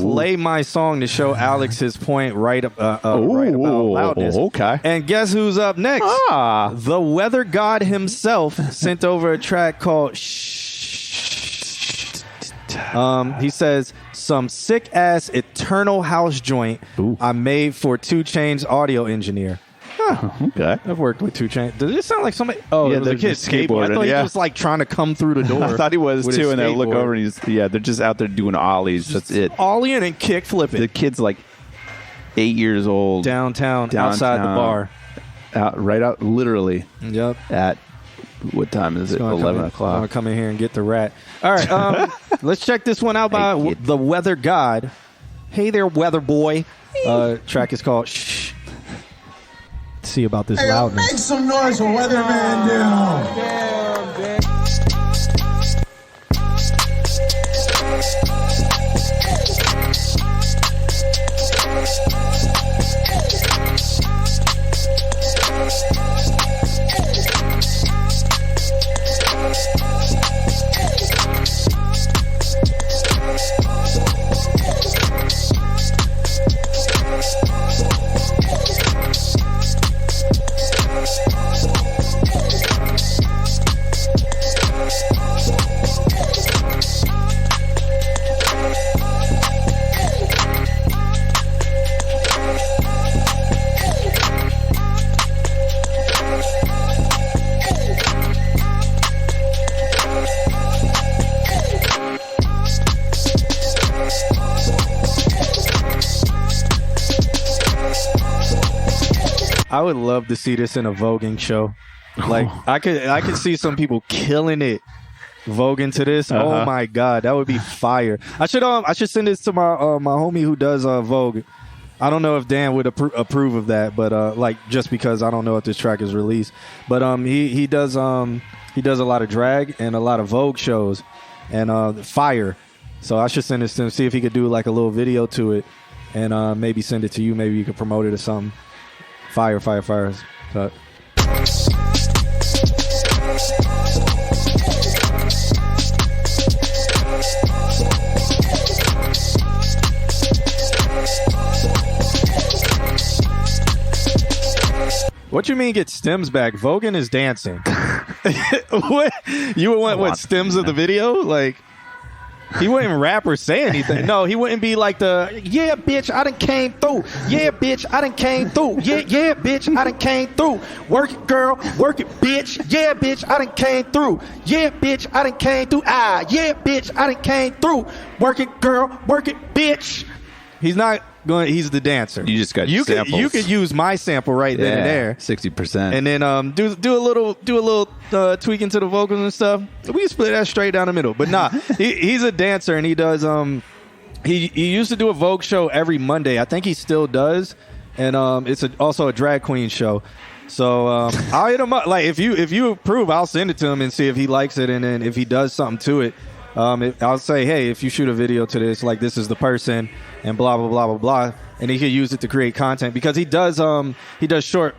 play my song to show Alex his point right about loudness. Okay. And guess who's up next? The weather god himself sent over a track called he says, some sick ass eternal house joint I made for 2 Chainz audio engineer. Okay. I've worked with 2 Chainz. Does it sound like somebody? Oh, yeah, the kid skateboarding. I thought he was like trying to come through the door. I thought he was too, and I look over and they're just out there doing ollies. That's it. Ollieing and kick flipping. The kid's like 8 years old. Downtown, outside the bar. Right out, literally. Yep. At what time is it? 11 o'clock. I'm going to come in here and get the rat. All right. Let's check this one out by the Weather God. Hey there, weather boy. Track is called Shh. See about this loudness. Make some noise for Weatherman down. I would love to see this in a voguing show. Like I could see some people killing it voguing to this. Oh my god, that would be fire. I should send this to my my homie who does Vogue. I don't know if Dan would approve of that, but like just because I don't know if this track is released. But he does a lot of drag and a lot of Vogue shows and fire. So I should send this to him, see if he could do like a little video to it and maybe send it to you. Maybe you could promote it or something. Fire. So. What you mean get stems back? Vogan is dancing. What? You would want what stems of the video? Like he wouldn't rap or say anything. No, he wouldn't be like the yeah, bitch, I done came through. Yeah, bitch, I done came through. Yeah, bitch, I done came through. Work it, girl, work it, bitch. Yeah, bitch, I done came through. Yeah, bitch, I done came through. Yeah, bitch, I done came through. Work it, girl, work it, bitch. He's not going. He's the dancer. You just got samples. You could use my sample right then and there, 60%, and then do a little tweaking to the vocals and stuff. We can split that straight down the middle. But nah, he's a dancer and he does. He used to do a Vogue show every Monday. I think he still does, and it's also a drag queen show. So I'll hit him up. Like if you approve, I'll send it to him and see if he likes it, and then if he does something to it. I'll say, hey, if you shoot a video to this, like this is the person, and blah blah blah blah blah, and he could use it to create content because he does short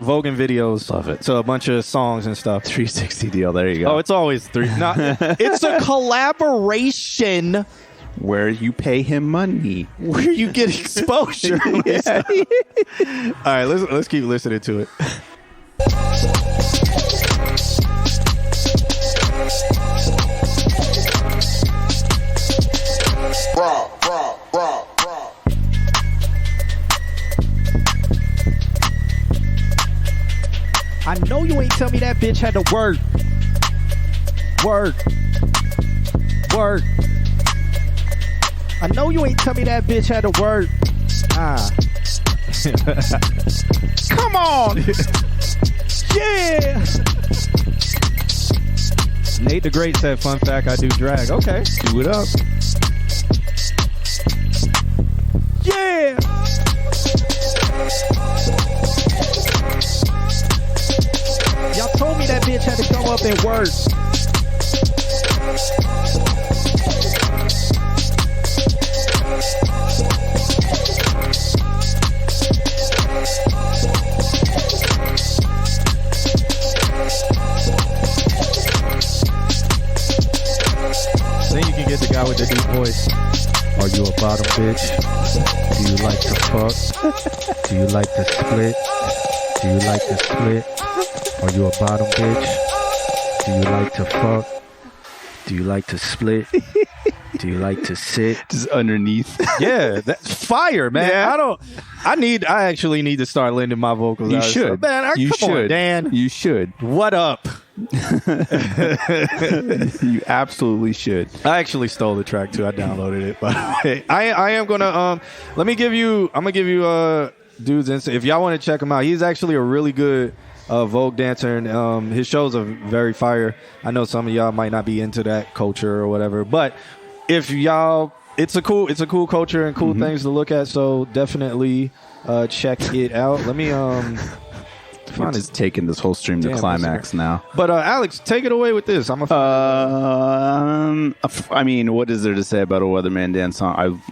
Vogan videos. Love it. To a bunch of songs and stuff. 360 deal. There you go. Oh, it's always three. No, it's a collaboration where you pay him money, where you get exposure. Yeah. All right, let's keep listening to it. I know you ain't tell me that bitch had to work. I know you ain't tell me that bitch had to work. Come on. Yeah. Nate the Great said, fun fact, I do drag. Okay. Do it up. Yeah. Y'all told me that bitch had to come up and work. Then you can get the guy with the deep voice. Are you a bottom bitch? Do you like to fuck? Do you like to split? Do you like to split? Are you a bottom bitch? Do you like to fuck? Do you like to split? Do you like to sit? Just underneath. Yeah, that's fire, man. Yeah. I actually need to start lending my vocals. You out. should. So, man, You come on, should. Dan. You should. What up? You absolutely should. I actually stole the track too. I downloaded it, but I am gonna I'm gonna give you dude's Insta. If y'all want to check him out, he's actually a really good Vogue dancer, and his shows are very fire. I know some of y'all might not be into that culture or whatever, but if y'all, it's a cool culture and cool things to look at. So definitely check it out. Let me I'm just taking this whole stream to climax now. But Alex, take it away with this. I'm I mean, what is there to say about a Weatherman Dan song?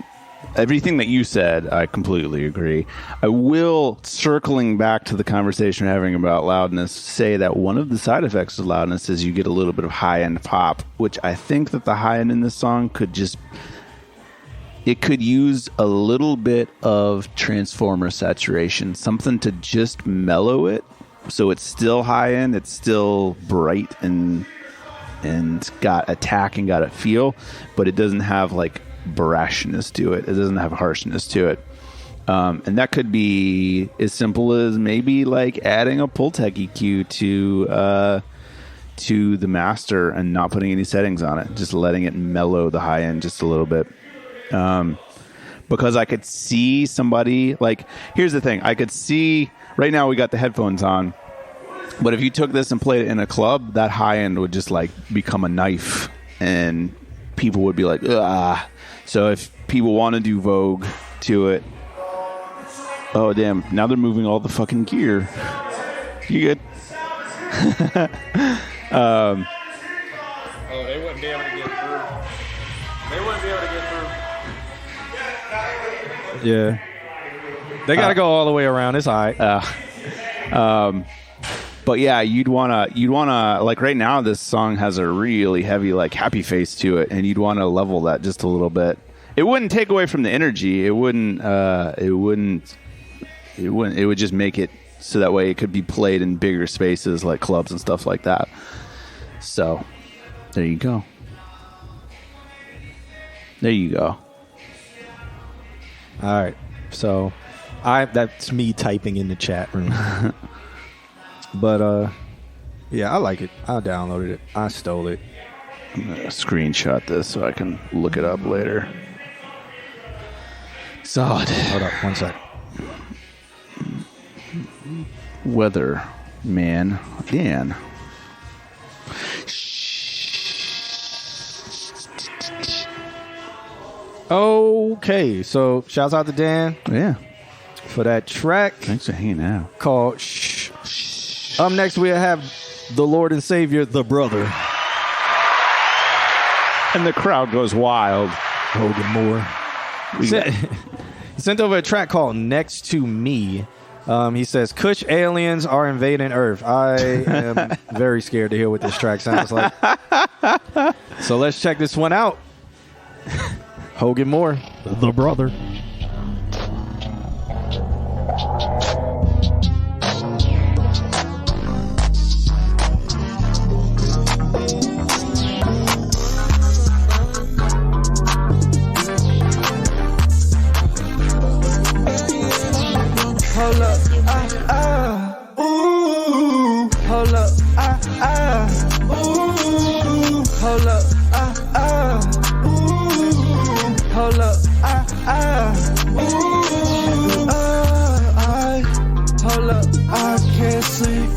Everything that you said, I completely agree. I will, circling back to the conversation we're having about loudness, say that one of the side effects of loudness is you get a little bit of high-end pop, which I think that the high-end in this song could use a little bit of transformer saturation, something to just mellow it, so it's still high-end, it's still bright and got attack and got a feel, but it doesn't have like brashness to it. It doesn't have harshness to it. And that could be as simple as maybe like adding a Pultec EQ to the master and not putting any settings on it, just letting it mellow the high end just a little bit. Because I could see somebody, like, here's the thing. I could see, right now we got the headphones on, but if you took this and played it in a club, that high end would just like become a knife and people would be like, ah. So if people want to do Vogue to it, oh damn, now they're moving all the fucking gear. You good? Oh, they wouldn't be able to get through. They wouldn't be able to get through. Yeah. They got to go all the way around. It's all right. But yeah, you'd wanna like right now this song has a really heavy like happy face to it, and you'd want to level that just a little bit. It wouldn't take away from the energy. It would just make it so that way it could be played in bigger spaces like clubs and stuff like that. So there you go. There you go. All right. So that's me typing in the chat room. But yeah, I like it. I downloaded it. I stole it. I'm gonna screenshot this so I can look it up later. Solid. Hold up, one sec. Weather man Dan. Okay, so shouts out to Dan. Yeah. For that track. Thanks for hanging out. Called Shh. Up next, we'll have the Lord and Savior, The Brother. And the crowd goes wild. Hogan Moore. He sent over a track called Next to Me. He says, Kush aliens are invading Earth. I am very scared to hear what this track sounds like. So let's check this one out. Hogan Moore, The Brother. Hold up, ooh. Hold up, ooh. Hold up, ooh. Hold up, ooh. Hold up, I can't sleep.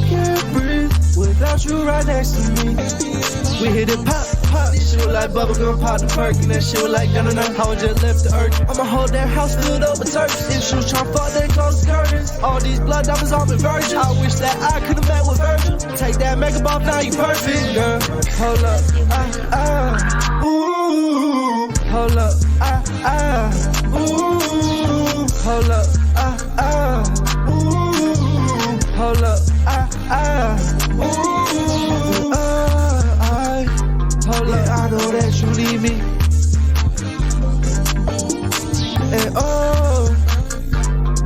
can't breathe without you right next to me. We hit it pop, pop. Shit was like bubblegum, pop the perk, and that shit was like dun. How I just left the earth. I'ma hold that house filled up with turkeys. If she was tryna fuck, then close the curtains. All these blood diamonds on me virgin. I wish that I could've met with Virgil. Take that makeup off, now you perfect, girl. Hold up, ooh. Hold up, ooh. Hold up, ooh. Hold up, ooh. Hold up, I know that you need me. And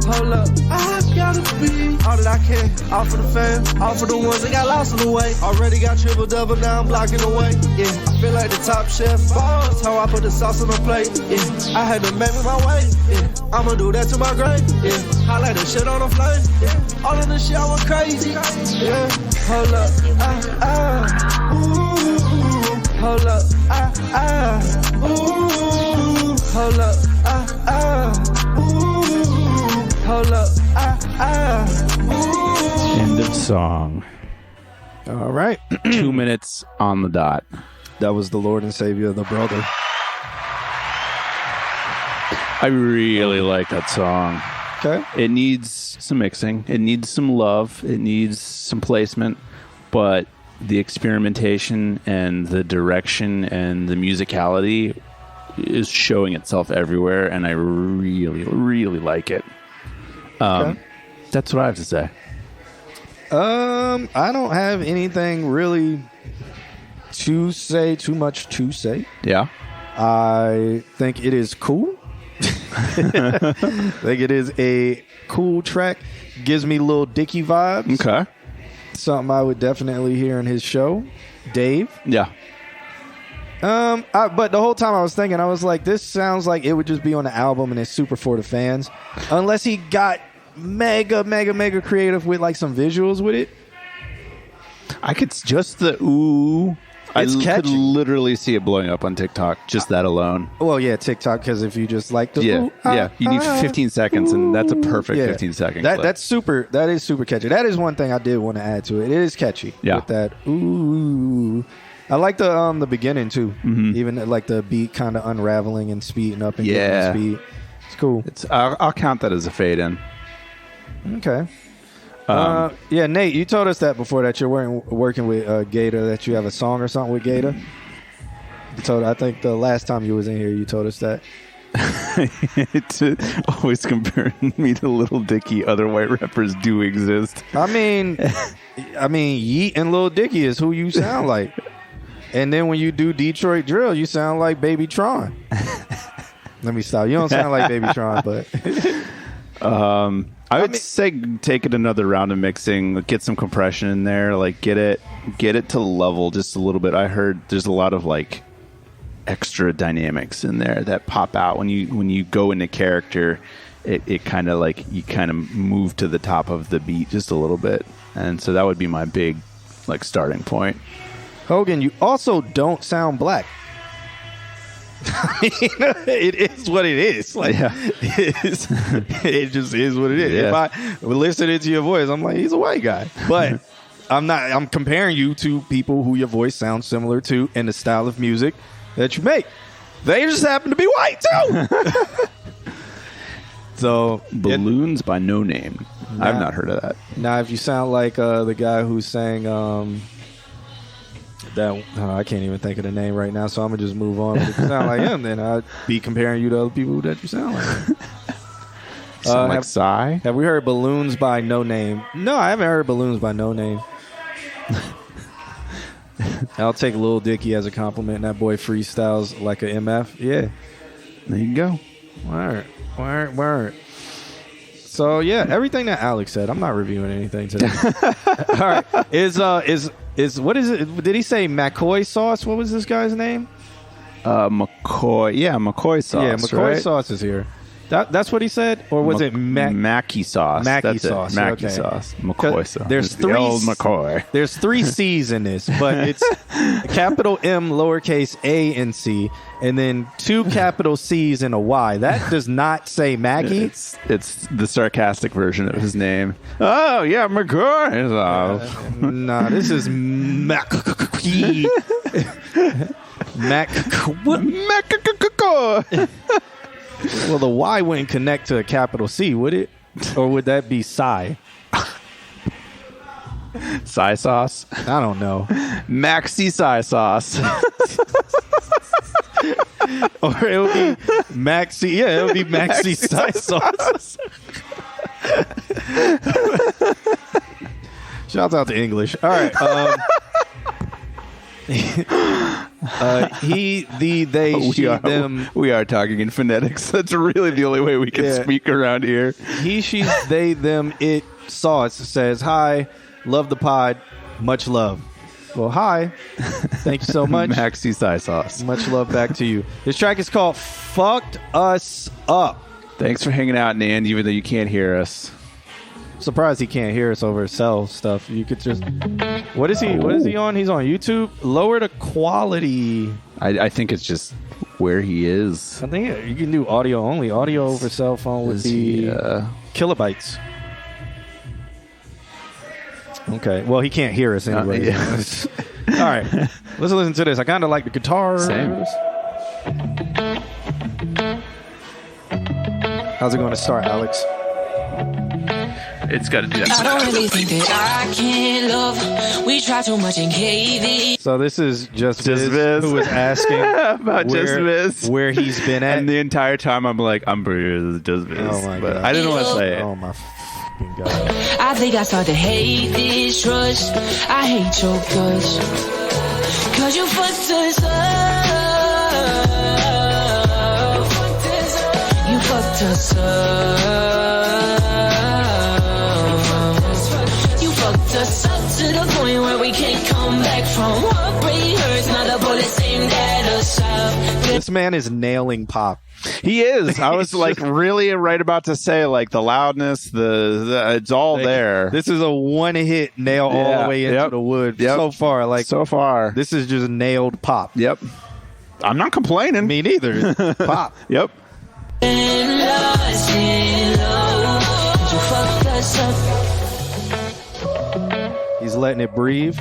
hold up, I gotta be all that I can. All for the fam, all for the ones that got lost on the way. Already got triple double, now I'm blocking the way. Yeah, I feel like the top chef boss. How I put the sauce on the plate. Yeah, I had to make me my way. Yeah, I'ma do that to my grave. Yeah, highlight the shit on the flame. Yeah, all of this shit I went crazy. Yeah, hold up, ooh. Hold up, ooh. Hold up, ooh. Hold up, ooh. End of song. All right. 2 minutes on the dot. That was the Lord and Savior of the Brother. I really like that song. Okay. It needs some mixing. It needs some love. It needs some placement. But the experimentation and the direction and the musicality is showing itself everywhere, and I really, really like it. That's what I have to say. I don't have anything really to say, too much to say. Yeah. I think it is cool. I think it is a cool track. Gives me Lil Dicky vibes. Okay. Something I would definitely hear in his show. Dave. Yeah. But the whole time I was thinking, I was like, this sounds like it would just be on the album and it's super for the fans. Unless he got mega creative with like some visuals with it. I could just the ooh. It's I catchy. could literally see it blowing up on TikTok. Just that alone. Well, yeah, TikTok, because if you just like the Yeah, ooh, yeah. You need 15 seconds, and that's a perfect yeah. 15 seconds. That is super catchy. That is one thing I did want to add to it. It is catchy. Yeah. With that ooh. I like the beginning too. Mm-hmm. Even like the beat kind of unraveling and speeding up and Yeah. getting speed. It's cool. I'll count that as a fade in. Okay. Yeah, Nate, you told us that before that you're working with Gator, that you have a song or something with Gator. I think the last time you was in here, you told us that. It's always comparing me to Lil Dicky. Other white rappers do exist. I mean, Yeet and Lil Dicky is who you sound like. And then when you do Detroit Drill, you sound like Baby Tron. Let me stop. You don't sound like Baby Tron, but... I would say take it another round of mixing, get some compression in there, like get it to level just a little bit. I heard there's a lot of like extra dynamics in there that pop out when you go into character. It kind of like you kind of move to the top of the beat just a little bit, and so that would be my big like starting point. Hogan, you also don't sound black. It is what it is. Like, Yeah. it just is what it is. Yeah. If I listen to your voice, I'm like, he's a white guy. But I'm comparing you to people who your voice sounds similar to in the style of music that you make. They just happen to be white too. So Balloons by No Name. I've not heard of that. Now, if you sound like the guy who sang I can't even think of the name right now, so I'm gonna just move on. But if you sound like him, then I'd be comparing you to other people that you sound like. Sound like Psy? Have we heard Balloons by No Name? No, I haven't heard Balloons by No Name. I'll take Lil Dicky as a compliment. That boy freestyles like a MF. Yeah. There you go. Word. So yeah, everything that Alex said, I'm not reviewing anything today. All right. Is what is it? Did he say McCoy sauce? What was this guy's name? McCoy. Yeah, McCoy sauce. Yeah, McCoy right? sauce is here. That's what he said, or was it Mackie sauce? Mackie That's sauce. It. Mackie okay. sauce. McCoy sauce. There's The three. old McCoy. There's 3 C's in this, but it's capital M, lowercase a, and C, and then 2 capital C's and a Y. That does not say Mackie. It's the sarcastic version of his name. Oh yeah, McCoy sauce. Nah, this is Mackie. Well, the Y wouldn't connect to a capital C, would it? Or would that be Psy? Soy sauce. I don't know. Maxi soy sauce. Or it would be Maxi. Yeah, it would be Maxi Psy sauce. Shouts out to English. All right. He, the, they, she, them. We are talking in phonetics. That's really the only way we can speak around here. He, she, they, them, it, sauce says, hi, love the pod, much love. Well, hi. Thank you so much. Maxi soy sauce. Much love back to you. This track is called Fucked Us Up. Thanks for hanging out, Nan, even though you can't hear us. Surprised he can't hear us over cell stuff. You could just... What is he on? He's on YouTube? Lower the quality. I think it's just where he is. I think you can do audio only. Audio over cell phone would be kilobytes. Okay. Well, he can't hear us anyway. All right. Let's listen to this. I kind of like the guitar. Same. How's it going to start, Alex? It's got to do that. I don't really think that I can love. We try too much in KV. So this is Just Viz, who was asking about Just Viz, where he's been at. And the entire time I'm like, I'm pretty Just Viz. Oh my God. I didn't want to say it. Oh my fucking God. I think I started to hate this rush. I hate your guts. Cause you fucked us up. You fucked us up. Us up to the point where we can't come back from. Heartbreak hurts, now the bullets aimed at us up. This man is nailing pop. He is. I was like really right about to say like the loudness, the it's all there. This is a one-hit nail all the way into the wood so far. Like so far, this is just nailed pop. Yep. I'm not complaining. Me neither. Pop. Yep. And lost in love, you fucked us up. He's letting it breathe.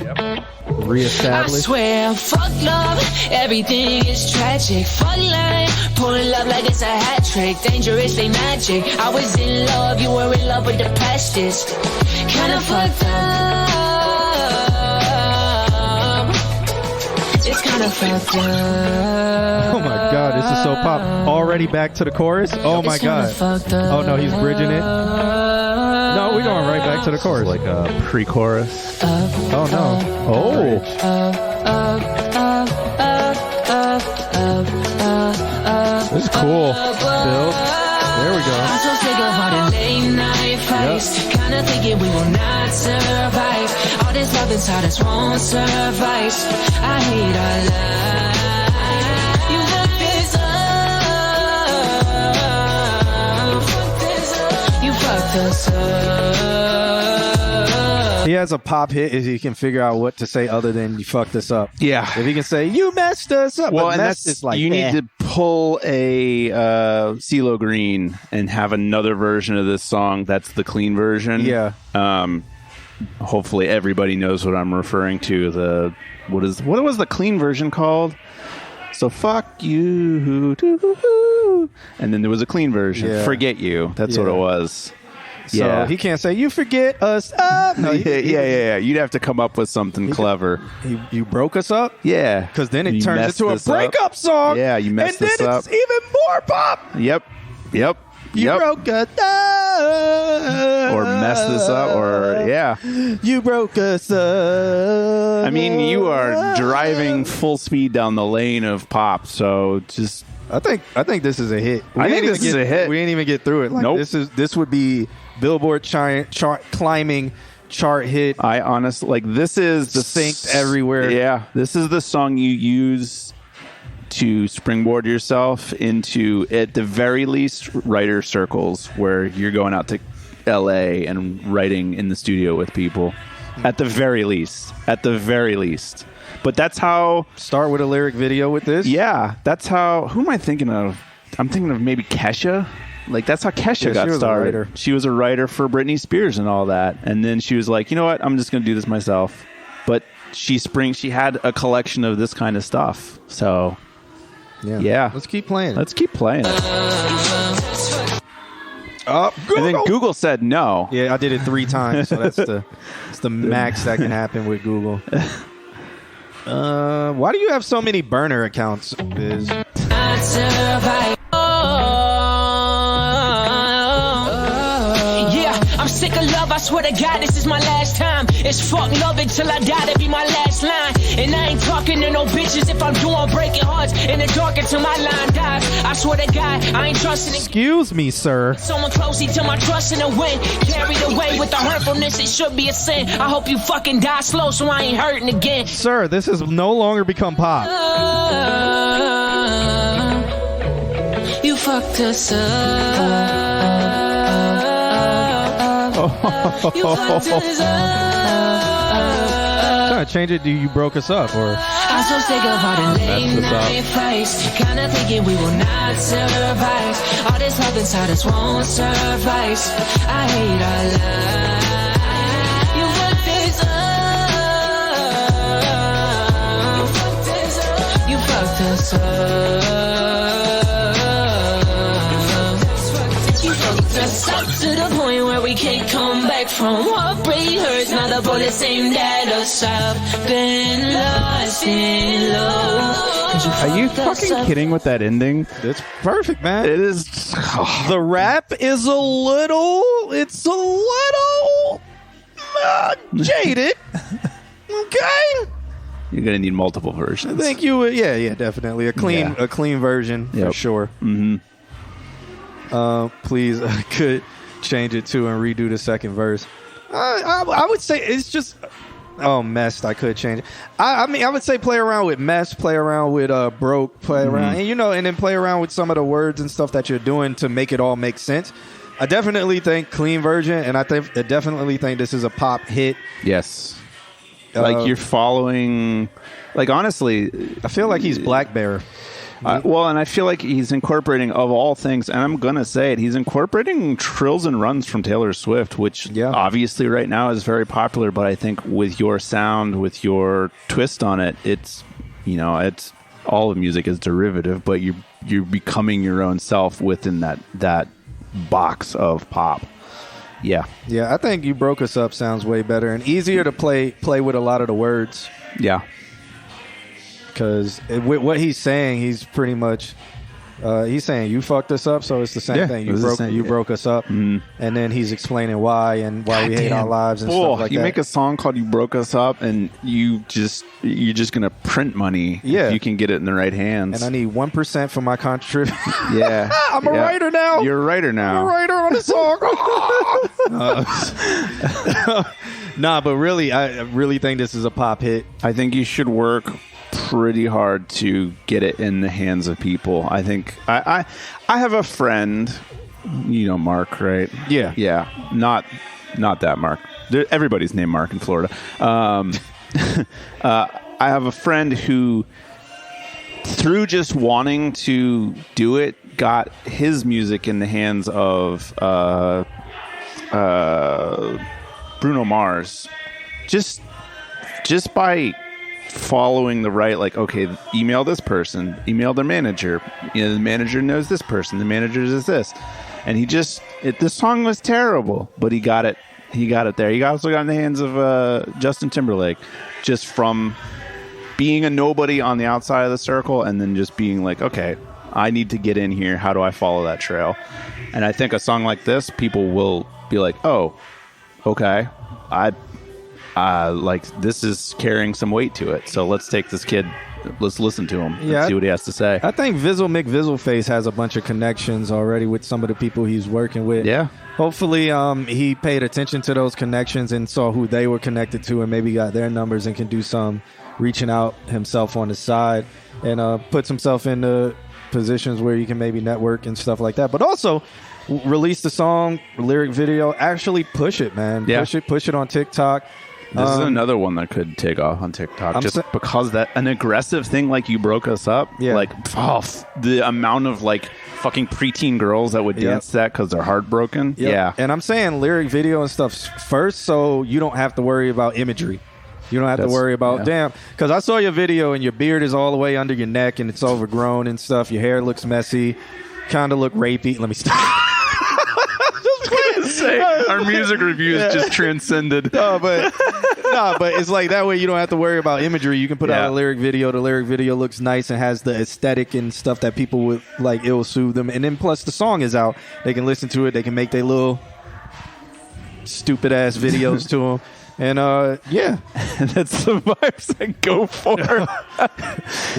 Reestablish. I swear, fuck love, everything is tragic. Fuck life, pulling love like it's a hat trick. Dangerously magic. I was in love, you were in love with the past. It's kinda fucked up. It's kinda fucked up. Oh my God, this is so pop. Already back to the chorus? Oh my God. Oh no, he's bridging it. No, we're going right back to the chorus. Like a pre-chorus. Oh no. Oh. This is cool. Bill. There we go. I'm so sick of all the late night fights. Kinda thinking we will not survive. All this love inside us won't suffice. I hate our life. You fucked this up. You fucked us up. He has a pop hit if he can figure out what to say other than you fucked us up. Yeah. If he can say, you messed us up. Well, but and messed that's is like, you need to pull a CeeLo Green and have another version of this song. That's the clean version. Yeah. Hopefully everybody knows what I'm referring to. What was the clean version called? So fuck you, and then there was a clean version. Yeah. Forget you. That's what it was. So he can't say, you forget us up. No, yeah. You'd have to come up with something clever. You broke us up? Yeah. Because then it You turns messed into a this up. breakup song. Yeah, you messed and this then up. it's even more pop. Yep. You broke us up. Or mess this up, or You broke us up. I mean, you are driving full speed down the lane of pop, so just... I think this is a hit. I think this is a hit. We ain't even get through it. Like, Nope. This would be Billboard chart climbing chart hit. I honestly, like, this is the synced everywhere. Yeah, this is the song you use to springboard yourself into, at the very least, writer circles where you're going out to LA and writing in the studio with people. At the very least. But that's how... Start with a lyric video with this? Yeah, that's how... Who am I thinking of? I'm thinking of maybe Kesha. Like, that's how Kesha got started. She was a writer for Britney Spears and all that. And then she was like, you know what? I'm just going to do this myself. But she had a collection of this kind of stuff. So, yeah. Let's keep playing. Let's keep playing. Google. And then Google said no. Yeah, I did it 3 times, so that's the max that can happen with Google. Why do you have so many burner accounts, Biz? I'm sick of love, I swear to God, this is my last time. It's fuck love until I die, that be my last line. And I ain't talking to no bitches if I'm doing breaking hearts in the dark until my line dies. I swear to God, I ain't trusting it. Excuse me, sir. Someone close till my trust in the wind. Carried away with the hurtfulness, it should be a sin. I hope you fucking die slow so I ain't hurting again. Sir, this has no longer become pop. You fucked us up. You fucked us up. Change it to You Broke Us Up, or I'm so sick of all the late night fights. Kinda thinking we will not survive. All this love inside us won't suffice. I hate our life. You fucked us up. You fucked us up. You fucked us up to the point where we can't come back from. Heartbreak hurts, now the bullets aimed at us. I've been lost in love. Are you fucking kidding with that ending? It's perfect, man. It is. The rap is a little jaded. Okay. You're gonna need multiple versions. I think you would. Yeah, definitely a clean version for sure. Mm-hmm. Please, I could change it to and redo the second verse. I would say it's just messed. I could change it. I mean, I would say play around with mess, play around with broke, play around, and then play around with some of the words and stuff that you're doing to make it all make sense. I definitely think clean version, and I definitely think this is a pop hit. Yes. Like you're following, like honestly, I feel like he's Black Bear. And I feel like he's incorporating, of all things, and I'm going to say it, he's incorporating trills and runs from Taylor Swift, which obviously right now is very popular, but I think with your sound, with your twist on it, it's all of music is derivative, but you're becoming your own self within that box of pop. Yeah. Yeah, I think You Broke Us Up sounds way better and easier to play with a lot of the words. Yeah. Because with what he's saying, he's pretty much he's saying you fucked us up, so it's the same thing. You broke us up, and then he's explaining why and why we hate our lives and stuff like that. You make a song called "You Broke Us Up," and you're just gonna print money. If you can get it in the right hands. And I need 1% for my contribution. Yeah, I'm a writer now. You're a writer now. I'm a writer on a song. Nah, but really, I really think this is a pop hit. I think you should work pretty hard to get it in the hands of people. I think I have a friend, Mark, right? Yeah. Not that Mark. Everybody's named Mark in Florida. I have a friend who, through just wanting to do it, got his music in the hands of Bruno Mars, just by following the right, like, okay, email this person, email their manager, the manager knows this person, the manager does this, and the song was terrible, but he got it there. He also got in the hands of Justin Timberlake, just from being a nobody on the outside of the circle, and then just being like, okay, I need to get in here, how do I follow that trail? And I think a song like this, people will be like, oh, okay, like this is carrying some weight to it. So let's take this kid, let's listen to him and see what he has to say. I think Vizzle McVizzleface has a bunch of connections already with some of the people he's working with. Yeah. Hopefully he paid attention to those connections and saw who they were connected to and maybe got their numbers and can do some reaching out himself on the side. and puts himself into positions where you can maybe network and stuff like that. But also release the song, lyric video, actually push it, man. Yeah. Push it on TikTok. This is another one that could take off on TikTok because that an aggressive thing like You Broke Us Up, like the amount of like fucking preteen girls that would dance to that because they're heartbroken. Yep. Yeah. And I'm saying lyric video and stuff first so you don't have to worry about imagery. You don't have to worry about, damn, because I saw your video and your beard is all the way under your neck and it's overgrown and stuff. Your hair looks messy, kind of look rapey. Let me stop. Say our music reviews just transcended. No, but it's like that way you don't have to worry about imagery. You can put out a lyric video. The lyric video looks nice and has the aesthetic and stuff that people would like. It will soothe them. And then plus the song is out. They can listen to it. They can make their little stupid ass videos to them. And that's the vibes I go for.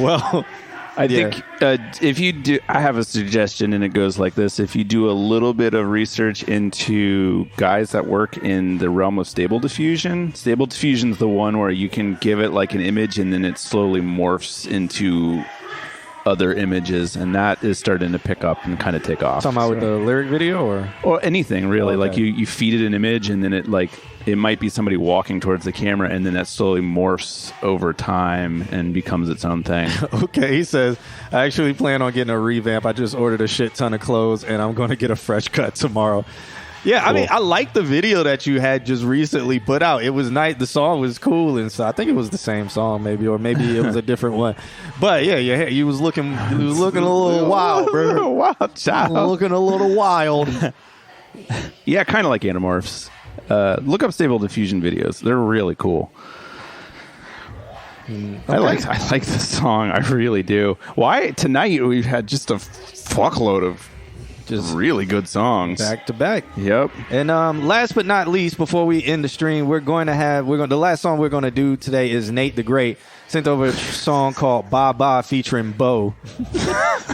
Well, I think if you do, I have a suggestion, and it goes like this: if you do a little bit of research into guys that work in the realm of Stable Diffusion, Stable Diffusion is the one where you can give it like an image, and then it slowly morphs into other images, and that is starting to pick up and kind of take off. Talking about with the lyric video or anything really. Okay. Like you feed it an image, and then it might be somebody walking towards the camera, and then that slowly morphs over time and becomes its own thing. Okay, he says, I actually plan on getting a revamp. I just ordered a shit ton of clothes, and I'm going to get a fresh cut tomorrow. Yeah, cool. I mean, I like the video that you had just recently put out. It was nice. The song was cool, and so I think it was the same song, maybe, or maybe it was a different one. But yeah, your hair, you was looking a little wild, bro. Wild child. Looking a little wild. Yeah, kind of like Animorphs. Look up Stable Diffusion videos. They're really cool. Okay. I like this song. I really do. Why tonight we've had just a fuckload of just really good songs back to back. Yep. And last but not least, before we end the stream, the last song we're going to do today is Nate the Great sent over a song called Ba Ba featuring Bo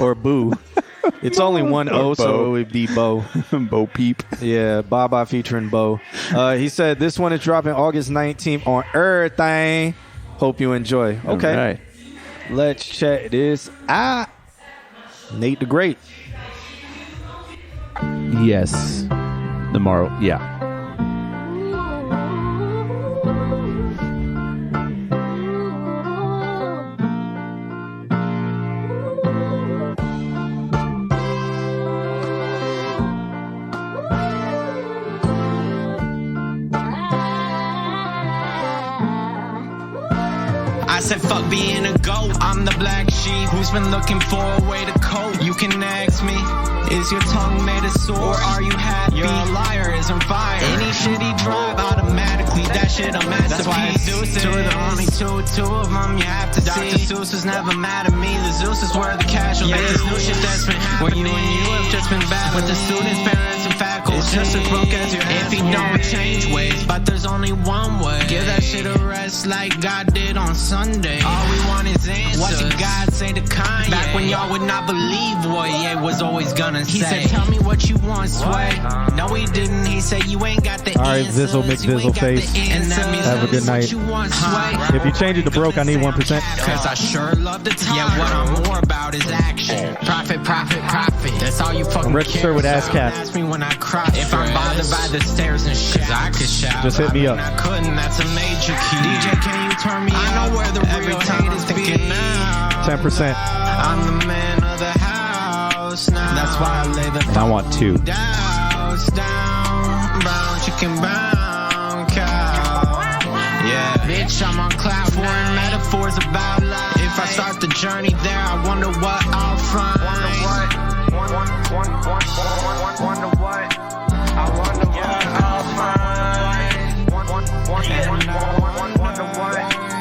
or Boo. It's only one O, so it would be Bo. Bo Peep. Yeah, Ba Ba featuring Bo. He said this one is dropping August 19th on everything. Hope you enjoy. Okay. All right. Let's check this out. Nate the Great. Yes. Tomorrow. Yeah. I said fuck being a goat, I'm the black sheep who's been looking for a way to cope. You can ask me, is your tongue made of sword? Or are you happy? You're a liar, isn't fire. Any shit he drive automatically, that shit a masterpiece. That's why it's Deuces. Two of the only two of them you have to see. Dr. Seuss is never mad at me, the Zeus is where the casualties. Yeah, this new shit that's been happening. Where you and you have just been battling with the students, parents, and faculty. It's just as broke as your ass. If he don't change ways, but there's only one way. Give that shit a rest like God did on Sunday. All we want is answers. What did God say to Kanye? Back when y'all would not believe what Ye was always gonna say. He said, tell me what you want, Sway. No, he didn't. He said, you ain't got the answers. All right, Vizzle, McVizzle face. Have a good night. If you change it to broke, I need 1%. Cause I sure love to talk. Yeah, what I'm more about is action. Profit, profit, profit. That's all you fucking I'm registered with ASCAP. Ask me when I cry. If I'm bothered by the stairs and shit, I could shout. Just hit me up. I couldn't, that's a major key. DJ, can you turn me up? I know where the real haters be. 10%. I'm the man of the house now. That's why I lay the I want 2. Down, brown chicken, brown cow. Yeah, bitch, I'm on cloud 4 and metaphors about life. If I start the journey there, I wonder what I'll find. Wonder what? I wonder what I'll find. Wonder what?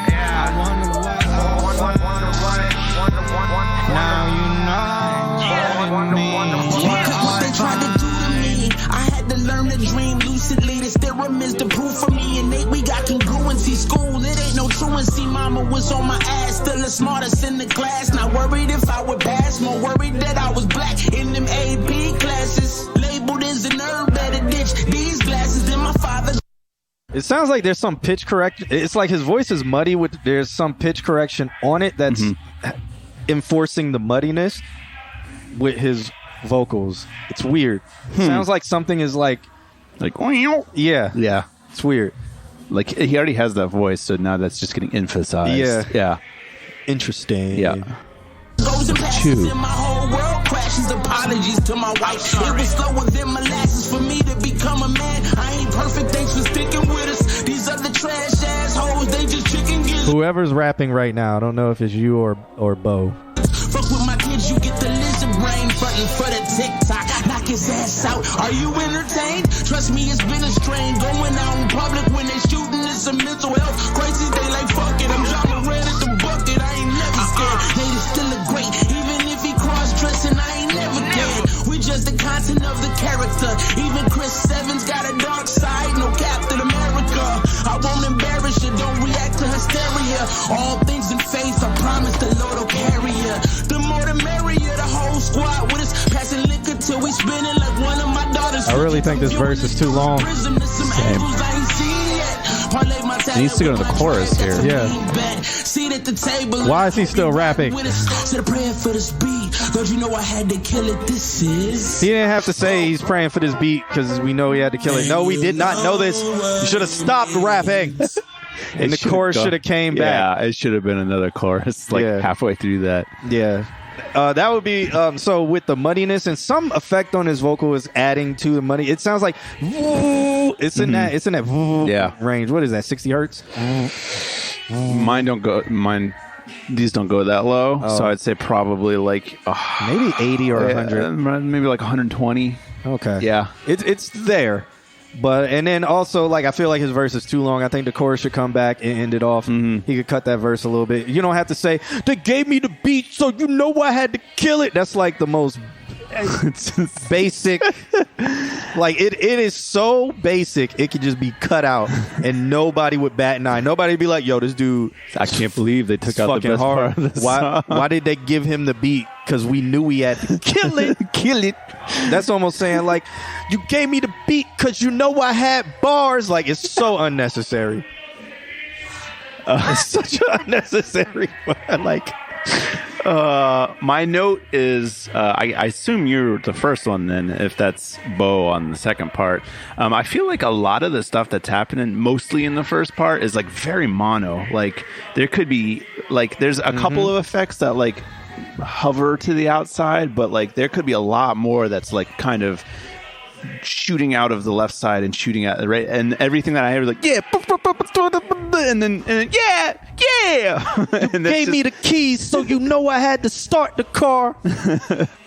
Yeah, I wonder what I'll find. Now you know. What they tried to do to me, I had to learn to dream lucidly. The theorem is the proof for me. Innate, we got congruency. School, it ain't no truancy. Mama was on my ass, still the smartest in the class. Not worried if I would pass, more worried that I was black in them AP classes. Labeled as a nerd, better ditch these glasses than my father's. It sounds like there's some pitch correction. It's like his voice is muddy there's some pitch correction on it that's enforcing the muddiness with his vocals. It's weird. Sounds like something is like yeah. It's weird. Like he already has that voice, so now that's just getting emphasized. Yeah. Interesting. Yeah. Goes and passes in my whole world crashes. Apologies to my wife. It was slower than molasses for me to become a man. I ain't perfect. Thanks for sticking with us. These other trash assholes, they just chicken gizzards. Whoever's rapping right now, I don't know if it's you or Bo. Fuck with my kids, you get the lizard brain. Frontin' for the TikTok, knock his ass out. Are you entertained? Trust me, it's been a strain. Going out in public when they shooting, it's a mental health crisis. They like, fuck it, I'm dropping red at the bucket. I ain't never scared. Nate is still a great, even if he cross-dressing, I ain't never cared. We just the content of the character. Even Chris Evans got a dark side, no Captain America. I won't embarrass you, don't react to hysteria. All things in faith, I promise the Lord will carry you. The more the merrier, the whole squad with us. Passing liquor till we spinning like one of my daughters. I really think this verse is too long. He needs to go to the chorus here. Yeah. Why is he still rapping? He didn't have to say he's praying for this beat because we know he had to kill it. No, we did not know this. You should have stopped rapping. And the chorus should have came back. Yeah, it should have been another chorus halfway through that. Yeah. That would be so with the muddiness and some effect on his vocal is adding to the money. It sounds like it's in that range. What is that? 60 hertz? These don't go that low. So I'd say probably like maybe 80 or 100. Maybe like 120. Okay. Yeah. It's there. But and then also like I feel like his verse is too long. I think the chorus should come back and end it off. He could cut that verse a little bit. You don't have to say they gave me the beat, so you know I had to kill it. That's like the most basic. Like it is so basic. It could just be cut out, and nobody would bat an eye. Nobody would be like, "Yo, this dude." I can't believe they took out the best part of the song. Why did they give him the beat? Because we knew we had to kill it. Kill it. That's almost saying like, you gave me the beat because you know I had bars. Like it's so unnecessary. It's such an unnecessary. Like. My note is I assume you're the first one then, if that's Bo on the second part. I feel like a lot of the stuff that's happening mostly in the first part is like very mono. Like there could be like there's a couple of effects that like hover to the outside, but like there could be a lot more that's like kind of shooting out of the left side and shooting at the right, and everything that I hear is like and then yeah and you gave me the keys, so you know I had to start the car.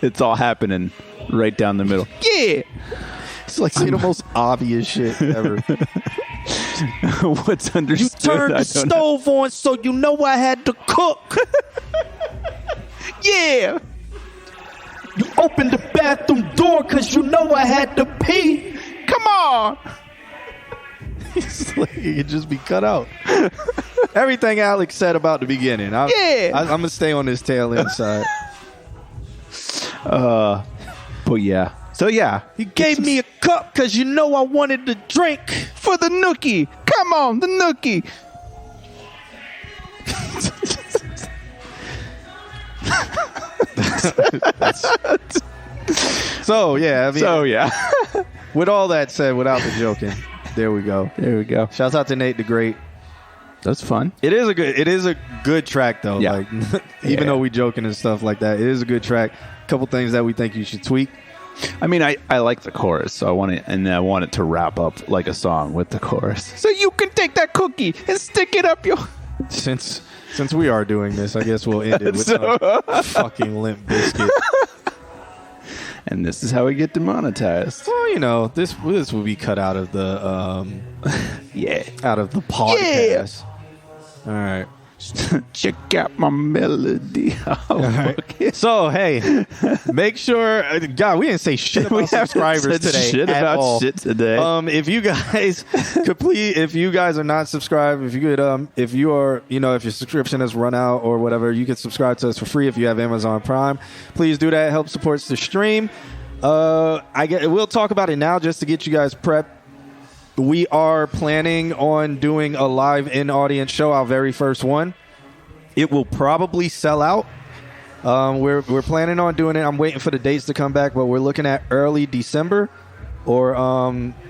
It's all happening right down the middle. Yeah, it's like the most obvious shit ever. What's understood? You turned the stove on, so you know I had to cook. Yeah. You opened the bathroom door because you know I had to pee. Come on. It's like it could just be cut out. Everything Alex said about the beginning. I'm going to stay on this tail end side. But yeah. So yeah. You gave me a cup because you know I wanted to drink. For the nookie. Come on, the nookie. So yeah, I mean, with all that said, without the joking, there we go. Shouts out to Nate the Great. That's fun. It is a good track though. Yeah. Like even though we joking and stuff like that, it is a good track. A couple things that we think you should tweak. I mean, I like the chorus, so I want it to wrap up like a song with the chorus. So you can take that cookie and stick it up your. Since we are doing this, I guess we'll end it with some fucking Limp Bizkit. And this is how we get demonetized. Well, you know, this will be cut out of the out of the podcast. All right. Check out my melody. Right. So hey, make sure. God, we didn't say shit about subscribers today. If you guys could please, if you guys are not subscribed, if you could, if you are, if your subscription has run out or whatever, you can subscribe to us for free if you have Amazon Prime. Please do that. It helps supports the stream. We'll talk about it now just to get you guys prepped. We are planning on doing a live in-audience show, our very first one. It will probably sell out. We're planning on doing it. I'm waiting for the dates to come back, but we're looking at early December or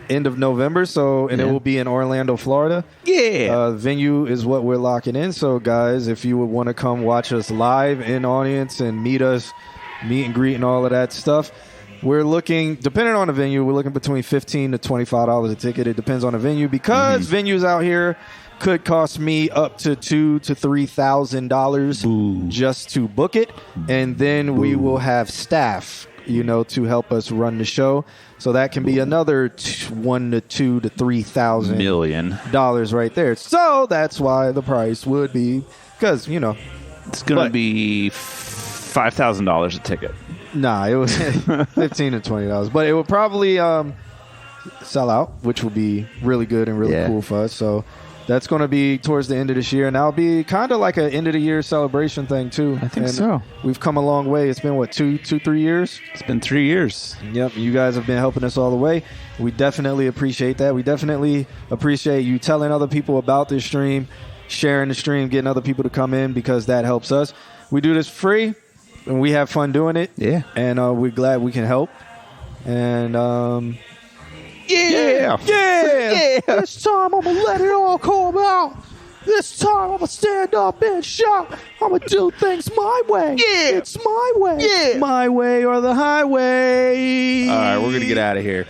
end of November. It will be in Orlando, Florida. Yeah. Venue is what we're locking in. So, guys, if you would want to come watch us live in audience and meet and greet and all of that stuff, we're looking, depending on the venue, we're looking between $15 to $25 a ticket. It depends on the venue because venues out here could cost me up to $2,000 to $3,000 just to book it, and then we will have staff, to help us run the show. So that can be another $1,000 to $2,000 to $3,000 million right there. So that's why the price would be because it's going to be $5,000 a ticket. Nah, it was $15 to $20, but it will probably sell out, which will be really good and really cool for us. So that's going to be towards the end of this year, and that'll be kind of like an end of the year celebration thing too. I think so. We've come a long way. It's been what 3 years. It's been 3 years. Yep, you guys have been helping us all the way. We definitely appreciate that. We definitely appreciate you telling other people about this stream, sharing the stream, getting other people to come in because that helps us. We do this free. And we have fun doing it. Yeah. And we're glad we can help. And yeah. This time I'm going to let it all come out. This time I'm going to stand up and shout. I'm going to do things my way. Yeah. It's my way. Yeah. My way or the highway. All right, we're going to get out of here.